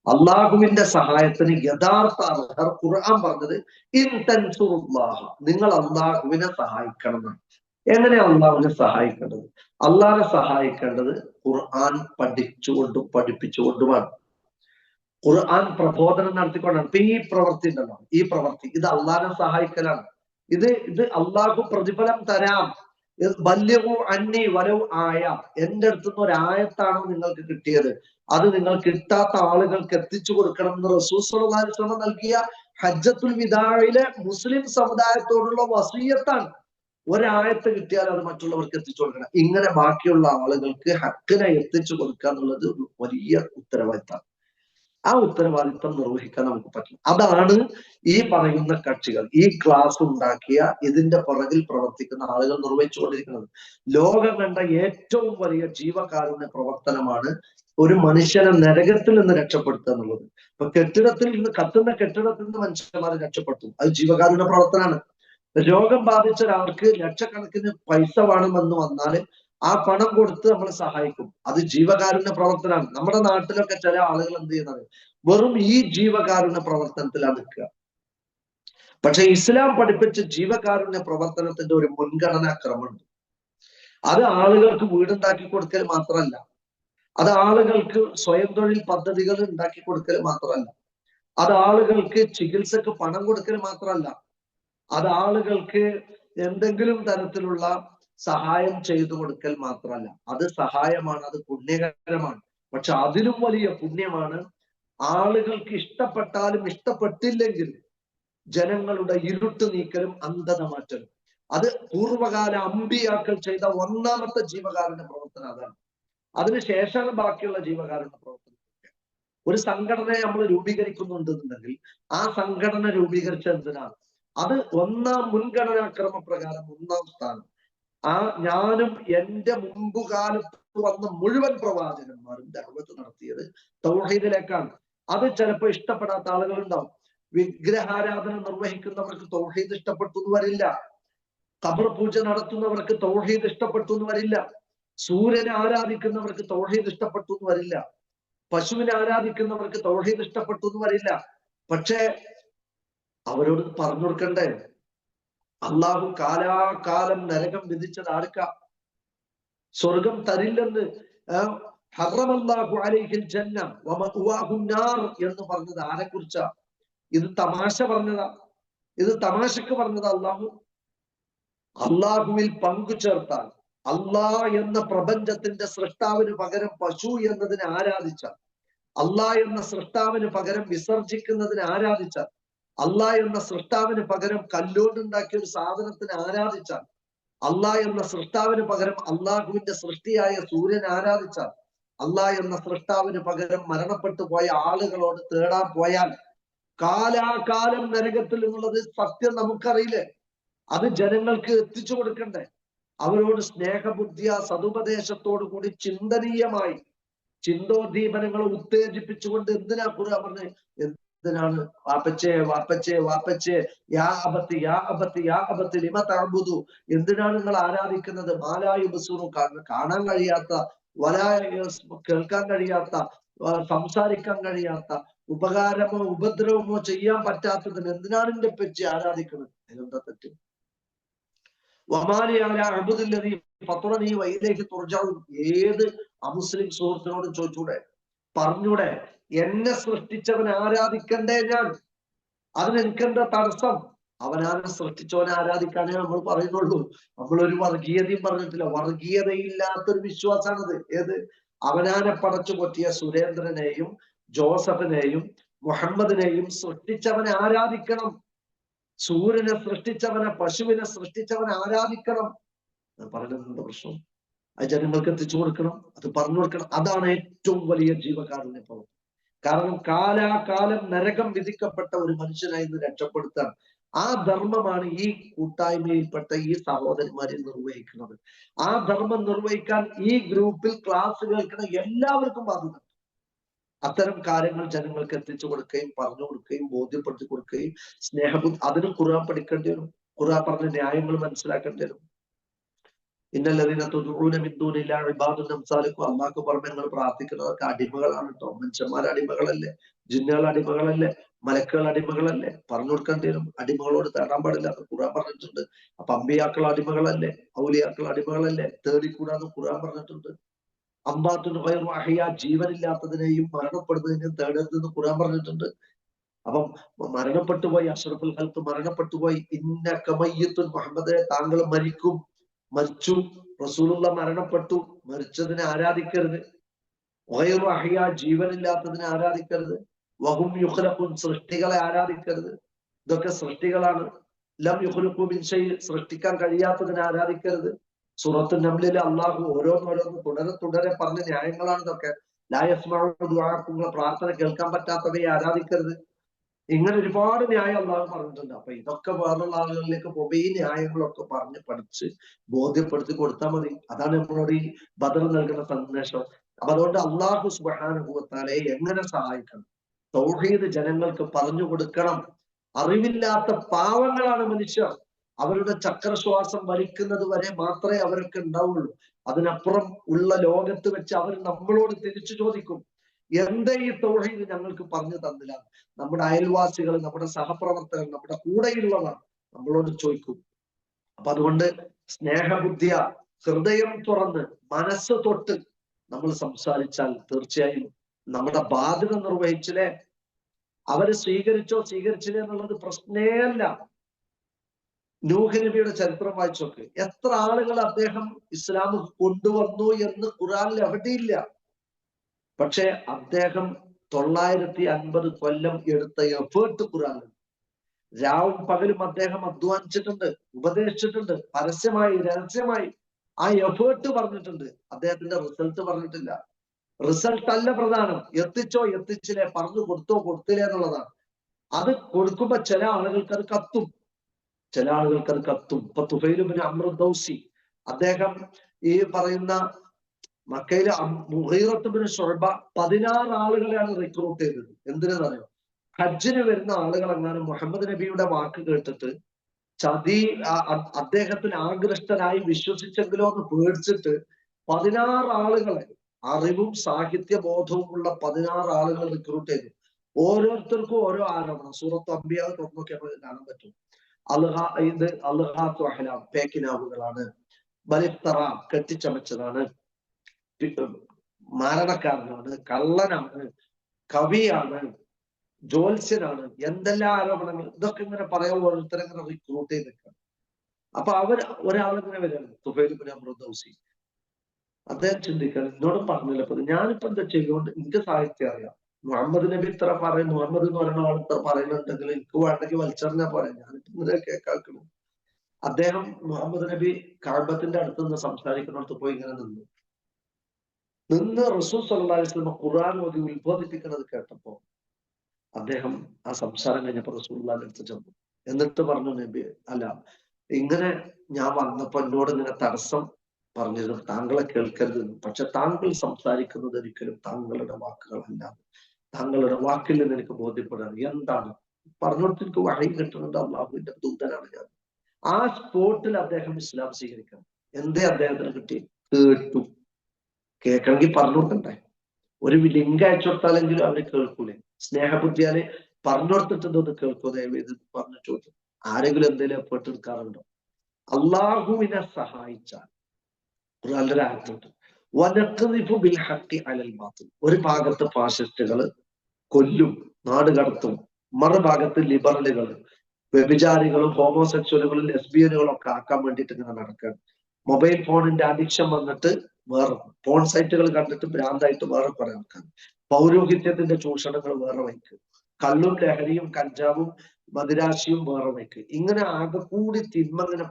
അള്ളാഹുവിന്റെ സഹായത്തിന് യഥാർത്ഥ അർഹർ ഖുർആൻ പറഞ്ഞത് ഇൻ തൻസുറുല്ലാഹ, നിങ്ങൾ അള്ളാഹുവിനെ സഹായിക്കണം എന്നാണ്. എങ്ങനെയാ അള്ളാഹുവിനെ സഹായിക്കേണ്ടത്? അള്ളാഹിനെ സഹായിക്കേണ്ടത് ഖുർആൻ പഠിപ്പിച്ചുകൊണ്ടുമാണ്. ഖുർആൻ പ്രബോധനം നടത്തിക്കൊണ്ടാണ്. ഇപ്പൊ ഈ പ്രവൃത്തി ഉണ്ടല്ലോ, ഈ പ്രവൃത്തി ഇത് അള്ളാഹിനെ സഹായിക്കലാണ്. ഇത് അള്ളാഹു പ്രതിഫലം തരാം. ബല്യവും അന്നി വരവും ആയ, എന്റെ അടുത്തുനിന്ന് ഒരു ആയത്താണോ നിങ്ങൾക്ക് കിട്ടിയത്, അത് നിങ്ങൾ കിട്ടാത്ത ആളുകൾക്ക് എത്തിച്ചു കൊടുക്കണം എന്ന് റസൂൽ സ്വല്ലല്ലാഹു അലൈഹി വസല്ലം നൽകിയ ഹജ്ജത്തുൽ വിദാഇലെ മുസ്ലിം സമുദായത്തോടുള്ള വസിയ്യത്താണ്. ഒരായത്ത് കിട്ടിയാൽ അത് മറ്റുള്ളവർക്ക് എത്തിച്ചു കൊടുക്കണം. ഇങ്ങനെ ബാക്കിയുള്ള ആളുകൾക്ക് ഹക്കിനെ എത്തിച്ചു കൊടുക്കുക എന്നുള്ളത് ഒരു വലിയ ഉത്തരവാദിത്തമാണ്. ആ ഉത്തരവാദിത്തം നിർവഹിക്കാൻ നമുക്ക് പറ്റില്ല. അതാണ് ഈ പറയുന്ന കക്ഷികൾ, ഈ ക്ലാസ് ഉണ്ടാക്കിയ ഇതിന്റെ പുറകിൽ പ്രവർത്തിക്കുന്ന ആളുകൾ നിർവഹിച്ചുകൊണ്ടിരിക്കുന്നത്. ലോകം കണ്ട ഏറ്റവും വലിയ ജീവകാരുണ്യ പ്രവർത്തനമാണ് ഒരു മനുഷ്യനെ നരകത്തിൽ നിന്ന് രക്ഷപ്പെടുത്തുക എന്നുള്ളത്. ഇപ്പൊ കത്തുന്ന കെട്ടിടത്തിൽ നിന്ന് മനുഷ്യന്മാരെ രക്ഷപ്പെടുത്തും, അത് ജീവകാരുണ്യ പ്രവർത്തനമാണ്. രോഗം ബാധിച്ച ഒരാൾക്ക് ലക്ഷക്കണക്കിന് പൈസ വേണമെന്ന് വന്നാൽ ആ പണം കൊടുത്ത് നമ്മൾ സഹായിക്കും, അത് ജീവകാരുണ്യ പ്രവർത്തനമാണ്. നമ്മുടെ നാട്ടിലൊക്കെ ചില ആളുകൾ എന്ത് ചെയ്യുന്നത് വെറും ഈ ജീവകാരുണ്യ പ്രവർത്തനത്തിലാണ് നിൽക്കുക. പക്ഷെ ഇസ്ലാം പഠിപ്പിച്ച ജീവകാരുണ്യ പ്രവർത്തനത്തിന്റെ ഒരു മുൻഗണനാ ക്രമമുണ്ട്. അത് ആളുകൾക്ക് വീടുണ്ടാക്കി കൊടുക്കൽ മാത്രമല്ല, അത് ആളുകൾക്ക് സ്വയം തൊഴിൽ പദ്ധതികൾ ഉണ്ടാക്കി കൊടുക്കൽ മാത്രമല്ല, അത് ആളുകൾക്ക് ചികിത്സക്ക് പണം കൊടുക്കൽ മാത്രമല്ല, അത് ആളുകൾക്ക് എന്തെങ്കിലും തരത്തിലുള്ള സഹായം ചെയ്തു കൊടുക്കൽ മാത്രമല്ല. അത് സഹായമാണ്, അത് പുണ്യകരമാണ്. പക്ഷെ അതിലും വലിയ പുണ്യമാണ് ആളുകൾക്ക് ഇഷ്ടപ്പെട്ടാലും ഇഷ്ടപ്പെട്ടില്ലെങ്കിലും ജനങ്ങളുടെ ഇരുട്ട് നീക്കലും അന്ധത മാറ്റലും. അത് പൂർവകാല അമ്പിയാക്കൾ ചെയ്ത ഒന്നാമത്തെ ജീവകാരുണ്യ പ്രവർത്തനം അതാണ്. അതിനുശേഷമാണ് ബാക്കിയുള്ള ജീവകാരുണ്യ പ്രവർത്തനം. ഒരു സംഘടനയെ നമ്മൾ രൂപീകരിക്കുന്നുണ്ടെന്നുണ്ടെങ്കിൽ ആ സംഘടന രൂപീകരിച്ച എന്തിനാണ്? അത് ഒന്നാം മുൻഗണനാ ക്രമപ്രകാരം ഒന്നാം സ്ഥാനം. ഞാനും എന്റെ മുമ്പുകാലത്ത് വന്ന മുഴുവൻ പ്രവാചകന്മാരും ദഅവത്ത് നടത്തിയത് തൗഹീദിലേക്കാണ്. അത് ചിലപ്പോൾ ഇഷ്ടപ്പെടാത്ത ആളുകളുണ്ടാവും. വിഗ്രഹാരാധന നിർവഹിക്കുന്നവർക്ക് തൗഹീദ് ഇഷ്ടപ്പെട്ടു എന്ന് വരില്ല. ഖബർ പൂജ നടത്തുന്നവർക്ക് തൗഹീദ് ഇഷ്ടപ്പെട്ടു എന്ന് വരില്ല. സൂര്യനെ ആരാധിക്കുന്നവർക്ക് തൗഹീദ് ഇഷ്ടപ്പെട്ടു എന്ന് വരില്ല. പശുവിനെ ആരാധിക്കുന്നവർക്ക് തൗഹീദ് ഇഷ്ടപ്പെട്ടു എന്ന് വരില്ല. പക്ഷേ അവരോട് പറഞ്ഞു കൊടുക്കണ്ടേ? അള്ളാഹു കാലാകാലം നരകം വിധിച്ചത് ആർക്കാ? സ്വർഗം തരില്ലെന്ന് ഹറമല്ലാഹു അലൈഹിൽ ജന്ന വമഅവാഹു നാർ എന്ന് പറഞ്ഞത് ആരെക്കുറിച്ചാ? ഇത് തമാശ പറഞ്ഞതാ? ഇത് തമാശക്ക് പറഞ്ഞതാ? അള്ളാഹുവിൽ പങ്കു ചേർത്താൽ, എന്ന പ്രപഞ്ചത്തിന്റെ സൃഷ്ടാവിന് പകരം പശു എന്നതിനെ ആരാധിച്ചാൽ, എന്ന സൃഷ്ടാവിന് പകരം വിസർജിക്കുന്നതിനെ ആരാധിച്ചാൽ, എന്ന സൃഷ്ടാവിന് പകരം കല്ലുകൊണ്ടുണ്ടാക്കിയ ഒരു സാധനത്തിന് ആരാധിച്ചാൽ, എന്ന സൃഷ്ടാവിന് പകരം അള്ളാഹുവിന്റെ സൃഷ്ടിയായ സൂര്യൻ ആരാധിച്ചാൽ, എന്ന സൃഷ്ടാവിന് പകരം മരണപ്പെട്ടു പോയ ആളുകളോട് തേടാൻ പോയാൽ കാലാകാലം നരകത്തിൽ എന്നുള്ളത് സത്യം നമുക്കറിയില്ലേ? അത് ജനങ്ങൾക്ക് എത്തിച്ചു കൊടുക്കണ്ടേ? അവരോട് സ്നേഹബുദ്ധിയ സതുപദേശത്തോടു കൂടി ചിന്തനീയമായി ചിന്തോദ്ദീപനങ്ങളെ ഉത്തേജിപ്പിച്ചുകൊണ്ട് എന്തിനാ ഖുർആൻ പറഞ്ഞത്? എന്തിനാണ് വാപ്പച്ചേ യാ അബത്തി യാ അബത്തി യാ അബത്തി ലിമ തഅബുദു, എന്തിനാണ് നിങ്ങൾ ആരാധിക്കുന്നത്? മാലായു ബസുറു, കാണാൻ കഴിയാത്ത, കേൾക്കാൻ കഴിയാത്ത, സംസാരിക്കാൻ കഴിയാത്ത, ഉപകാരമോ ഉപദ്രവമോ ചെയ്യാൻ പറ്റാത്തതിന് എന്തിനാണ് എന്റെ പറ്റി ആരാധിക്കുന്നത്? അതിനെന്താ തെറ്റ്? ഏത് അമുസ്ലിം സുഹൃത്തിനോടും ചോദിച്ചൂടെ? പറഞ്ഞൂടെ? എന്നെ സൃഷ്ടിച്ചവനെ ആരാധിക്കണ്ടേ ഞാൻ? അതിന് എനിക്കെന്താ തടസ്സം? അവനാനെ സൃഷ്ടിച്ചവനെ ആരാധിക്കാനേ നമ്മൾ പറയുന്നുള്ളൂ. നമ്മളൊരു വർഗീയതയും പറഞ്ഞിട്ടില്ല. വർഗീയതയില്ലാത്തൊരു വിശ്വാസമാണത്. ഏത്? അവനാനെ പടച്ചു പൊറ്റിയ സുരേന്ദ്രനെയും ജോസഫിനെയും മുഹമ്മദിനെയും സൃഷ്ടിച്ചവനെ ആരാധിക്കണം. സൂര്യനെ സൃഷ്ടിച്ചവനെ, പശുവിനെ സൃഷ്ടിച്ചവനെ ആരാധിക്കണം. പറയുന്നത് എന്താ പ്രശ്നം? അത് ജനങ്ങൾക്ക് എത്തിച്ചു കൊടുക്കണം, അത് പറഞ്ഞു കൊടുക്കണം. അതാണ് ഏറ്റവും വലിയ ജീവകാരുണ്യ പ്രവർത്തനം. കാരണം കാലാകാലം നരകം വിധിക്കപ്പെട്ട ഒരു മനുഷ്യനായി ഇന്ന് രക്ഷപ്പെടുത്താൻ ആ ധർമ്മമാണ് ഈ കൂട്ടായ്മയിൽപ്പെട്ട ഈ സഹോദരന്മാരെ നിർവഹിക്കുന്നത്. ആ ധർമ്മം നിർവഹിക്കാൻ ഈ ഗ്രൂപ്പിൽ ക്ലാസ് കേൾക്കുന്ന എല്ലാവർക്കും ബാധ്യത. അത്തരം കാര്യങ്ങൾ ജനങ്ങൾക്ക് എത്തിച്ചു കൊടുക്കുകയും പറഞ്ഞു കൊടുക്കുകയും ബോധ്യപ്പെടുത്തി കൊടുക്കുകയും സ്നേഹബുദ്ധി, അതിന് ഖുർആൻ പഠിക്കേണ്ടി വരും. ഖുർആൻ പറഞ്ഞ ന്യായങ്ങൾ മനസ്സിലാക്കേണ്ടി വരും. ഇന്നല്ലദീന തുദ്ഊന മിൻ ദൂനില്ലാഹി ഇബാദുൻ അംസാലുക്കും, അല്ലാഹു പറഞ്ഞു നിങ്ങൾ പ്രാർത്ഥിക്കുന്നതൊക്കെ അടിമകളാണ് കേട്ടോ. മനുഷ്യന്മാർ അടിമകളല്ലേ? ജിന്നുകൾ അടിമകളല്ലേ? മലക്കുകൾ അടിമകളല്ലേ? പറഞ്ഞു കൊടുക്കേണ്ടി വരും. അടിമകളോട് തേടാൻ പാടില്ല എന്ന് ഖുർആൻ പറഞ്ഞിട്ടുണ്ട്. അപ്പൊ അമ്പിയാക്കൾ അടിമകളല്ലേ? ഔലിയാക്കൾ അടിമകളല്ലേ? തേടിക്കൂടാന്ന് ഖുർആൻ പറഞ്ഞിട്ടുണ്ട്. അംബാത്തുൽ ഗൈറു അഹ്യാ, ജീവനില്ലാത്തതിനെയും മരണപ്പെടുന്നതിനെയും തേടരുതെന്ന് ഖുർആൻ പറഞ്ഞിട്ടുണ്ട്. അപ്പം മരണപ്പെട്ടുപോയി, അഷ്റഫുൽ ഖൽഖ് മരണപ്പെട്ടുപോയി. ഇന്നക മയ്യിത്തുൻ, മുഹമ്മദേ താങ്കൾ മരിക്കും. മരിച്ചു. റസൂലുള്ള മരണപ്പെട്ടു. മരിച്ചതിനെ ആരാധിക്കരുത്. ഗൈറു അഹ്യാ, ജീവനില്ലാത്തതിനെ ആരാധിക്കരുത്. വഹും യുഖ്ലഖൂൻ, സൃഷ്ടികളെ ആരാധിക്കരുത്. ഇതൊക്കെ സൃഷ്ടികളാണ്. ലം യുഖ്ലഖൂ മിൻ ഷൈ, സൃഷ്ടിക്കാൻ കഴിയാത്തതിനെ ആരാധിക്കരുത്. സൂറത്തുൽ നംലിലെ അള്ളാഹു ഓരോന്നോരോന്ന് തുടരെ പറഞ്ഞ ന്യായങ്ങളാണ് ഇതൊക്കെ. ലാ യസ്മഉ ദുആഅക്കും, പ്രാർത്ഥന കേൾക്കാൻ പറ്റാത്തവയെ ആരാധിക്കരുത്. ഇങ്ങനെ ഒരുപാട് ന്യായം അള്ളാഹു പറഞ്ഞിട്ടുണ്ട്. അപ്പൊ ഇതൊക്കെ വേറുള്ള ആളുകളിലേക്ക് പോകുമ്പോൾ ഈ ന്യായങ്ങളൊക്കെ പറഞ്ഞ് പഠിച്ച് ബോധ്യപ്പെടുത്തി കൊടുത്താൽ മതി. അതാണ് നമ്മളോട് ഈ ബദർ നൽകുന്ന സന്ദേശം. അപ്പൊ അതുകൊണ്ട് അള്ളാഹു സുബ്ഹാനഹു വ തആലയെ എങ്ങനെ സഹായിക്കണം? തൗഹീദ് ജനങ്ങൾക്ക് പറഞ്ഞു കൊടുക്കണം. അറിവില്ലാത്ത പാവങ്ങളാണ് മനുഷ്യർ. അവരുടെ ചക്രശ്വാസം വലിക്കുന്നത് വരെ മാത്രമേ അവരൊക്കെ ഉണ്ടാവുള്ളൂ. അതിനപ്പുറം ഉള്ള ലോകത്ത് വെച്ച് അവർ നമ്മളോട് തിരിച്ചു ചോദിക്കും, എന്തേ ഈ തൗഹീദ് ഞങ്ങൾക്ക് പറഞ്ഞു തന്നില്ല? നമ്മുടെ അയൽവാസികൾ, നമ്മുടെ സഹപ്രവർത്തകർ, നമ്മുടെ കൂടെയുള്ളവർ നമ്മളോട് ചോദിക്കും. അപ്പൊ അതുകൊണ്ട് സ്നേഹബുദ്ധിയ, ഹൃദയം തുറന്ന് മനസ്സ് തൊട്ട് നമ്മൾ സംസാരിച്ചാൽ തീർച്ചയായും നമ്മുടെ ബാധ്യത നിർവഹിച്ചില്ലേ. അവര് സ്വീകരിച്ചോ സ്വീകരിച്ചില്ലേ എന്നുള്ളത് പ്രശ്നേ അല്ല. നൂഹ് നബിയുടെ ചരിത്രം വായിച്ചോക്ക്. എത്ര ആളുകൾ അദ്ദേഹം ഇസ്ലാം കൊണ്ടുവന്നു എന്ന് ഖുർആനിൽ എവിടെയില്ല. പക്ഷെ അദ്ദേഹം 950 കൊല്ലം എടുത്ത എഫേർട്ട് ഖുർആനിൽ. രാവും പകലും അദ്ദേഹം അധ്വാനിച്ചിട്ടുണ്ട്, ഉപദേശിച്ചിട്ടുണ്ട്, പരസ്യമായി രഹസ്യമായി. ആ എഫേർട്ട് പറഞ്ഞിട്ടുണ്ട്. അദ്ദേഹത്തിന്റെ റിസൾട്ട് പറഞ്ഞിട്ടില്ല. റിസൾട്ട് അല്ല പ്രധാനം. എത്തിച്ചോ എത്തിച്ചില്ലേ, പറഞ്ഞു കൊടുത്തോ കൊടുത്തില്ലേ എന്നുള്ളതാണ്. അത് കൊടുക്കുമ്പോ ചില ആളുകൾക്ക് അത് കത്തും, ചില ആളുകൾക്ക് അത് കത്തും. ഇപ്പൊ തുഫൈൽ ഇബ്നു അംർ ദൗസി, അദ്ദേഹം ഈ പറയുന്ന മക്കയിലെ മുഗീറത്ത് ബിൻ ശുഅബ 16 ആളുകളെയാണ് റിക്രൂട്ട് ചെയ്തത്. എന്തിനെന്നറിയോ? ഹജ്ജിന് വരുന്ന ആളുകൾ എങ്ങാനും മുഹമ്മദ് നബിയുടെ വാക്ക് കേട്ടിട്ട് ചതി അദ്ദേഹത്തിന് ആകൃഷ്ടനായി വിശ്വസിച്ചെങ്കിലോ എന്ന് പേടിച്ചിട്ട് 16 ആളുകളെ, അറിവും സാഹിത്യ ബോധവും ഉള്ള 16 ആളുകൾ റിക്രൂട്ട് ചെയ്തു. ഓരോരുത്തർക്കും ഓരോ ആരോപണം. സൂറത്ത് അംബിയ തുറന്നൊക്കെ കാണാൻ പറ്റും. പേക്കിനാവുകളാണ്, ബലിത്തറ കെട്ടിച്ചമച്ചതാണ്, മരണക്കാരനാണ്, കള്ളനാണ്, കവിയാണ്, ജ്യോത്സ്യനാണ്, എന്തെല്ലാം ആരോപണങ്ങൾ. ഇതൊക്കെ ഇങ്ങനെ പറയാൻ ഓരോരുത്തരെ ഇങ്ങനെ റിക്രൂട്ട് ചെയ്ത് നിൽക്കണം. അപ്പൊ ഒരാളിങ്ങനെ വരികയാണ്, തുഫൈൽ ഇബ്നു അംർ ദൗസി. അദ്ദേഹം ചിന്തിക്കണം, എന്നോടും പറഞ്ഞില്ല. ഞാനിപ്പോ എന്താ ചെയ്യുകൊണ്ട് എനിക്ക് സാഹിത്യം അറിയാം, മുഹമ്മദ് നബി ഇത്ര പറയുന്നു, മുഹമ്മദ് എന്ന് പറയുന്ന ആൾ ഇത്ര പറയുന്നുണ്ടെങ്കിൽ എനിക്ക് വേണ്ടെങ്കിൽ വലിച്ചെറിഞ്ഞാൽ പറയാം, ഞാനിപ്പോ ഇന്നലെ കേൾക്കാക്കുന്നു. അദ്ദേഹം മുഹമ്മദ് നബി കഅബത്തിന്റെ അടുത്ത് നിന്ന് സംസാരിക്കുന്നിടത്ത് പോയി ഇങ്ങനെ നിന്ന് റസൂൽ സല്ലല്ലാഹു അലൈഹി വസല്ലം ഖുർആൻ ഓതി ഉത്ബോധിപ്പിക്കുന്നത് കേട്ടപ്പോ അദ്ദേഹം ആ സംസാരം കഴിഞ്ഞപ്പോ റസൂലുള്ളാഹിന്റെ അടുത്ത് ചെന്നു. എന്നിട്ട് പറഞ്ഞു, നബി അല്ല, ഇങ്ങനെ ഞാൻ വന്നപ്പോ എന്നോട് ഇങ്ങനെ തടസ്സം പറഞ്ഞിരുന്നു, താങ്കളെ കേൾക്കരുതെന്ന്. പക്ഷെ താങ്കൾ സംസാരിക്കുന്നത് ഒരിക്കലും താങ്കളുടെ വാക്കുകളല്ല, താങ്കളുടെ വാക്കിൽ നിന്ന് എനിക്ക് ബോധ്യപ്പെടാണ്. എന്താണ് പറഞ്ഞോടത്ത് എനിക്ക് വഹി കിട്ടുന്നുണ്ട്, അള്ളാഹുവിന്റെ ദൂതനാണ് ഞാൻ. ആ സ്പോട്ടിൽ അദ്ദേഹം ഇസ്ലാം സ്വീകരിക്കണം. എന്തേ അദ്ദേഹത്തിന് കിട്ടി? കേട്ടു. കേൾക്കണമെങ്കിൽ പറഞ്ഞു കൊടുക്കണ്ടേ? ഒരു ലിങ്ക് അയച്ചു കൊടുത്താലെങ്കിലും അവര് കേൾക്കൂലേ? സ്നേഹബുദ്ധിയാല് പറഞ്ഞു കൊടുത്തിട്ടുണ്ടോ കേൾക്കൂ, ദയവേത് പറഞ്ഞു ചോദിച്ചു. ആരെങ്കിലും എന്തെങ്കിലും എഫേർട്ട് എടുക്കാറുണ്ടോ? അള്ളാഹുവിനെ സഹായിച്ചാൽ നല്ലൊരു ആയത്തുണ്ട്, ഒരു ഭാഗത്ത് ഫാഷിസ്റ്റുകള് കൊല്ലും, നാട് കടത്തും, മറുഭാഗത്ത് ലിബറലുകൾ വ്യഭിചാരികളും ഹോമോസെക്ച്വലുകളും ലെസ്ബിയനുകളും ഒക്കെ ആക്കാൻ വേണ്ടിയിട്ട് ഇങ്ങനെ നടക്കുകയാണ്. മൊബൈൽ ഫോണിന്റെ അഡിക്ഷൻ വന്നിട്ട് വേറെ, ഫോൺ സൈറ്റുകൾ കണ്ടിട്ട് ഭ്രാന്തായിട്ട് വേറെ കുറെ ആൾക്കാർ, പൗരോഹിത്യത്തിന്റെ ചൂഷണങ്ങൾ വേറെ വയ്ക്ക്, കള്ളും ലഹരിയും കഞ്ചാവും മദിരാശിയും വേറെ വയ്ക്ക്. ഇങ്ങനെ ആകെ കൂടി തിന്മങ്ങനെ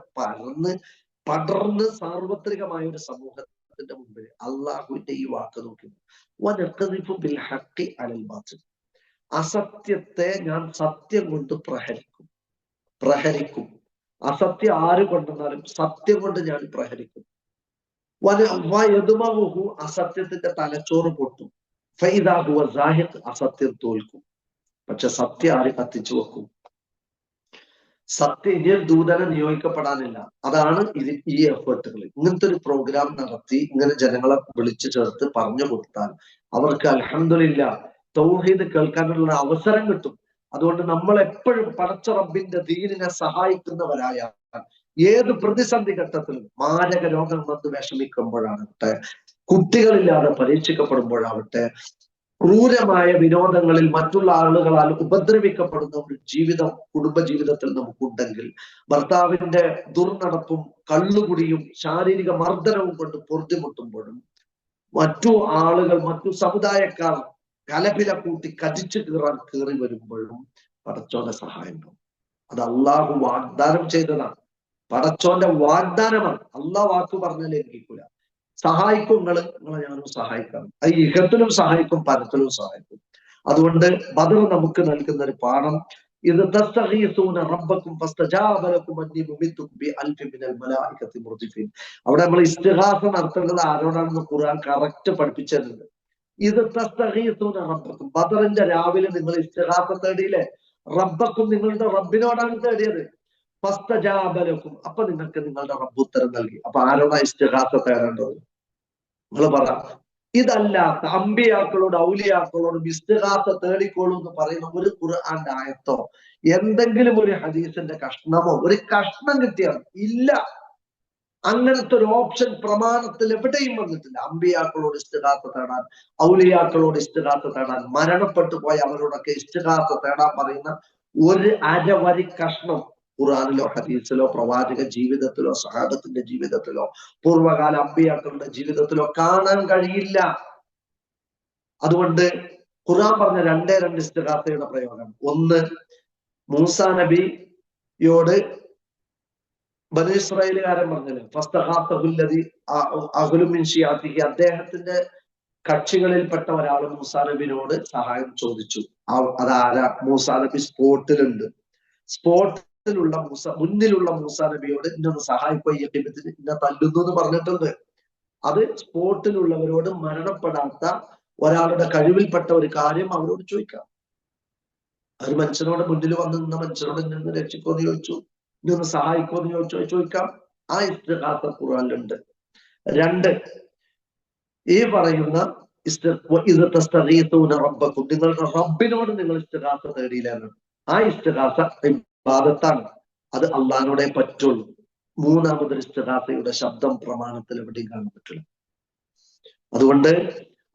പടർന്ന് സാർവത്രികമായ ഒരു സമൂഹത്തിന്റെ മുമ്പിൽ അള്ളാഹുവിന്റെ ഈ വാക്ക് നോക്കി, അസത്യത്തെ ഞാൻ സത്യം കൊണ്ട് പ്രഹരിക്കും. അസത്യം ആര് കൊണ്ടുവന്നാലും സത്യം കൊണ്ട് ഞാൻ പ്രഹരിക്കും. അസത്യത്തിന്റെ തലച്ചോറ് പൊട്ടും. അസത്യം തോൽക്കും. പക്ഷെ സത്യം ആര് കത്തിച്ചു വെക്കും? സത്യം ഇനി ദൂതനെ നിയോഗിക്കപ്പെടാനില്ല. അതാണ് ഈ എഫേർട്ടുകൾ. ഇങ്ങനത്തെ ഒരു പ്രോഗ്രാം നടത്തി ഇങ്ങനെ ജനങ്ങളെ വിളിച്ചു ചേർത്ത് പറഞ്ഞു കൊടുത്താൽ അവർക്ക് അൽഹംദുലില്ലാ തൗഹീദ് കേൾക്കാനുള്ള അവസരം കിട്ടും. അതുകൊണ്ട് നമ്മൾ എപ്പോഴും പടച്ച റബ്ബിന്റെ ദീനിനെ സഹായിക്കുന്നവരായ ഏത് പ്രതിസന്ധി ഘട്ടത്തിലും, മാരക രോഗം വന്ന് വിഷമിക്കുമ്പോഴാവട്ടെ, കുട്ടികളില്ലാതെ പരീക്ഷിക്കപ്പെടുമ്പോഴാവട്ടെ, ക്രൂരമായ വിനോദങ്ങളിൽ മറ്റുള്ള ആളുകളാൽ ഉപദ്രവിക്കപ്പെടുന്ന ഒരു ജീവിതം കുടുംബജീവിതത്തിൽ നമുക്കുണ്ടെങ്കിൽ, ഭർത്താവിന്റെ ദുർനടപ്പും കള്ളുകുടിയും ശാരീരിക മർദ്ദനവും കൊണ്ട് പൊറുതിമുട്ടുമ്പോഴും, മറ്റു ആളുകൾ, മറ്റു സമുദായക്കാർ കലപില കൂട്ടി കടിച്ചു കയറി വരുമ്പോഴും പടച്ചോന്റെ സഹായം ഉണ്ടാവും. അത് അള്ളാഹു വാഗ്ദാനം ചെയ്തതാണ്, പടച്ചോന്റെ വാഗ്ദാനമാണ്. അള്ളാഹ് വാക്ക് പറഞ്ഞാലേ ലംഘിക്കൂല. സഹായിക്കും, നിങ്ങളെ ഞാനും സഹായിക്കാം. അത് ഇഹത്തിലും സഹായിക്കും, പരത്തിലും സഹായിക്കും. അതുകൊണ്ട് ബദർ നമുക്ക് നൽകുന്ന ഒരു പാഠം, ഇത് അവിടെ നമ്മൾ ഇസ്തിഗാസ നടത്തേണ്ടത് ആരോടാണെന്ന് ഖുർആൻ കറക്റ്റ് പഠിപ്പിച്ചിട്ടുണ്ട്. ഇത് റബ്ബക്കും, ബദറിന്റെ രാവിലെ നിങ്ങൾ ഇസ്തിഗാസ തേടിയില്ലേ? റബ്ബക്കും, നിങ്ങളുടെ റബ്ബിനോടാണ് തേടിയത്. ഫസ്തജാബലക്കും, അപ്പൊ നിങ്ങൾക്ക് നിങ്ങളുടെ റബ്ബ് ഉത്തരം നൽകി. അപ്പൊ ആരോടാ ഇസ്തിഗാസ തേടേണ്ടത്? നിങ്ങൾ പറ. ഇതല്ലാത്ത അമ്പിയാക്കളോട് ഔലിയാക്കളോട് ഇസ്തിഗാസ തേടിക്കോളൂ എന്ന് പറയുന്ന ഒരു ഖുർആന്റെ ആയത്തോ എന്തെങ്കിലും ഒരു ഹദീസിന്റെ കഷ്ണമോ ഒരു കഷ്ണം കിട്ടിയാൽ ഇല്ല. അങ്ങനത്തെ ഒരു ഓപ്ഷൻ പ്രമാണത്തിൽ എവിടെയും വന്നിട്ടില്ല. അമ്പിയാക്കളോട് ഇസ്തിഗാസ തേടാൻ, ഔലിയാക്കളോട് ഇസ്തിഗാസ തേടാൻ, മരണപ്പെട്ടു പോയ അവരോടൊക്കെ ഇസ്തിഗാസ തേടാൻ പറയുന്ന ഒരു അരവരി കഷ്ണം ഖുർആനിലോ ഹദീസിലോ പ്രവാചക ജീവിതത്തിലോ സഹാബത്തിന്റെ ജീവിതത്തിലോ പൂർവ്വകാല അമ്പിയാക്കളുടെ ജീവിതത്തിലോ കാണാൻ കഴിയില്ല. അതുകൊണ്ട് ഖുർആൻ പറഞ്ഞ രണ്ടേ രണ്ട് ഇസ്തിഗാസയുടെ പ്രയോഗം. ഒന്ന്, മൂസാ നബിയോട് ബനീ ഇസ്രായേലുകാരൻ പറഞ്ഞല്ലോ, അദ്ദേഹത്തിന്റെ കക്ഷികളിൽപ്പെട്ട ഒരാൾ മൂസാ നബിനോട് സഹായം ചോദിച്ചു. അതാരാ? മൂസാ നബി സ്പോട്ടിലുണ്ട്. സ്പോട്ടിലുള്ള മുന്നിലുള്ള മൂസാ നബിയോട് ഇന്നൊന്ന് സഹായിക്കോ, ഇന്നെ തല്ലുന്നു എന്ന് പറഞ്ഞിട്ടുണ്ട്. അത് സ്പോട്ടിലുള്ളവരോട്, മരണപ്പെടാത്ത ഒരാളുടെ കഴിവിൽപ്പെട്ട ഒരു കാര്യം അവരോട് ചോദിക്കാം. ഒരു മനുഷ്യനോട് മുന്നിൽ വന്ന് നിന്ന മനുഷ്യനോട് നിന്ന് രക്ഷിക്കുമെന്ന് ചോദിച്ചു, നിന്ന് സഹായിക്കുമെന്ന് ചോദിക്കാം. ആ ഇസ്തിഗാസ ഖുർആനിലുണ്ട്. 2, ഈ പറയുന്ന റബ്ബക്കും, നിങ്ങളുടെ റബ്ബിനോട് നിങ്ങൾ ഇസ്തിഗാസ തേടിയില്ലാണ്. ആ ഇസ്തിഗാസ ഇബാദത്താണ്, അത് അള്ളാഹിനോടെ പറ്റുള്ളൂ. 3ാമതൊരു ഇസ്തിഗാസയുടെ ശബ്ദം പ്രമാണത്തിൽ എവിടെയും കാണാൻ പറ്റില്ല. അതുകൊണ്ട്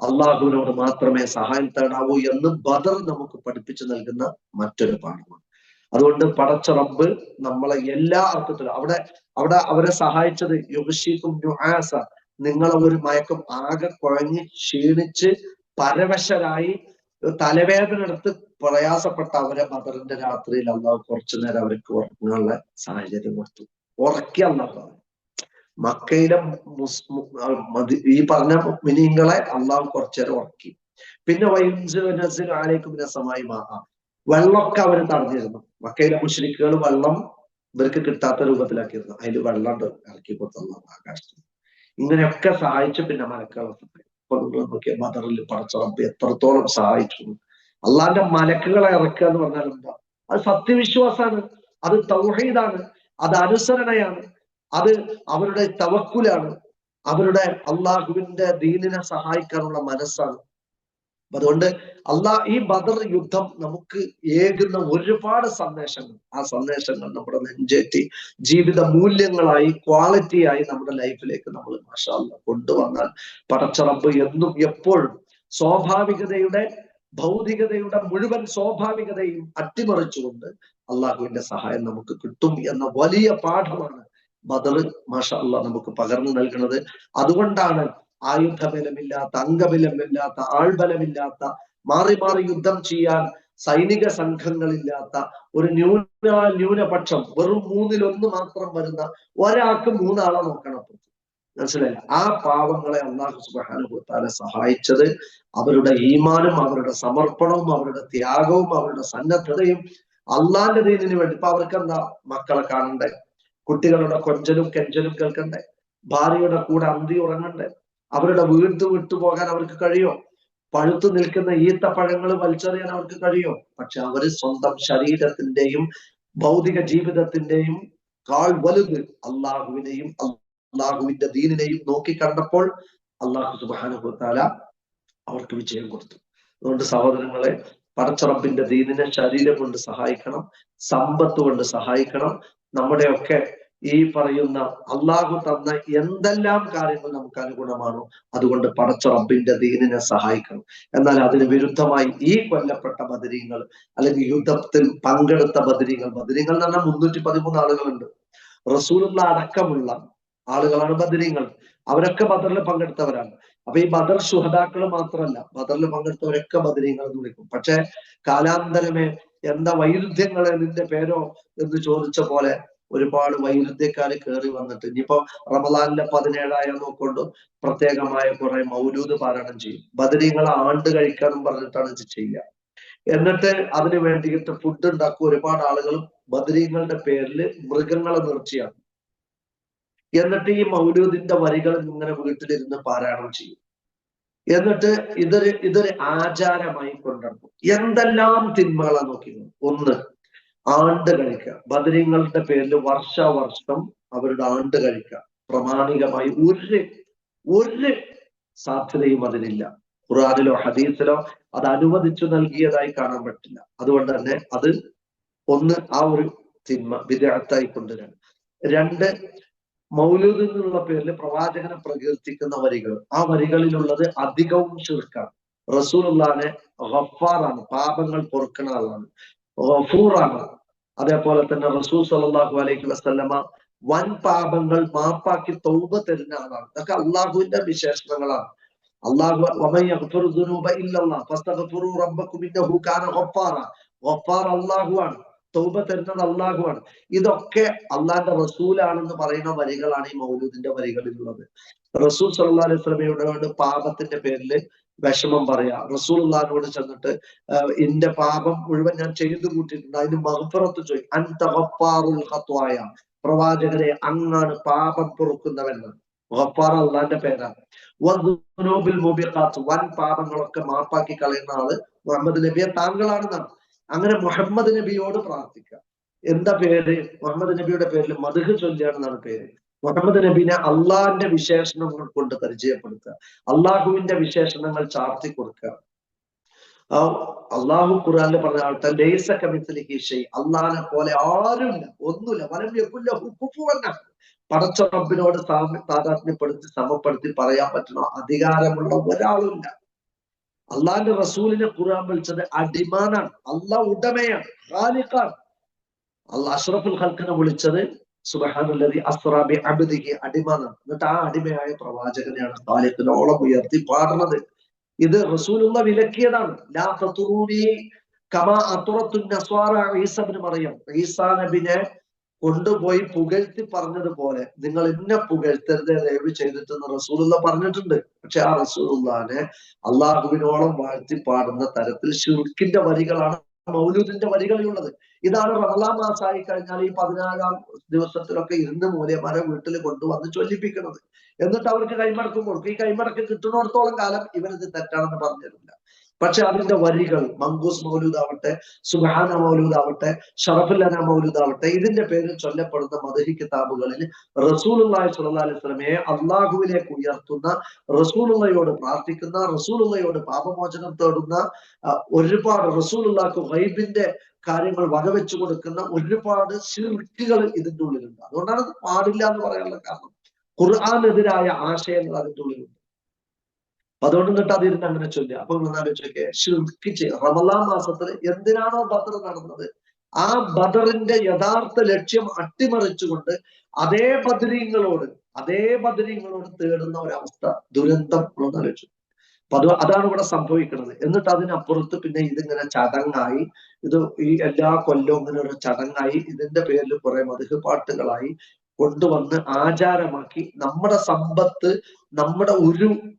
അള്ളാഹുവിനോട് മാത്രമേ സഹായം തേടാവൂ എന്ന് ബദർ നമുക്ക് പഠിപ്പിച്ചു നൽകുന്ന മറ്റൊരു പാഠമാണ്. അതുകൊണ്ട് പടച്ച റബ്ബ് നമ്മളെ എല്ലാ അർത്ഥത്തിലും അവിടെ അവരെ സഹായിച്ചത് യുഗ്ശീകും നുആസ, നിങ്ങളെ ഒരു മയക്കം, ആകെ കുഴഞ്ഞ് ക്ഷീണിച്ച് പരവശരായി തലവേദന എടുത്ത് പ്രയാസപ്പെട്ട അവരെ ബദറിന്റെ രാത്രിയിൽ അള്ളാഹു കുറച്ചു നേരം അവർക്ക് ഉറങ്ങാനുള്ള സാഹചര്യം കൊടുത്തു. ഉറക്കി അള്ളാഹു. മക്കയിലെ ഈ പറഞ്ഞ മുഅ്മിനീങ്ങളെ അള്ളാഹു കുറച്ചേരം ഉറക്കി. പിന്നെ ആലേക്കും സമായി മാഹ, വെള്ളമൊക്കെ അവർ തടഞ്ഞിരുന്നു. മക്കയിലെ മുശ്രിക്കുകൾ വെള്ളം ഇവർക്ക് കിട്ടാത്ത രൂപത്തിലാക്കിയിരുന്നു. അതിൽ വെള്ളം ഇറക്കി കൊടുത്തുള്ള ആകാശത്ത്. ഇങ്ങനെയൊക്കെ സഹായിച്ചു. പിന്നെ മലക്കുകളെ നോക്കിയ ബദറിൽ പടച്ച റബ്ബ് എത്രത്തോളം സഹായിച്ചു. അള്ളാന്റെ മലക്കുകളെ ഇറക്കുക എന്ന് പറഞ്ഞാൽ എന്താ? അത് സത്യവിശ്വാസാണ്, അത് തൗഹീദാണ്, അത് അനുസരണയാണ്, അത് അവരുടെ തവക്കുലാണ്, അവരുടെ അള്ളാഹുവിന്റെ ദീനിനെ സഹായിക്കാനുള്ള മനസ്സാണ്. അതുകൊണ്ട് ഈ ബദർ യുദ്ധം നമുക്ക് ഏകുന്ന ഒരുപാട് സന്ദേശങ്ങൾ, ആ സന്ദേശങ്ങൾ നമ്മുടെ നെഞ്ചേറ്റി ജീവിത മൂല്യങ്ങളായി, ക്വാളിറ്റിയായി നമ്മുടെ ലൈഫിലേക്ക് നമ്മൾ മാഷാ അല്ലാഹ് കൊണ്ടുവന്നാൽ പടച്ച റബ്ബ് എന്നും എപ്പോഴും സ്വാഭാവികതയുടെ, ഭൗതികതയുടെ മുഴുവൻ സ്വാഭാവികതയും അട്ടിമറിച്ചുകൊണ്ട് അള്ളാഹുവിന്റെ സഹായം നമുക്ക് കിട്ടും എന്ന വലിയ പാഠമാണ് ബദർ മാഷാ അല്ലാഹ് നമുക്ക് പകർന്നു നൽകുന്നത്. അതുകൊണ്ടാണ് ആയുധബലമില്ലാത്ത, അംഗബലമില്ലാത്ത, ആൾബലമില്ലാത്ത, മാറി മാറി യുദ്ധം ചെയ്യാൻ സൈനിക സംഘങ്ങളില്ലാത്ത ഒരു ന്യൂനപക്ഷം, വെറും 3-1 മാത്രം വരുന്ന ഒരാൾക്ക് 3 ആളെ നോക്കണം. മനസ്സിലായില്ല? ആ പാവങ്ങളെ അല്ലാഹു സുബ്ഹാനഹു വ തആല സഹായിച്ചത് അവരുടെ ഈമാനും, അവരുടെ സമർപ്പണവും, അവരുടെ ത്യാഗവും, അവരുടെ സന്നദ്ധതയും അള്ളാന്റെ ദീനിന് വേണ്ടി. ഇപ്പൊ അവർക്ക് എന്താ? മക്കളെ കാണണ്ടേ, കുട്ടികളുടെ കൊഞ്ചലും കെഞ്ചലും കേൾക്കണ്ടേ, ഭാര്യയുടെ കൂടെ അന്തി ഉറങ്ങണ്ടേ, അവരുടെ വീട് വിട്ടുപോകാൻ അവർക്ക് കഴിയോ? പഴുത്തു നിൽക്കുന്ന ഈത്തപ്പഴങ്ങൾ വലിച്ചെറിയാൻ അവർക്ക് കഴിയോ? പക്ഷെ അവര് സ്വന്തം ശരീരത്തിന്റെയും ഭൗതിക ജീവിതത്തിന്റെയും കാൾ വലുത് അള്ളാഹുവിനെയും അള്ളാഹുവിന്റെ ദീനിനെയും നോക്കി കണ്ടപ്പോൾ അള്ളാഹു സുബ്ഹാനഹു വ തആല അവർക്ക് വിജയം കൊടുത്തു. അതുകൊണ്ട് സഹോദരങ്ങളെ, പടച്ച റബ്ബിന്റെ ദീനിനെ ശരീരം കൊണ്ട് സഹായിക്കണം, സമ്പത്ത് കൊണ്ട് സഹായിക്കണം. നമ്മുടെയൊക്കെ ഈ പറയുന്ന അള്ളാഹു തന്ന എന്തെല്ലാം കാര്യങ്ങൾ നമുക്ക് അനുഗുണമാണോ അതുകൊണ്ട് പടച്ച റബ്ബിന്റെ ദീനിനെ സഹായിക്കണം. എന്നാൽ അതിന് വിരുദ്ധമായി ഈ കൊല്ലപ്പെട്ട ബദരീങ്ങൾ, അല്ലെങ്കിൽ യുദ്ധത്തിൽ പങ്കെടുത്ത ബദരീങ്ങൾ എന്ന് പറഞ്ഞാൽ 313 ആളുകളുണ്ട്. റസൂലുള്ള അടക്കമുള്ള ആളുകളാണ് ബദരീങ്ങൾ. അവരൊക്കെ ബദറിൽ പങ്കെടുത്തവരാണ്. അപ്പൊ ഈ ബദർ ശുഹദാക്കൾ മാത്രമല്ല, ബദറിൽ പങ്കെടുത്തവരൊക്കെ ബദരീങ്ങൾ എന്ന് വിളിക്കും. പക്ഷെ കാലാന്തരമേ എന്താ വൈരുദ്ധ്യങ്ങളെ നിന്റെ പേരോ എന്ന് ചോദിച്ച പോലെ ഒരുപാട് വൈരുദ്ധ്യക്കാര് കയറി വന്നിട്ട് ഇനിയിപ്പോ റമദാനിലെ 17 നോക്കൊണ്ട് പ്രത്യേകമായ കുറെ മൗലൂദ് പാരായണം ചെയ്യും. ബദരീങ്ങളെ ആണ്ട് കഴിക്കാനും പറഞ്ഞിട്ടാണ് ഇത് ചെയ്യുക. എന്നിട്ട് അതിന് വേണ്ടിയിട്ട് ഫുഡ് ഉണ്ടാക്കും. ഒരുപാട് ആളുകളും ബദരീങ്ങളുടെ പേരിൽ മൃഗങ്ങളെ നിർച്ചയാണ്. എന്നിട്ട് ഈ മൗലൂദിന്റെ വരികൾ ഇങ്ങനെ വീട്ടിലിരുന്ന് പാരായണം ചെയ്യും. എന്നിട്ട് ഇതൊരു ആചാരമായി കൊണ്ടുവന്നു. എന്തെല്ലാം തിന്മകളാ നോക്കിയത്. ഒന്ന്, ആണ്ട് കഴിക്കുക. ബദരീങ്ങളുടെ പേരിൽ വർഷാവർഷം അവരുടെ ആണ്ട് കഴിക്കുക. പ്രമാണികമായി ഒരു സാധ്യതയും അതിനില്ല. ഖുർആനിലോ ഹദീസിലോ അത് അനുവദിച്ചു നൽകിയതായി കാണാൻ പറ്റില്ല. അതുകൊണ്ട് തന്നെ അത് ഒന്ന്, ആ ഒരു തിന്മ ബിദ്അത്തായി കൊണ്ടുവരാൻ. 2, മൗലൂദ് എന്നുള്ള പേരിൽ പ്രവാചകനെ പ്രകീർത്തിക്കുന്ന വരികൾ, ആ വരികളിലുള്ളത് അധികവും ശിർക്കാണ്. റസൂലുള്ളാഹിനെ ഗഫാറാണ്, പാപങ്ങൾ പൊറുക്കുന്ന ആളാണ്, ഗഫൂറാണ്. അതേപോലെ തന്നെ റസൂൽ സല്ലല്ലാഹു അലൈഹി വസല്ലമ വൻ പാപങ്ങൾ മാപ്പാക്കി തൗബ തരുന്ന ആളാണ്. ഇതൊക്കെ അള്ളാഹുവിന്റെ വിശേഷണങ്ങളാണ്. അള്ളാഹു അള്ളാഹുവാണ്, തൗബ തരുന്നത് അള്ളാഹുവാണ്. ഇതൊക്കെ അള്ളാന്റെ റസൂലാണെന്ന് പറയുന്ന വരികളാണ് ഈ മൗലൂദിന്റെ വരികളിലുള്ളത്. റസൂൽ സല്ലല്ലാഹു അലൈഹി വസല്ലമയോട് പാപത്തിന്റെ പേരിൽ വിഷമം പറയാ. റസൂലുള്ളാഹിനോട് ചെന്നിട്ട് എന്റെ പാപം മുഴുവൻ ഞാൻ ചെയ്തു കൂട്ടിയിട്ടുണ്ട്, അതിന് മഗ്ഫിറത്ത് ചോദിക്കും. അൻത ഗഫാറുൽ ഖത്വായ, പ്രവാചകരെ അങ്ങാണ് പാപം പൊറുക്കുന്നവൻ. ഗഫാർ അള്ളാന്റെ പേരാണ്. വൻ പാപങ്ങളൊക്കെ മാപ്പാക്കി കളയുന്ന ആള് മുഹമ്മദ് നബിയെ താങ്കളാണെന്നാണ്. അങ്ങനെ മുഹമ്മദ് നബിയോട് പ്രാർത്ഥിക്കുക. എന്താ പേര്? മുഹമ്മദ് നബിയുടെ പേരിൽ മദ്ഹ് ചൊല്ലുകയാണെന്നാണ് പേര്. മുഹമ്മദ് നബിനെ അള്ളാഹിന്റെ വിശേഷണങ്ങൾ കൊണ്ട് പരിചയപ്പെടുത്തുക, അള്ളാഹുവിന്റെ വിശേഷണങ്ങൾ ചാർത്തി കൊടുക്കുക. അള്ളാഹു ഖുർആനിൽ പറഞ്ഞ ആൾക്കാർ ലൈസ കമിസ്ലിഹി ഷൈ, അള്ളാഹിനെ പോലെ ആരുമില്ല, ഒന്നുമില്ല. വലം യകുൽ ലഹു കുഫുവൻ അഹദ്, പടച്ച റബ്ബിനോട് താദാത്മ്യപ്പെടുത്തി സമപ്പെടുത്തി പറയാൻ പറ്റുന്ന അധികാരമുള്ള ഒരാളുമില്ല. അള്ളാഹിന്റെ റസൂലിനെ ഖുർആൻ വിളിച്ചത് അടിമാനാണ്, അള്ളാഹ് ഉടമയാണ്, ഖാലിഖാണ്. അള്ളാഹ് അഷ്റഫുൽ ഖൽഖിനെ വിളിച്ചത് സുബ്ഹാനല്ലദി അസ്റാ ബി അബ്ദിഹി, അടിമാനാണ്. എന്നിട്ട് ആ അടിമയായ പ്രവാചകനെയാണ് ഖാലിഖിനോളം ഉയർത്തി പാടുന്നത്. ഇത് റസൂലുള്ള വിലക്കിയതാണ്. ലാ തതുറൂനി കമാ അത്റത്തു നസ്വാറ ഈസ ഇബ്നു മറിയം, ഈസാ നബിനെ കൊണ്ടുപോയി പുകഴ്ത്തി പറഞ്ഞതുപോലെ നിങ്ങൾ എന്നെ പുകഴ്ത്തരുത് ദയവ് ചെയ്തിട്ടെന്ന് റസൂലുള്ള പറഞ്ഞിട്ടുണ്ട്. പക്ഷെ ആ റസൂലുള്ളാനെ അള്ളാഹുവിനോളം വാഴ്ത്തി പാടുന്ന തരത്തിൽ ശിർക്കിന്റെ വരികളാണ് മൗലൂദിന്റെ വരികളിലുള്ളത്. ഇതാണ് റമളാൻ മാസമായി കഴിഞ്ഞാൽ ഈ 14-ാം ദിവസത്തിലൊക്കെ ഇരുന്ന് മൂല്യമാരെ വീട്ടിൽ കൊണ്ടുവന്ന് ചൊല്ലിപ്പിക്കുന്നത്. എന്നിട്ട് അവർക്ക് കൈമടക്കം കൊടുക്കും. ഈ കൈമടക്കം കിട്ടുന്നിടത്തോളം കാലം ഇവരിത് തെറ്റാണെന്ന് പറഞ്ഞിരുന്നില്ല. പക്ഷെ അതിന്റെ വരികൾ മങ്കൂസ് മൗലൂദാവട്ടെ, സുബ്ഹാന മൗലൂദാവട്ടെ, ഷറഫുല്ലന മൗലൂദാവട്ടെ, ഇതിന്റെ പേരിൽ ചൊല്ലപ്പെടുന്ന മദ്ഹി കിതാബുകളിൽ റസൂലുള്ളാഹി സ്വല്ലല്ലാഹു അലൈഹി വസല്ലമയെ അള്ളാഹുവിലേക്ക് ഉയർത്തുന്ന, റസൂലുള്ളാഹിയോട് പ്രാർത്ഥിക്കുന്ന, റസൂലുള്ളാഹിയോട് പാപമോചനം തേടുന്ന ഒരുപാട്, റസൂലുള്ളാഹിക്ക് ഗൈബിന്റെ കാര്യങ്ങൾ വകവെച്ചു കൊടുക്കുന്ന ഒരുപാട് ശിർക്കുകൾ ഇതിന്റെ ഉള്ളിലുണ്ട്. അതുകൊണ്ടാണ് ഇത് പാടില്ല എന്ന് പറയാനുള്ള കാരണം. ഖുർആനെതിരായ ആശയങ്ങൾ അതിന്റെ ഉള്ളിലുണ്ട്. അതുകൊണ്ട് എന്നിട്ട് അതിരുന്ന് അങ്ങനെ ചൊല്ലുക. അപ്പൊ ആലോചിച്ചൊക്കെ ശിർക്ക് ചെയ്യുക. റമളാൻ മാസത്തിൽ എന്തിനാണോ ബദർ നടന്നത്, ആ ബദറിന്റെ യഥാർത്ഥ ലക്ഷ്യം അട്ടിമറിച്ചുകൊണ്ട് അതേ ബദരീങ്ങളോട് തേടുന്ന ഒരവസ്ഥ, ദുരന്തം ആലോചിച്ചു. അപ്പൊ അതാണ് ഇവിടെ സംഭവിക്കുന്നത്. എന്നിട്ട് അതിനപ്പുറത്ത് പിന്നെ ഇതിങ്ങനെ ചടങ്ങായി, ഇത് ഈ എല്ലാ കൊല്ലവും ഇങ്ങനെ ഒരു ചടങ്ങായി, ഇതിന്റെ പേരിൽ കുറെ മദ്ഹ് പാട്ടുകളായി കൊണ്ടുവന്ന് ആചാരമാക്കി നമ്മുടെ സമ്പത്ത്, നമ്മുടെ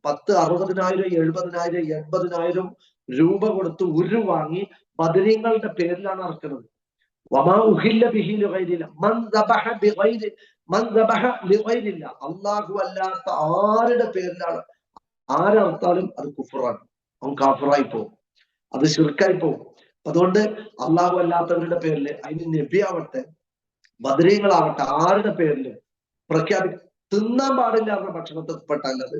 10, 60,000, 70,000, 80,000 രൂപ കൊടുത്ത് വാങ്ങി ബദരീങ്ങളുടെ പേരിലാണ് അറക്കുന്നത്. വമാ ഉഹില്ല ബിഹി ലിഗൈരില്ല മൻ ദബഹ ബിഗൈരി മൻ ദബഹ ലിഗൈരില്ല, അല്ലാഹു അല്ലാത്ത ആരുടെ പേരിലാണ് ആരർത്താലും അത് കുഫറാണ്, അവൻ കാഫറായി പോകും, അത് ശിർക്കായി പോകും. അതുകൊണ്ട് അള്ളാഹു അല്ലാത്തവരുടെ പേരില്, അതിന് നബി ആവട്ടെ ബദരീങ്ങളാവട്ടെ ആരുടെ പേരില് തിന്നാൻ പാടില്ല എന്ന ഭക്ഷണത്തിൽ പെട്ടല്ലത്.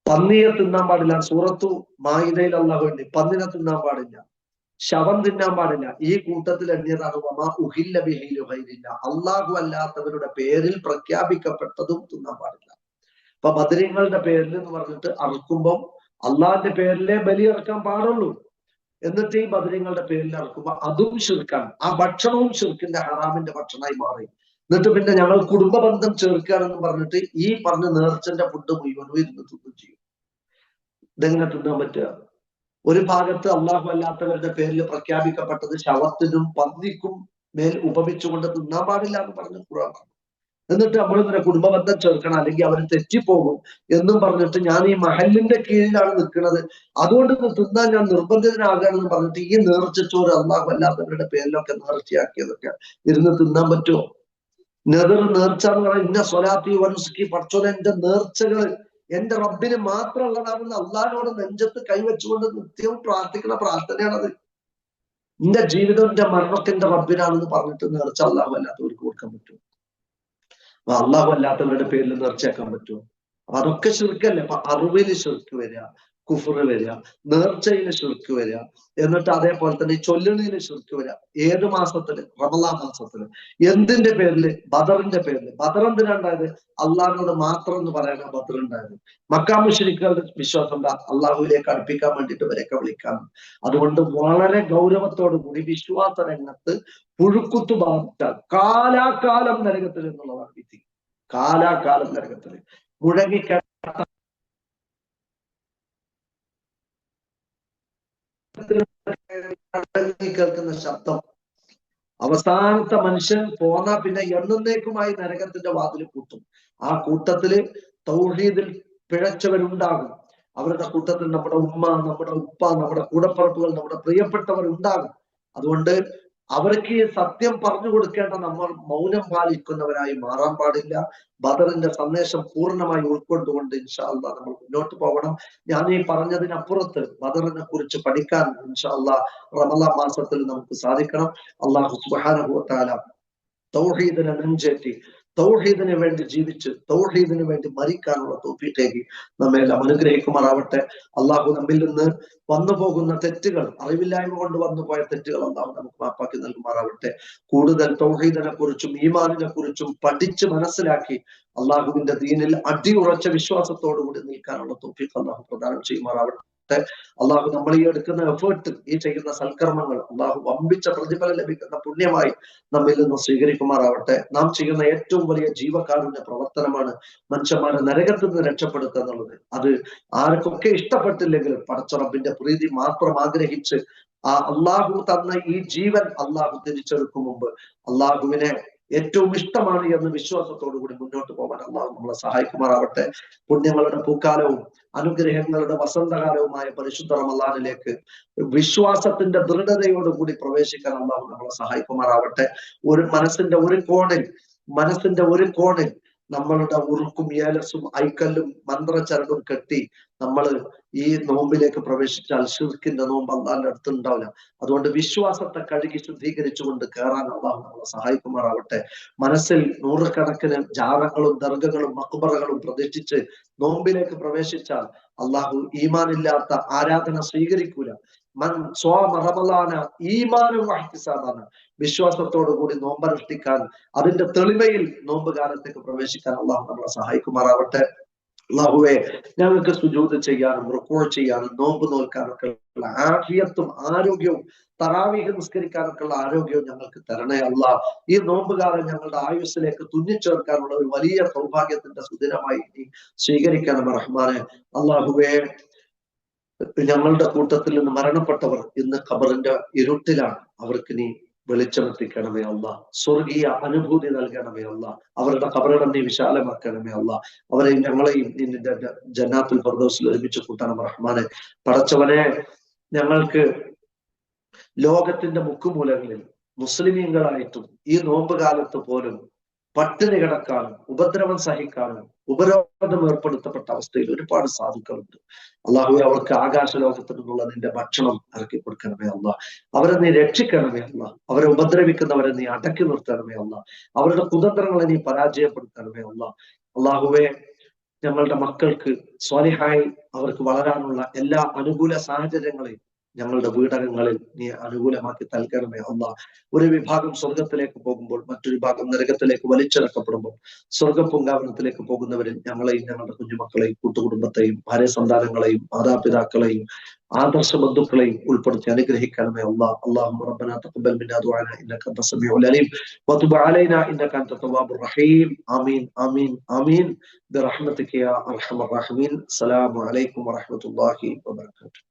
പന്നിയെ തിന്നാൻ പാടില്ല. സൂറത്തു മാഇദയിൽ അല്ലാഹു വേണ്ടി പന്നിനെ തിന്നാൻ പാടില്ല, ശവം തിന്നാൻ പാടില്ല. ഈ കൂട്ടത്തിൽ എണ്ണിയതാണ് വമാ ഉഹില്ല ബിഹി ലിഗൈരില്ല, അള്ളാഹു അല്ലാത്തവരുടെ പേരിൽ പ്രഖ്യാപിക്കപ്പെട്ടതും തിന്നാൻ പാടില്ല. അപ്പൊ ബദരീങ്ങളുടെ പേരിൽ എന്ന് പറഞ്ഞിട്ട് അറുക്കുമ്പം അള്ളാഹിന്റെ പേരിലെ ബലി ഇറക്കാൻ പാടുള്ളൂ. എന്നിട്ട് ഈ ബദരീങ്ങളുടെ പേരിൽ ഇറക്കുമ്പോ അതും ശിർക്കാണ്. ആ ഭക്ഷണവും ശിർക്കിന്റെ ഹറാമിന്റെ ഭക്ഷണമായി മാറി. എന്നിട്ട് പിന്നെ ഞങ്ങൾ കുടുംബ ബന്ധം ചേർക്കുകയാണെന്ന് പറഞ്ഞിട്ട് ഈ പറഞ്ഞ നേർച്ചന്റെ ഫുഡ് മുഴുവനും ഇരുന്ന് തിന്നും ചെയ്യും. ഇതെങ്ങനെ തിന്നാൻ പറ്റുക? ഒരു ഭാഗത്ത് അള്ളാഹു അല്ലാത്തവരുടെ പേരിൽ പ്രഖ്യാപിക്കപ്പെട്ടത് ശവത്തിനും പന്നിക്കും മേൽ ഉപമിച്ചുകൊണ്ട് തിന്നാൻ പാടില്ല എന്ന് പറഞ്ഞ് ഖുർആൻ പറഞ്ഞു. എന്നിട്ട് നമ്മളിങ്ങനെ കുടുംബബന്ധം ചേർക്കണം, അല്ലെങ്കിൽ അവർ തെറ്റിപ്പോകും എന്നും പറഞ്ഞിട്ട് ഞാൻ ഈ മഹലിന്റെ കീഴിലാണ് നിൽക്കുന്നത്, അതുകൊണ്ട് തിന്നാൻ ഞാൻ നിർബന്ധിതനാകുകയാണെന്ന് പറഞ്ഞിട്ട് ഈ നേർച്ചച്ചോറ് അള്ളാഹു അല്ലാത്തവരുടെ പേരിലൊക്കെ നേർച്ചയാക്കിയതൊക്കെ ഇരുന്ന് തിന്നാൻ പറ്റുമോ? നേർച്ച എന്ന് പറഞ്ഞാൽ ഇന്ന സ്വലാത്തി വനുസുക്കി, പഠിച്ചോനെ എന്റെ നേർച്ചകൾ എന്റെ റബ്ബിന് മാത്രമുള്ളതാണെന്ന് അള്ളാഹിനോട് നെഞ്ചത്ത് കൈവച്ചുകൊണ്ട് നിത്യവും പ്രാർത്ഥിക്കുന്ന പ്രാർത്ഥനയാണത്. എന്റെ ജീവിതം എന്റെ മരണമൊക്കെ എന്റെ റബ്ബിനാണെന്ന് പറഞ്ഞിട്ട് നേർച്ച അള്ളാഹു അല്ലാത്തവർക്ക് കൊടുക്കാൻ പറ്റുമോ? അള്ളാഹു അല്ലാത്തവരുടെ പേരിൽ നേർച്ചയാക്കാൻ പറ്റുമോ? അതൊക്കെ ശിർക്കല്ലേ. അപ്പൊ അറിവില് ശിർക്ക് വരിക, കുഫറ് വരിക, നേർച്ചയില് ശിർക്ക് വരിക, എന്നിട്ട് അതേപോലെ തന്നെ ഈ ചൊല്ലുന്നതിന് ശിർക്ക് വരിക. ഏത് മാസത്തില്? റമളാൻ മാസത്തില്. എന്തിന്റെ പേരില്? ബദറിന്റെ പേരില്. ബദർ എന്തിനാ ഉണ്ടായത്? അള്ളാഹിനോട് മാത്രം എന്ന് പറയാനാണ് ബദർ ഉണ്ടായത്. മക്കാ മുശ്രിക്കുകളുടെ വിശ്വാസം എന്താ? അള്ളാഹുവിലേക്ക് അടുപ്പിക്കാൻ വേണ്ടിയിട്ട് ഇവരെയൊക്കെ വിളിക്കാം. അതുകൊണ്ട് വളരെ ഗൗരവത്തോടു കൂടി വിശ്വാസ രംഗത്ത് പുഴുക്കുത്തു ബാധിച്ചാൽ കാലാകാലം നരകത്തിൽ എന്നുള്ളതാണ് വിധി. കാലാകാലം നരകത്തിൽ കേൾക്കുന്ന ശബ്ദം, അവസാനത്തെ മനുഷ്യൻ പോന്ന പിന്നെ എന്നേക്കുമായി നരകത്തിന്റെ വാതിൽ കൂട്ടും. ആ കൂട്ടത്തില് തൗഹീദിൽ പിഴച്ചവരുണ്ടാകും. അവരുടെ കൂട്ടത്തിൽ നമ്മുടെ ഉമ്മ, നമ്മുടെ ഉപ്പ, നമ്മുടെ കൂടപ്പറപ്പുകൾ, നമ്മുടെ പ്രിയപ്പെട്ടവർ ഉണ്ടാകും. അതുകൊണ്ട് അവർക്ക് സത്യം പറഞ്ഞു കൊടുക്കേണ്ട നമ്മൾ മൗനം പാലിക്കുന്നവരായി മാറാൻ പാടില്ല. ബദറിന്റെ സന്ദേശം പൂർണ്ണമായി ഉൾക്കൊണ്ടുകൊണ്ട് ഇൻഷാ അല്ലാഹ് നമ്മൾ മുന്നോട്ട് പോകണം. ഞാൻ ഈ പറഞ്ഞതിനപ്പുറത്ത് ബദറിനെ കുറിച്ച് പഠിക്കാൻ ഇൻഷാ അല്ലാഹ് റമളാൻ മാസത്തിൽ നമുക്ക് സാധിക്കണം. അല്ലാഹു സുബ്ഹാനഹു വ തആല തൗഹീദിനെ നെഞ്ചേറ്റി തൗഹീദിന് വേണ്ടി ജീവിച്ച് തൗഹീദിന് വേണ്ടി മരിക്കാനുള്ള തൗഫീഖ് നമ്മെ എല്ലാം അനുഗ്രഹിക്കുമാറാവട്ടെ. അള്ളാഹു നമ്മിൽ നിന്ന് വന്നു പോകുന്ന തെറ്റുകൾ, അറിവില്ലായ്മ കൊണ്ട് വന്നു പോയ തെറ്റുകൾ അള്ളാഹു നമുക്ക് മാപ്പാക്കി നൽകുമാറാവട്ടെ. കൂടുതൽ തൗഹീദിനെ കുറിച്ചും ഈമാനിനെ കുറിച്ചും പഠിച്ച് മനസ്സിലാക്കി അള്ളാഹുവിന്റെ ദീനിൽ അടിയുറച്ച വിശ്വാസത്തോടു കൂടി നിൽക്കാനുള്ള തൗഫീഖ് അള്ളാഹു പ്രദാനം ചെയ്യുമാറാവട്ടെ. അള്ളാഹു നമ്മൾ ഈ എടുക്കുന്ന എഫേർട്ട്, ഈ ചെയ്യുന്ന സൽക്കർമ്മങ്ങൾ അള്ളാഹു വമ്പിച്ച പ്രതിഫലം ലഭിക്കുന്ന പുണ്യമായി നമ്മിൽ നിന്ന് സ്വീകരിക്കുമാറാവട്ടെ. നാം ചെയ്യുന്ന ഏറ്റവും വലിയ ജീവകാരുണ്യ പ്രവർത്തനമാണ് മനുഷ്യന്മാരെ നരകത്തിൽ നിന്ന് രക്ഷപ്പെടുത്തുക എന്നുള്ളത്. അത് ആർക്കൊക്കെ ഇഷ്ടപ്പെട്ടില്ലെങ്കിലും പടച്ച റബ്ബിന്റെ പ്രീതി മാത്രം ആഗ്രഹിച്ച് ആ അള്ളാഹു തന്ന ഈ ജീവൻ അള്ളാഹു തിരിച്ചെടുക്കും മുമ്പ് അള്ളാഹുവിനെ ഏറ്റവും ഇഷ്ടമാണ് എന്ന വിശ്വാസത്തോടു കൂടി മുന്നോട്ട് പോകാൻ അള്ളാഹു നമ്മളെ സഹായിക്കുമാറാവട്ടെ. പുണ്യങ്ങളുടെ പൂക്കാലവും അനുഗ്രഹങ്ങളുടെ വസന്തകാലവുമായ പരിശുദ്ധ റമളാനിലേക്ക് വിശ്വാസത്തിന്റെ ദൃഢതയോടുകൂടി പ്രവേശിക്കാൻ അള്ളാഹു നമ്മളെ സഹായിക്കുമാറാവട്ടെ. മനസ്സിന്റെ ഒരു കോണിൽ നമ്മളുടെ ഉറുക്കും ഏലസും ഐക്കല്ലും മന്ത്രച്ചരടും കെട്ടി നമ്മൾ ഈ നോമ്പിലേക്ക് പ്രവേശിച്ചാൽ ശിർക്കിന്റെ നോമ്പ് അള്ളാഹിന്റെ അടുത്ത് ഉണ്ടാവില്ല. അതുകൊണ്ട് വിശ്വാസത്തെ കഴുകി ശുദ്ധീകരിച്ചുകൊണ്ട് കയറാൻ അള്ളാഹു നമ്മളെ സഹായിക്കുമാറാവട്ടെ. മനസ്സിൽ നൂറുകണക്കിന് ജാറങ്ങളും ദർഗകളും മക്ബറകളും പ്രതിഷ്ഠിച്ച് നോമ്പിലേക്ക് പ്രവേശിച്ചാൽ അള്ളാഹു ഈമാനില്ലാത്ത ആരാധന സ്വീകരിക്കൂല. വിശ്വാസത്തോടു കൂടി നോമ്പനുഷ്ഠിക്കാൻ, അതിന്റെ തെളിമയിൽ നോമ്പ് കാലത്തേക്ക് പ്രവേശിക്കാൻ അള്ളാഹു നമ്മളെ സഹായിക്കുമാറാവട്ടെ. അല്ലാഹുവേ, ഞങ്ങൾക്ക് സുജൂദ് ചെയ്യാനും റുക്കൂ ചെയ്യാനും നോമ്പ് നോൽക്കാനൊക്കെ ഉള്ള ആഫിയത്തും ആരോഗ്യവും തറാവീഹ് നിസ്കരിക്കാനൊക്കെ ഉള്ള ആരോഗ്യവും ഞങ്ങൾക്ക് തരണേ അല്ലാഹ്. ഈ നോമ്പുകാലം ഞങ്ങളുടെ ആയുസ്സിലേക്ക് തുന്നിച്ചേർക്കാനുള്ള ഒരു വലിയ സൗഭാഗ്യത്തിന്റെ സുദിനമായി നീ സ്വീകരിക്കണം റഹ്മാനെ. അല്ലാഹുവേ, ഞങ്ങളുടെ കൂട്ടത്തിൽ നിന്ന് മരണപ്പെട്ടവർ ഇന്ന് ഖബറിന്റെ ഇരുട്ടിലാണ്. അവർക്ക് നീ വെളിച്ചമെത്തിക്കണമേ അല്ലാ. സ്വർഗീയ അനുഭൂതി നൽകണമേ അല്ലാ. അവരുടെ ഖബറിടം നീ വിശാലമാക്കണമേ അല്ലാ. അവരെയും ഞങ്ങളെയും നിന്റെ ജന്നാത്തുൽ ഫിർദൗസിൽ ഒരുമിച്ച് കൂട്ടണം റഹ്മാനെ. പടച്ചവനെ, ഞങ്ങൾക്ക് ലോകത്തിന്റെ മുക്കുമൂലങ്ങളിൽ മുസ്ലിമീങ്ങളായിട്ടും ഈ നോമ്പ് കാലത്ത് പോലും പട്ടിണി കിടക്കാനും ഉപദ്രവം സഹിക്കാനും ഉപരോധം ഏർപ്പെടുത്തപ്പെട്ട അവസ്ഥയിൽ ഒരുപാട് സാധുക്കളുണ്ട്. അള്ളാഹുവെ, അവർക്ക് ആകാശ ലോകത്തിൽ നിന്നുള്ള നിന്റെ ഭക്ഷണം ഇറക്കി കൊടുക്കണമേ അല്ലാ. അവരെ നീ രക്ഷിക്കണമേ അല്ലാ. അവരെ ഉപദ്രവിക്കുന്നവരെ നീ അടക്കി നിർത്തണമേ അല്ലാ. അവരുടെ കുതന്ത്രങ്ങളെ നീ പരാജയപ്പെടുത്തണമേ അല്ലാ. അള്ളാഹുവെ, ഞങ്ങളുടെ മക്കൾക്ക് സ്വാലിഹായി അവർക്ക് വളരാനുള്ള എല്ലാ അനുകൂല സാഹചര്യങ്ങളെയും ഞങ്ങളുടെ വീടകങ്ങളിൽ നീ അനുകൂലമാക്കി നൽകണമേ അല്ലാ. ഒരു വിഭാഗം സ്വർഗത്തിലേക്ക് പോകുമ്പോൾ മറ്റൊരു ഭാഗം നരകത്തിലേക്ക് വലിച്ചിറക്കപ്പെടുമ്പോൾ സ്വർഗപൂങ്കാവനത്തിലേക്ക് പോകുന്നവരിൽ ഞങ്ങളെയും ഞങ്ങളുടെ കുഞ്ഞുമക്കളെയും കൂട്ടുകുടുംബത്തെയും ഭാര്യ സന്താനങ്ങളെയും മാതാപിതാക്കളെയും ആദർശ ബന്ധുക്കളെയും ഉൾപ്പെടുത്തി അനുഗ്രഹിക്കണമേ അല്ലാ. അല്ലാഹുമ്മ റബ്ബനാ തഖബ്ബൽ മിന്നാ ദുആനാ ഇന്നക അൻത സമീഉൽ അലീം വതുബ് അലൈനാ ഇന്നക അൻത തവ്വാബുർ റഹീം. ആമീൻ ആമീൻ ആമീൻ ബിറഹ്മതിക യാ അർഹമർ റഹീമീൻ. അസ്സലാമു അലൈക്കും വറഹ്മത്തുള്ളാഹി വബറകാതുഹു.